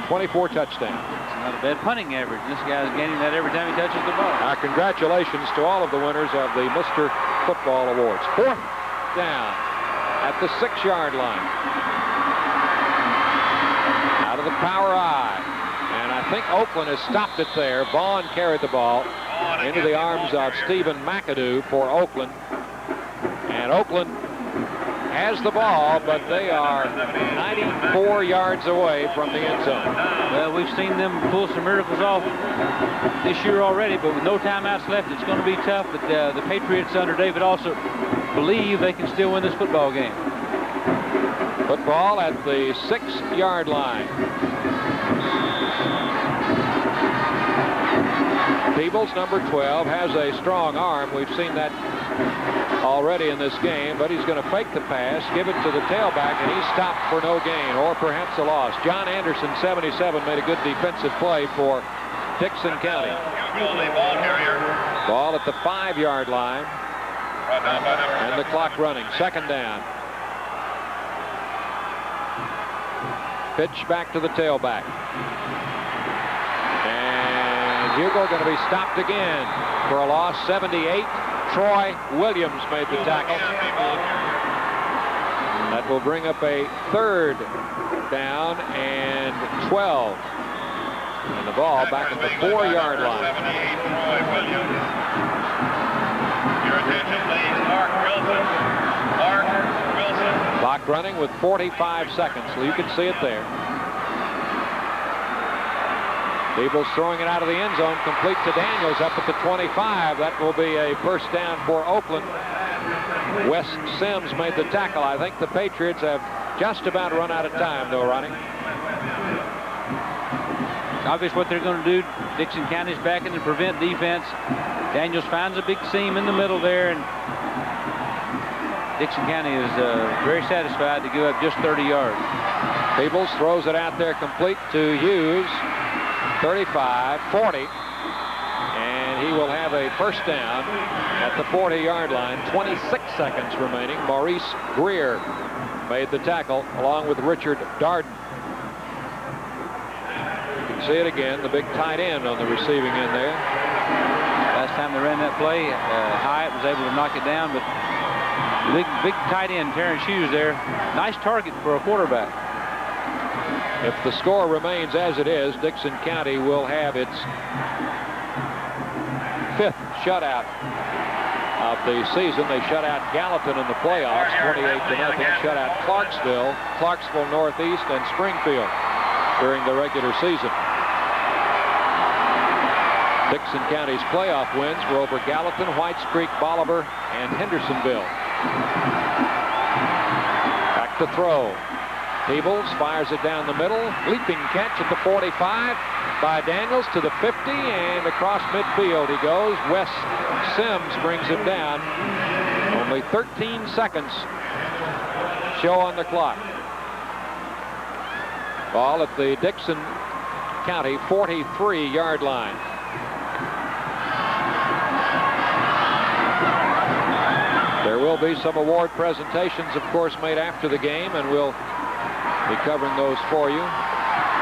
24 touchdowns. Not a bad punting average. This guy's gaining that every time he touches the ball. Our congratulations to all of the winners of the Mr. Football Awards. 4th down at the 6 yard line. Out of the power I. And I think Oakland has stopped it there. Vaughn carried the ball into the arms of Stephen McAdoo for Oakland. And Oakland has the ball, but they are 94 yards away from the end zone. Well, we've seen them pull some miracles off this year already, but with no timeouts left, it's going to be tough. But the Patriots under David also believe they can still win this football game. Football at the 6 yard line. Peebles, number 12, has a strong arm. We've seen that already in this game, but he's going to fake the pass, give it to the tailback, and he's stopped for no gain or perhaps a loss. John Anderson, 77, made a good defensive play for Dickson County. Ball at the 5 yard line, and the clock running. 2nd down. Pitch back to the tailback. Hugo going to be stopped again for a loss. 78. Troy Williams made the tackle. That will bring up a 3rd down and 12. And the ball back at the 4 yard line. 78, Troy Williams. Your attention, please. Mark Wilson. Mark Wilson. Clock running with 45 seconds, so you can see it there. Peebles throwing it out of the end zone, complete to Daniels up at the 25. That will be a first down for Oakland. Wes Sims made the tackle. I think the Patriots have just about run out of time, though, Ronnie. It's obvious what they're going to do. Dickson County's back in the prevent defense. Daniels finds a big seam in the middle there, and Dickson County is very satisfied to give up just 30 yards. Peebles throws it out there complete to Hughes. 35, 40, and he will have a first down at the 40-yard line. 26 seconds remaining. Maurice Greer made the tackle along with Richard Darden. You can see it again, the big tight end on the receiving end there. Last time they ran that play, Hyatt was able to knock it down, but big tight end, Terrence Hughes there. Nice target for a quarterback. If the score remains as it is, Dickson County will have its 5th shutout of the season. They shut out Gallatin in the playoffs, 28-0. Shut out Clarksville Northeast, and Springfield during the regular season. Dickson County's playoff wins were over Gallatin, Whites Creek, Bolivar, and Hendersonville. Back to throw. Peebles fires it down the middle. Leaping catch at the 45 by Daniels to the 50, and across midfield he goes. Wes Sims brings him down. Only 13 seconds show on the clock. Ball at the Dickson County 43-yard line. There will be some award presentations, of course, made after the game, and we'll be covering those for you.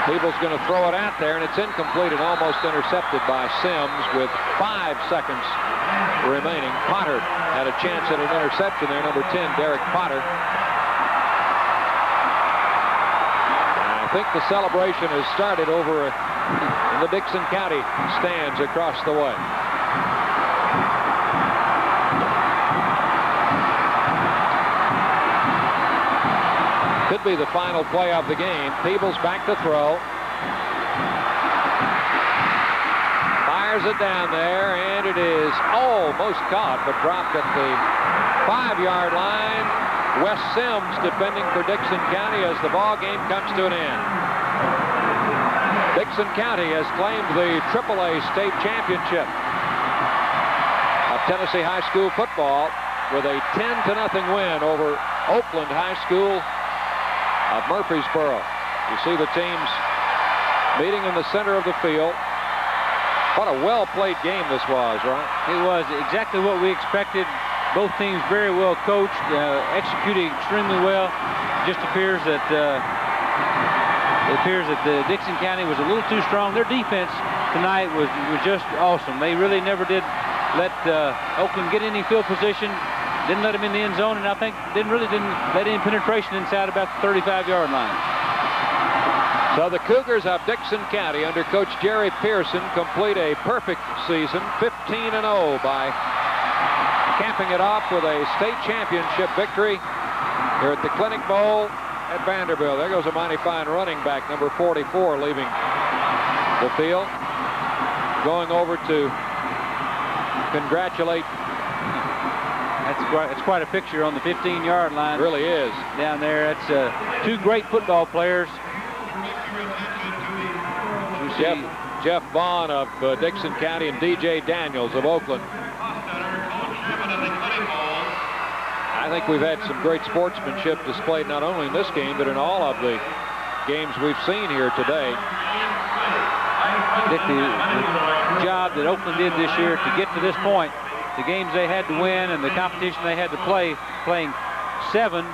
Peebles going to throw it out there, and it's incomplete and almost intercepted by Sims with 5 seconds remaining. Potter had a chance at an interception there, number 10, Derek Potter. I think the celebration has started over in the Dickson County stands across the way. Could be the final play of the game. Peebles back to throw. Fires it down there, and it is almost caught, but dropped at the 5-yard line. Wes Sims defending for Dickson County as the ball game comes to an end. Dickson County has claimed the AAA state championship of Tennessee high school football with a 10-0 win over Oakland High School of Murfreesboro. You see the teams meeting in the center of the field. What a well-played game this was, right? It was exactly what we expected. Both teams very well coached, executing extremely well. Just appears that the Dickson County was a little too strong. Their defense tonight was just awesome. They really never did let Oakland get any field position. Didn't let him in the end zone, and I think didn't let any penetration inside about the 35-yard line. So the Cougars of Dickson County under Coach Jerry Pearson complete a perfect season, 15-0 by capping it off with a state championship victory here at the Clinic Bowl at Vanderbilt. There goes a mighty fine running back, number 44, leaving the field. Going over to congratulate. It's quite a picture on the 15-yard line. It really is. Down there, that's 2 great football players. Jeff Vaughn of Dickson County and DJ Daniels of Oakland. I think we've had some great sportsmanship displayed not only in this game, but in all of the games we've seen here today. The job that Oakland did this year to get to this point, the games they had to win and the competition they had to play, playing 7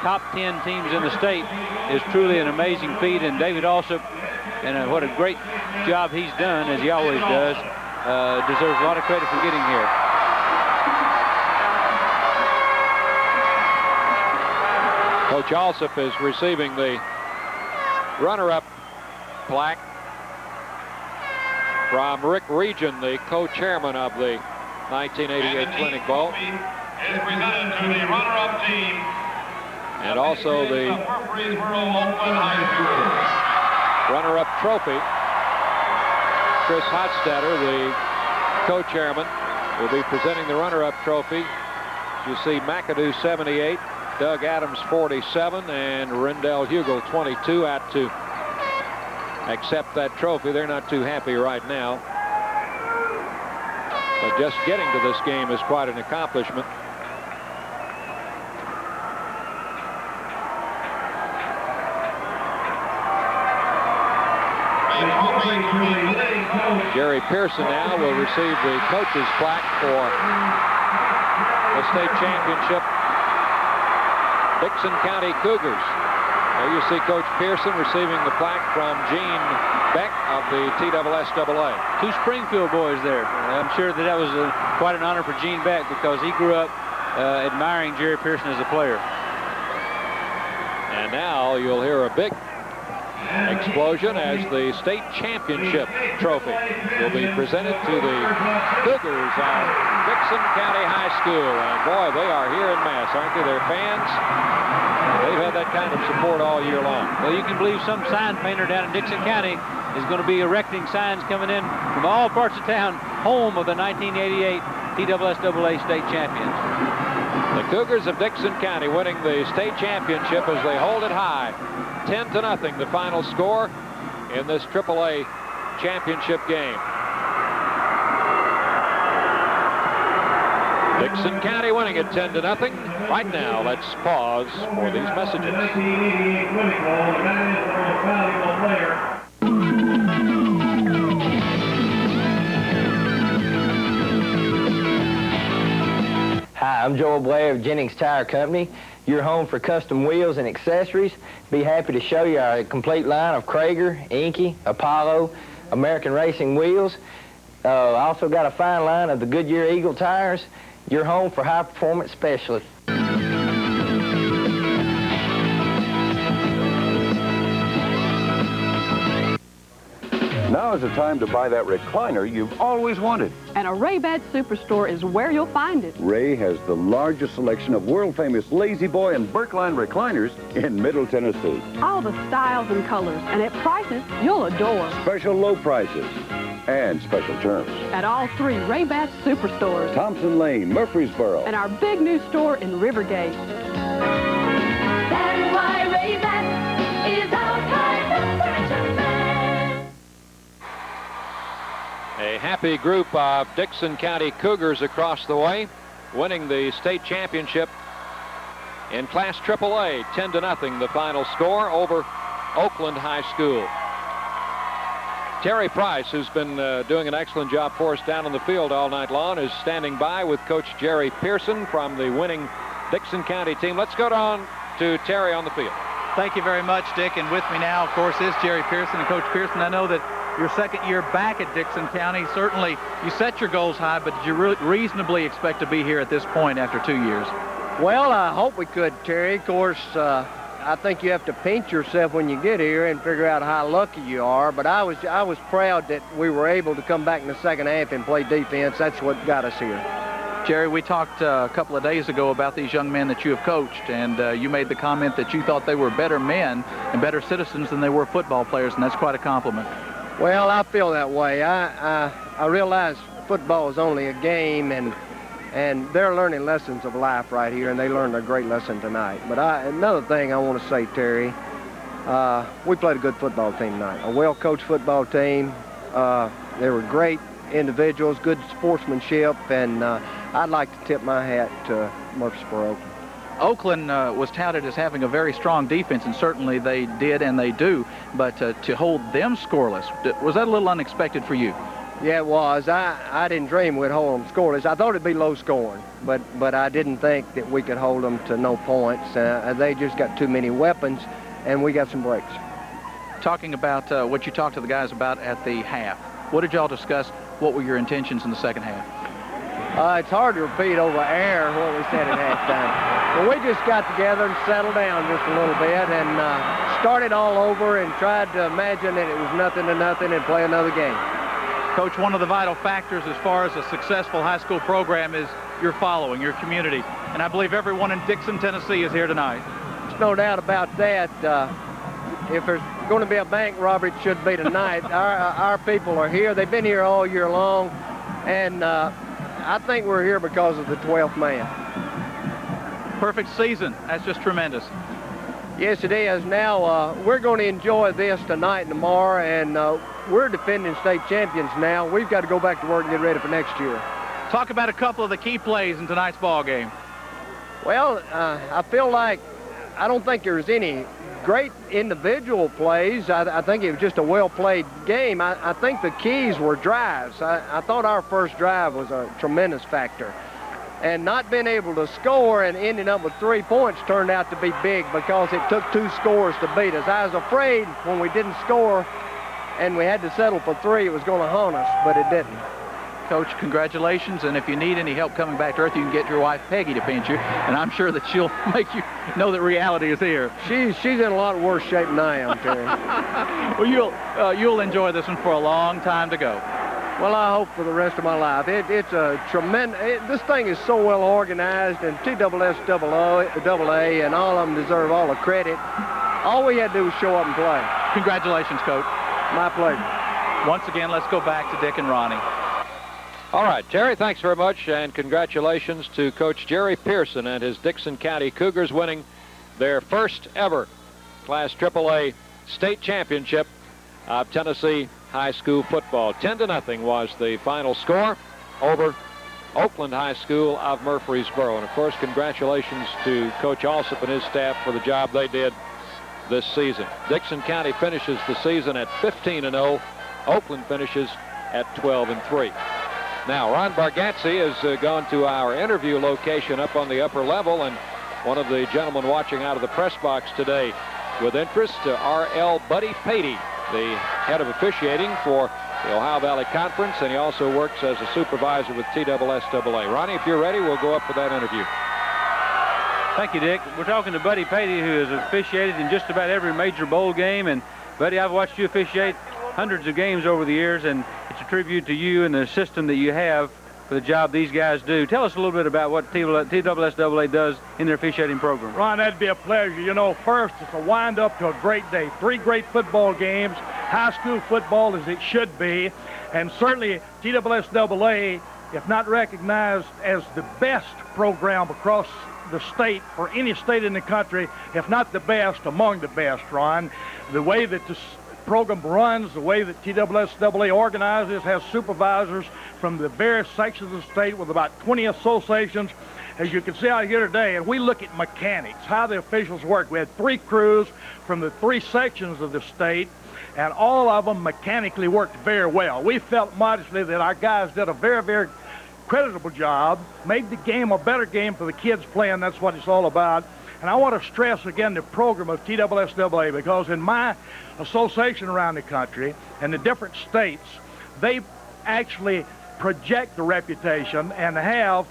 top 10 teams in the state, is truly an amazing feat. And David Alsop, and what a great job he's done, as he always does, deserves a lot of credit for getting here. Coach Alsop is receiving the runner-up plaque from Rick Region, the co-chairman of the 1988 Clinic Bowl. Is presented to the runner-up team and also the runner-up trophy. Chris Hotstetter, the co-chairman, will be presenting the runner-up trophy. You see McAdoo 78, Doug Adams 47, and Rendell Hugel 22 out to accept that trophy. They're not too happy right now. But just getting to this game is quite an accomplishment. Jerry Pearson now will receive the coach's plaque for the state championship. Dickson County Cougars. There you see Coach Pearson receiving the plaque from Gene Beck of the TSSAA. Two Springfield boys there. I'm sure that was quite an honor for Gene Beck because he grew up admiring Jerry Pearson as a player. And now you'll hear a big explosion as the state championship trophy will be presented to the Cougars of Dickson County High School. And boy, they are here in mass, aren't they? Their fans, they've had that kind of support all year long. Well, you can believe some sign painter down in Dickson County is going to be erecting signs coming in from all parts of town, home of the 1988 TSSAA state champions. The Cougars of Dickson County winning the state championship as they hold it high. 10-0, the final score in this AAA championship game. Dickson County winning it 10-0. Right now, let's pause for these messages. Hi, I'm Joel Blair of Jennings Tire Company. Your home for custom wheels and accessories. Be happy to show you our complete line of Krager, Inky, Apollo, American Racing wheels. Also got a fine line of the Goodyear Eagle tires. Your home for high-performance specialists. Now is the time to buy that recliner you've always wanted. And a Ray-Bat Superstore is where you'll find it. Ray has the largest selection of world-famous Lazy Boy and Berkline recliners in Middle Tennessee. All the styles and colors, and at prices you'll adore. Special low prices and special terms. At all three Ray-Bat Superstores. Thompson Lane, Murfreesboro. And our big new store in Rivergate. That's why Ray-Bat is our kind of furniture man. A happy group of Dickson County Cougars across the way, winning the state championship in Class AAA, 10-0, the final score over Oakland High School. Terry Price, who's been doing an excellent job for us down on the field all night long, is standing by with Coach Jerry Pearson from the winning Dickson County team. Let's go down to Terry on the field. Thank you very much, Dick. And with me now, of course, is Jerry Pearson. And Coach Pearson, I know that your second year back at Dickson County, certainly you set your goals high, but did you reasonably expect to be here at this point after 2 years? Well, I hope we could, Terry. Of course, I think you have to pinch yourself when you get here and figure out how lucky you are. But I was proud that we were able to come back in the second half and play defense. That's what got us here. Jerry, we talked a couple of days ago about these young men that you have coached, and you made the comment that you thought they were better men and better citizens than they were football players, and that's quite a compliment. Well, I feel that way. I realize football is only a game, and they're learning lessons of life right here, and they learned a great lesson tonight. But another thing I want to say, Terry, we played a good football team tonight, a well-coached football team. They were great individuals, good sportsmanship, and I'd like to tip my hat to Murfreesboro. Oakland was touted as having a very strong defense, and certainly they did and they do, but to hold them scoreless, was that a little unexpected for you? Yeah, it was. I didn't dream we'd hold them scoreless. I thought it'd be low scoring, but I didn't think that we could hold them to no points. They just got too many weapons, and we got some breaks. Talking about what you talked to the guys about at the half, what did y'all discuss? What were your intentions in the second half? It's hard to repeat over air what we said at halftime. But we just got together and settled down just a little bit and started all over and tried to imagine that it was nothing to nothing and play another game. Coach, one of the vital factors as far as a successful high school program is your following, your community. And I believe everyone in Dickson, Tennessee is here tonight. no doubt about that. If there's going to be a bank robbery, it should be tonight. Our people are here. They've been here all year long, and I think we're here because of the 12th man. Perfect season. That's just tremendous. Yes, it is. Now, we're going to enjoy this tonight and tomorrow, and we're defending state champions now. We've got to go back to work and get ready for next year. Talk about a couple of the key plays in tonight's ball game. Well, I feel like I don't think there's any great individual plays. I think it was just a well-played game. I think the keys were drives. I thought our first drive was a tremendous factor. And not being able to score and ending up with 3 points turned out to be big because it took 2 scores to beat us. I was afraid when we didn't score and we had to settle for 3, it was going to haunt us, but it didn't. Coach, congratulations, and if you need any help coming back to earth, you can get your wife Peggy to pinch you, and I'm sure that she'll make you know that reality is here. She's in a lot worse shape than I am, Terry. Well, you'll enjoy this one for a long time to go. Well, I hope for the rest of my life. It's a tremendous. This thing is so well organized, and TSSAA and all of them deserve all the credit. All we had to do was show up and play. Congratulations, Coach. My pleasure. Once again, let's go back to Dick and Ronnie. All right, Terry, thanks very much, and congratulations to Coach Jerry Pearson and his Dickson County Cougars winning their first ever Class AAA state championship of Tennessee high school football. 10-0 was the final score over Oakland High School of Murfreesboro. And, of course, congratulations to Coach Alsop and his staff for the job they did this season. Dickson County finishes the season at 15-0. Oakland finishes at 12-3. Now, Ron Bargatze has gone to our interview location up on the upper level, and one of the gentlemen watching out of the press box today with interest, R.L. Buddy Patey, the head of officiating for the Ohio Valley Conference, and he also works as a supervisor with TSSAA. Ronnie, if you're ready, we'll go up for that interview. Thank you, Dick. We're talking to Buddy Patey, who has officiated in just about every major bowl game. And, Buddy, I've watched you officiate hundreds of games over the years, and it's a tribute to you and the system that you have for the job these guys do. Tell us a little bit about what TSSAA does in their officiating program. Ron, that'd be a pleasure. You know, first, it's a wind-up to a great day. 3 great football games, high school football as it should be, and certainly TSSAA, if not recognized as the best program across the state, or any state in the country, if not the best, among the best, Ron. The way that this program runs, the way that TSSAA organizes, has supervisors from the various sections of the state with about 20 associations. As you can see out here today, and we look at mechanics, how the officials work. We had 3 crews from the 3 sections of the state, and all of them mechanically worked very well. We felt modestly that our guys did a very, very creditable job, made the game a better game for the kids playing. That's what it's all about. And I want to stress again the program of TSSAA, because in my association around the country and the different states, they actually project the reputation and have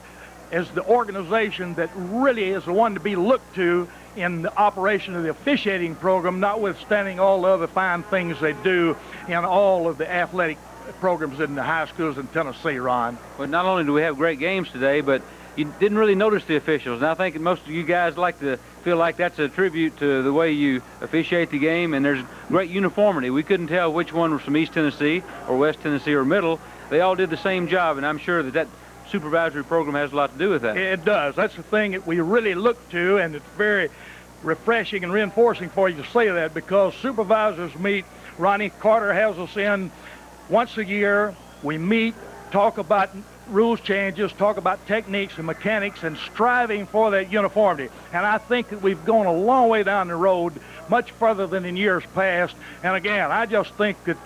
as the organization that really is the one to be looked to in the operation of the officiating program, notwithstanding all the other fine things they do in all of the athletic programs in the high schools in Tennessee, Ron. Well, not only do we have great games today, but you didn't really notice the officials. And I think most of you guys like to feel like that's a tribute to the way you officiate the game, and there's great uniformity. We couldn't tell which one was from East Tennessee or West Tennessee or Middle. They all did the same job, and I'm sure that supervisory program has a lot to do with that. It does. That's the thing that we really look to, and it's very refreshing and reinforcing for you to say that, because supervisors meet. Ronnie Carter has us in once a year. We meet, talk about rules changes, talk about techniques and mechanics, and striving for that uniformity. And I think that we've gone a long way down the road, much further than in years past. And again, I just think that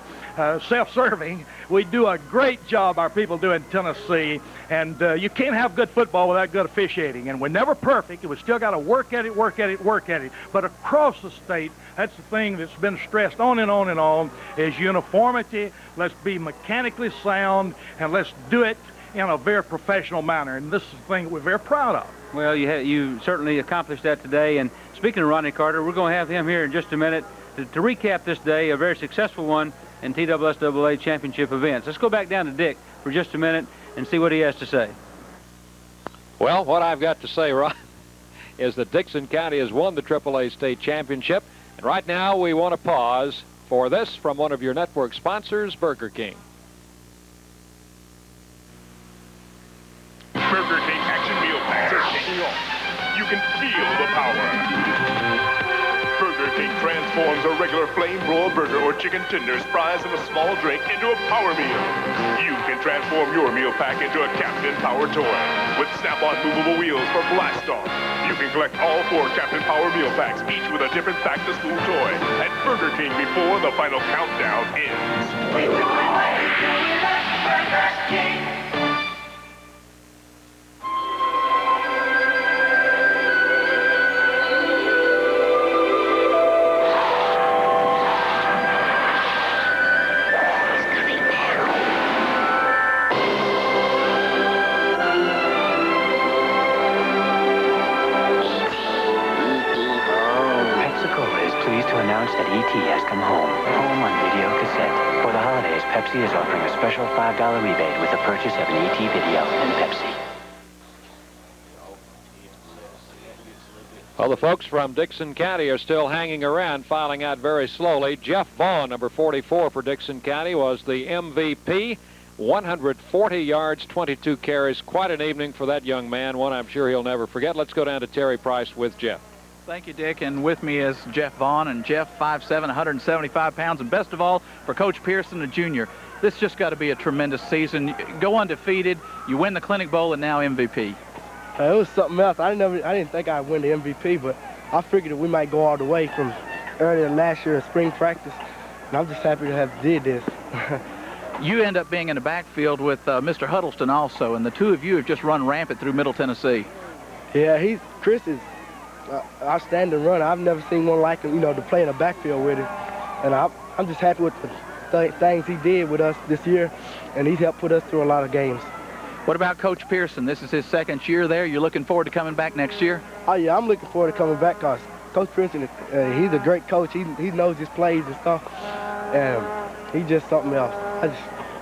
self-serving, we do a great job, our people do in Tennessee, and you can't have good football without good officiating. And we're never perfect, and we still got to work at it. But across the state, that's the thing that's been stressed on and on and on, is uniformity. Let's be mechanically sound, and let's do it in a very professional manner. And this is the thing that we're very proud of. Well, you certainly accomplished that today. And speaking of Ronnie Carter, we're going to have him here in just a minute to recap this day, a very successful one in TSSAA championship events. Let's go back down to Dick for just a minute and see what he has to say. Well, what I've got to say, Ron, is that Dickson County has won the AAA state championship. And right now we want to pause for this from one of your network sponsors, Burger King. Burger King Action Meal Packs are taking off. You can feel the power. Burger King transforms a regular flame broiled burger or chicken tenders, fries, and a small drink into a power meal. You can transform your meal pack into a Captain Power toy with snap-on movable wheels for blast off. You can collect all 4 Captain Power meal packs, each with a different back-to-school toy, at Burger King before the final countdown ends. We do it at Burger King. Pepsi is offering a special $5 rebate with the purchase of an ET video and Pepsi. Well, the folks from Dickson County are still hanging around, filing out very slowly. Jeff Vaughn, number 44 for Dickson County, was the MVP. 140 yards, 22 carries. Quite an evening for that young man, one I'm sure he'll never forget. Let's go down to Terry Price with Jeff. Thank you, Dick. And with me is Jeff Vaughn. And Jeff, 5'7", 175 pounds. And best of all, for Coach Pearson, a junior, this just got to be a tremendous season. You go undefeated, you win the Clinic Bowl, and now MVP. It was something else. I didn't think I'd win the MVP, but I figured that we might go all the way from earlier last year in spring practice. And I'm just happy to have did this. You end up being in the backfield with Mr. Huddleston also, and the two of you have just run rampant through Middle Tennessee. Yeah, Chris is outstanding runner. I've never seen one like him, to play in a backfield with him. And I'm just happy with the things he did with us this year, and he's helped put us through a lot of games. What about Coach Pearson? This is his second year there. You're looking forward to coming back next year? Oh, yeah, I'm looking forward to coming back because Coach Pearson, he's a great coach. He knows his plays and stuff, and he's just something else.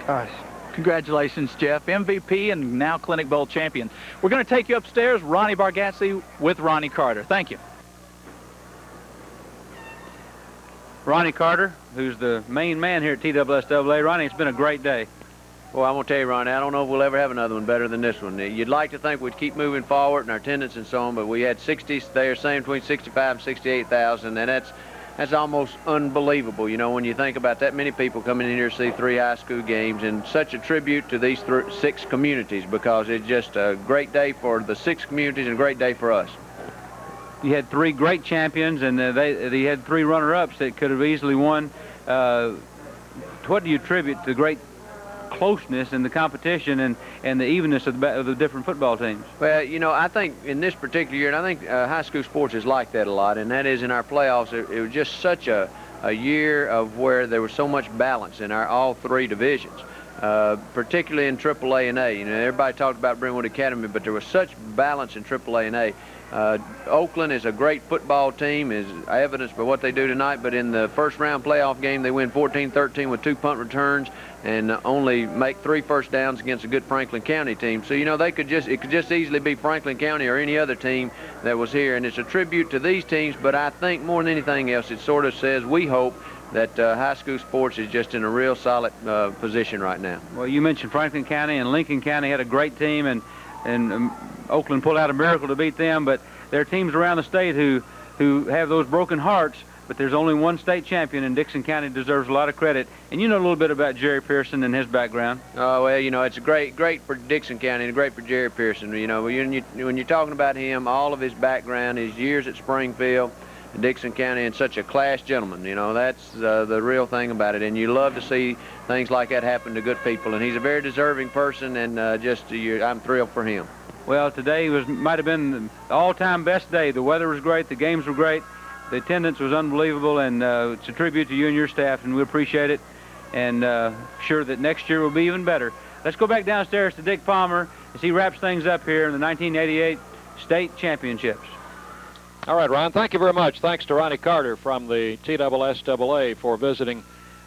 Gosh. Congratulations, Jeff. MVP and now Clinic Bowl champion. We're going to take you upstairs. Ronnie Bargatze with Ronnie Carter. Thank you. Ronnie Carter, who's the main man here at TSSAA. Ronnie, it's been a great day. Well, I'm going to tell you, Ronnie, I don't know if we'll ever have another one better than this one. You'd like to think we'd keep moving forward in our attendance and so on, but we had 60 there, saying between 65 and 68,000, and that's almost unbelievable, when you think about that many people coming in here to see 3 high school games, and such a tribute to these 6 communities, because it's just a great day for the 6 communities and a great day for us. You had 3 great champions, and they had 3 runner-ups that could have easily won. What do you attribute to the great closeness in the competition and the evenness of the different football teams? Well, I think in this particular year, and I think high school sports is like that a lot, and that is in our playoffs, it was just such a year of where there was so much balance in our all 3 divisions, particularly in AAA and A. Everybody talked about Brentwood Academy, but there was such balance in AAA and A. Oakland is a great football team, is evidenced by what they do tonight, but in the first round playoff game, they win 14-13 with 2 punt returns and only make 3 first downs against a good Franklin County team. So, it could just easily be Franklin County or any other team that was here, and it's a tribute to these teams, but I think more than anything else, it sort of says we hope that high school sports is just in a real solid position right now. Well, you mentioned Franklin County, and Lincoln County had a great team, and Oakland pulled out a miracle to beat them, but there are teams around the state who have those broken hearts, but there's only one state champion, and Dickson County deserves a lot of credit. And you know a little bit about Jerry Pearson and his background. Oh, well, it's a great for Dickson County and great for Jerry Pearson. When you're talking about him, all of his background, his years at Springfield, Dickson County, and such a class gentleman, that's the real thing about it. And you love to see things like that happen to good people. And he's a very deserving person, and I'm thrilled for him. Well, today might have been the all-time best day. The weather was great, the games were great, the attendance was unbelievable, and it's a tribute to you and your staff, and we appreciate it, and sure that next year will be even better. Let's go back downstairs to Dick Palmer as he wraps things up here in the 1988 state championships. All right, Ron, thank you very much. Thanks to Ronnie Carter from the TSSAA for visiting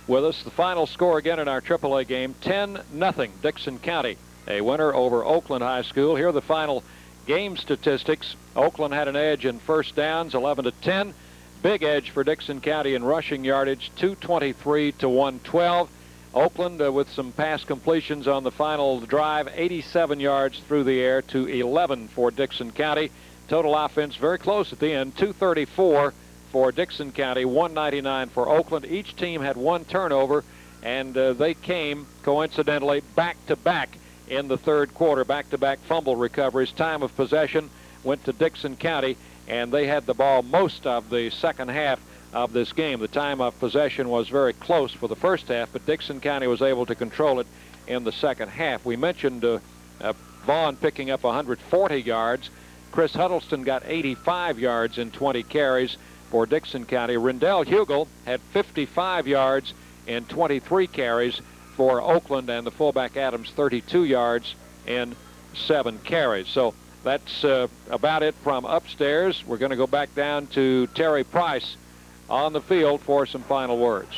with us. The final score again in our AAA game, 10-0 Dickson County, a winner over Oakland High School. Here are the final game statistics, Oakland had an edge in first downs, 11-10. Big edge for Dickson County in rushing yardage, 223 to 112. Oakland with some pass completions on the final drive, 87 yards through the air to 11 for Dickson County. Total offense very close at the end, 234 for Dickson County, 199 for Oakland. Each team had one turnover, and they came coincidentally back-to-back in the third quarter, back-to-back fumble recoveries. Time of possession went to Dickson County, and they had the ball most of the second half of this game. The time of possession was very close for the first half, but Dickson County was able to control it in the second half. We mentioned Vaughn picking up 140 yards. Chris Huddleston got 85 yards in 20 carries for Dickson County. Rendell Hugel had 55 yards in 23 carries for Oakland, and the fullback Adams 32 yards in 7 carries. So that's about it from upstairs. We're going to go back down to Terry Price on the field for some final words.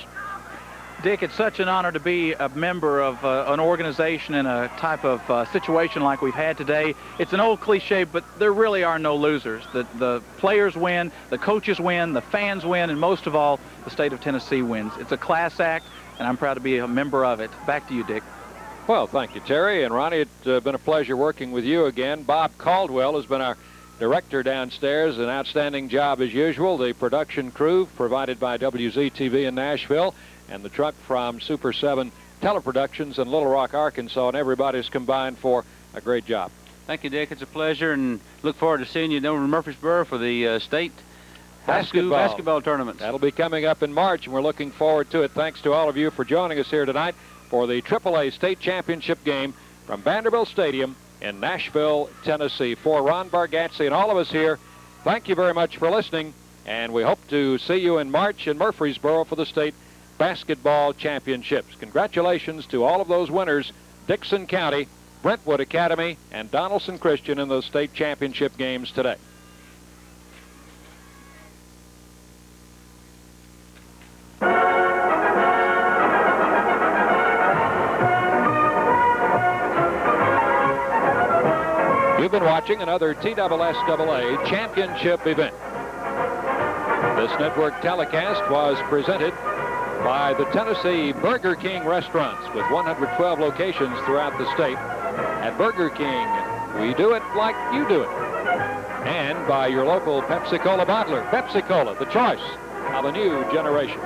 Dick, it's such an honor to be a member of an organization in a type of situation like we've had today. It's an old cliche, but there really are no losers. The players win, the coaches win, the fans win, and most of all, the state of Tennessee wins. It's a class act, and I'm proud to be a member of it. Back to you, Dick. Well, thank you, Terry. And Ronnie, it's been a pleasure working with you again. Bob Caldwell has been our director downstairs. An outstanding job as usual. The production crew provided by WZTV in Nashville, and the truck from Super 7 Teleproductions in Little Rock, Arkansas, and everybody's combined for a great job. Thank you, Dick. It's a pleasure, and look forward to seeing you over in Murfreesboro for the state basketball tournament. That'll be coming up in March, and we're looking forward to it. Thanks to all of you for joining us here tonight for the AAA state championship game from Vanderbilt Stadium in Nashville, Tennessee. For Ron Bargatze and all of us here, thank you very much for listening, and we hope to see you in March in Murfreesboro for the state basketball championships. Congratulations to all of those winners, Dickson County, Brentwood Academy, and Donaldson Christian in those state championship games today. You've been watching another TSSAA championship event. This network telecast was presented by the Tennessee Burger King restaurants with 112 locations throughout the state. At Burger King, we do it like you do it. And by your local Pepsi-Cola bottler. Pepsi-Cola, the choice of a new generation.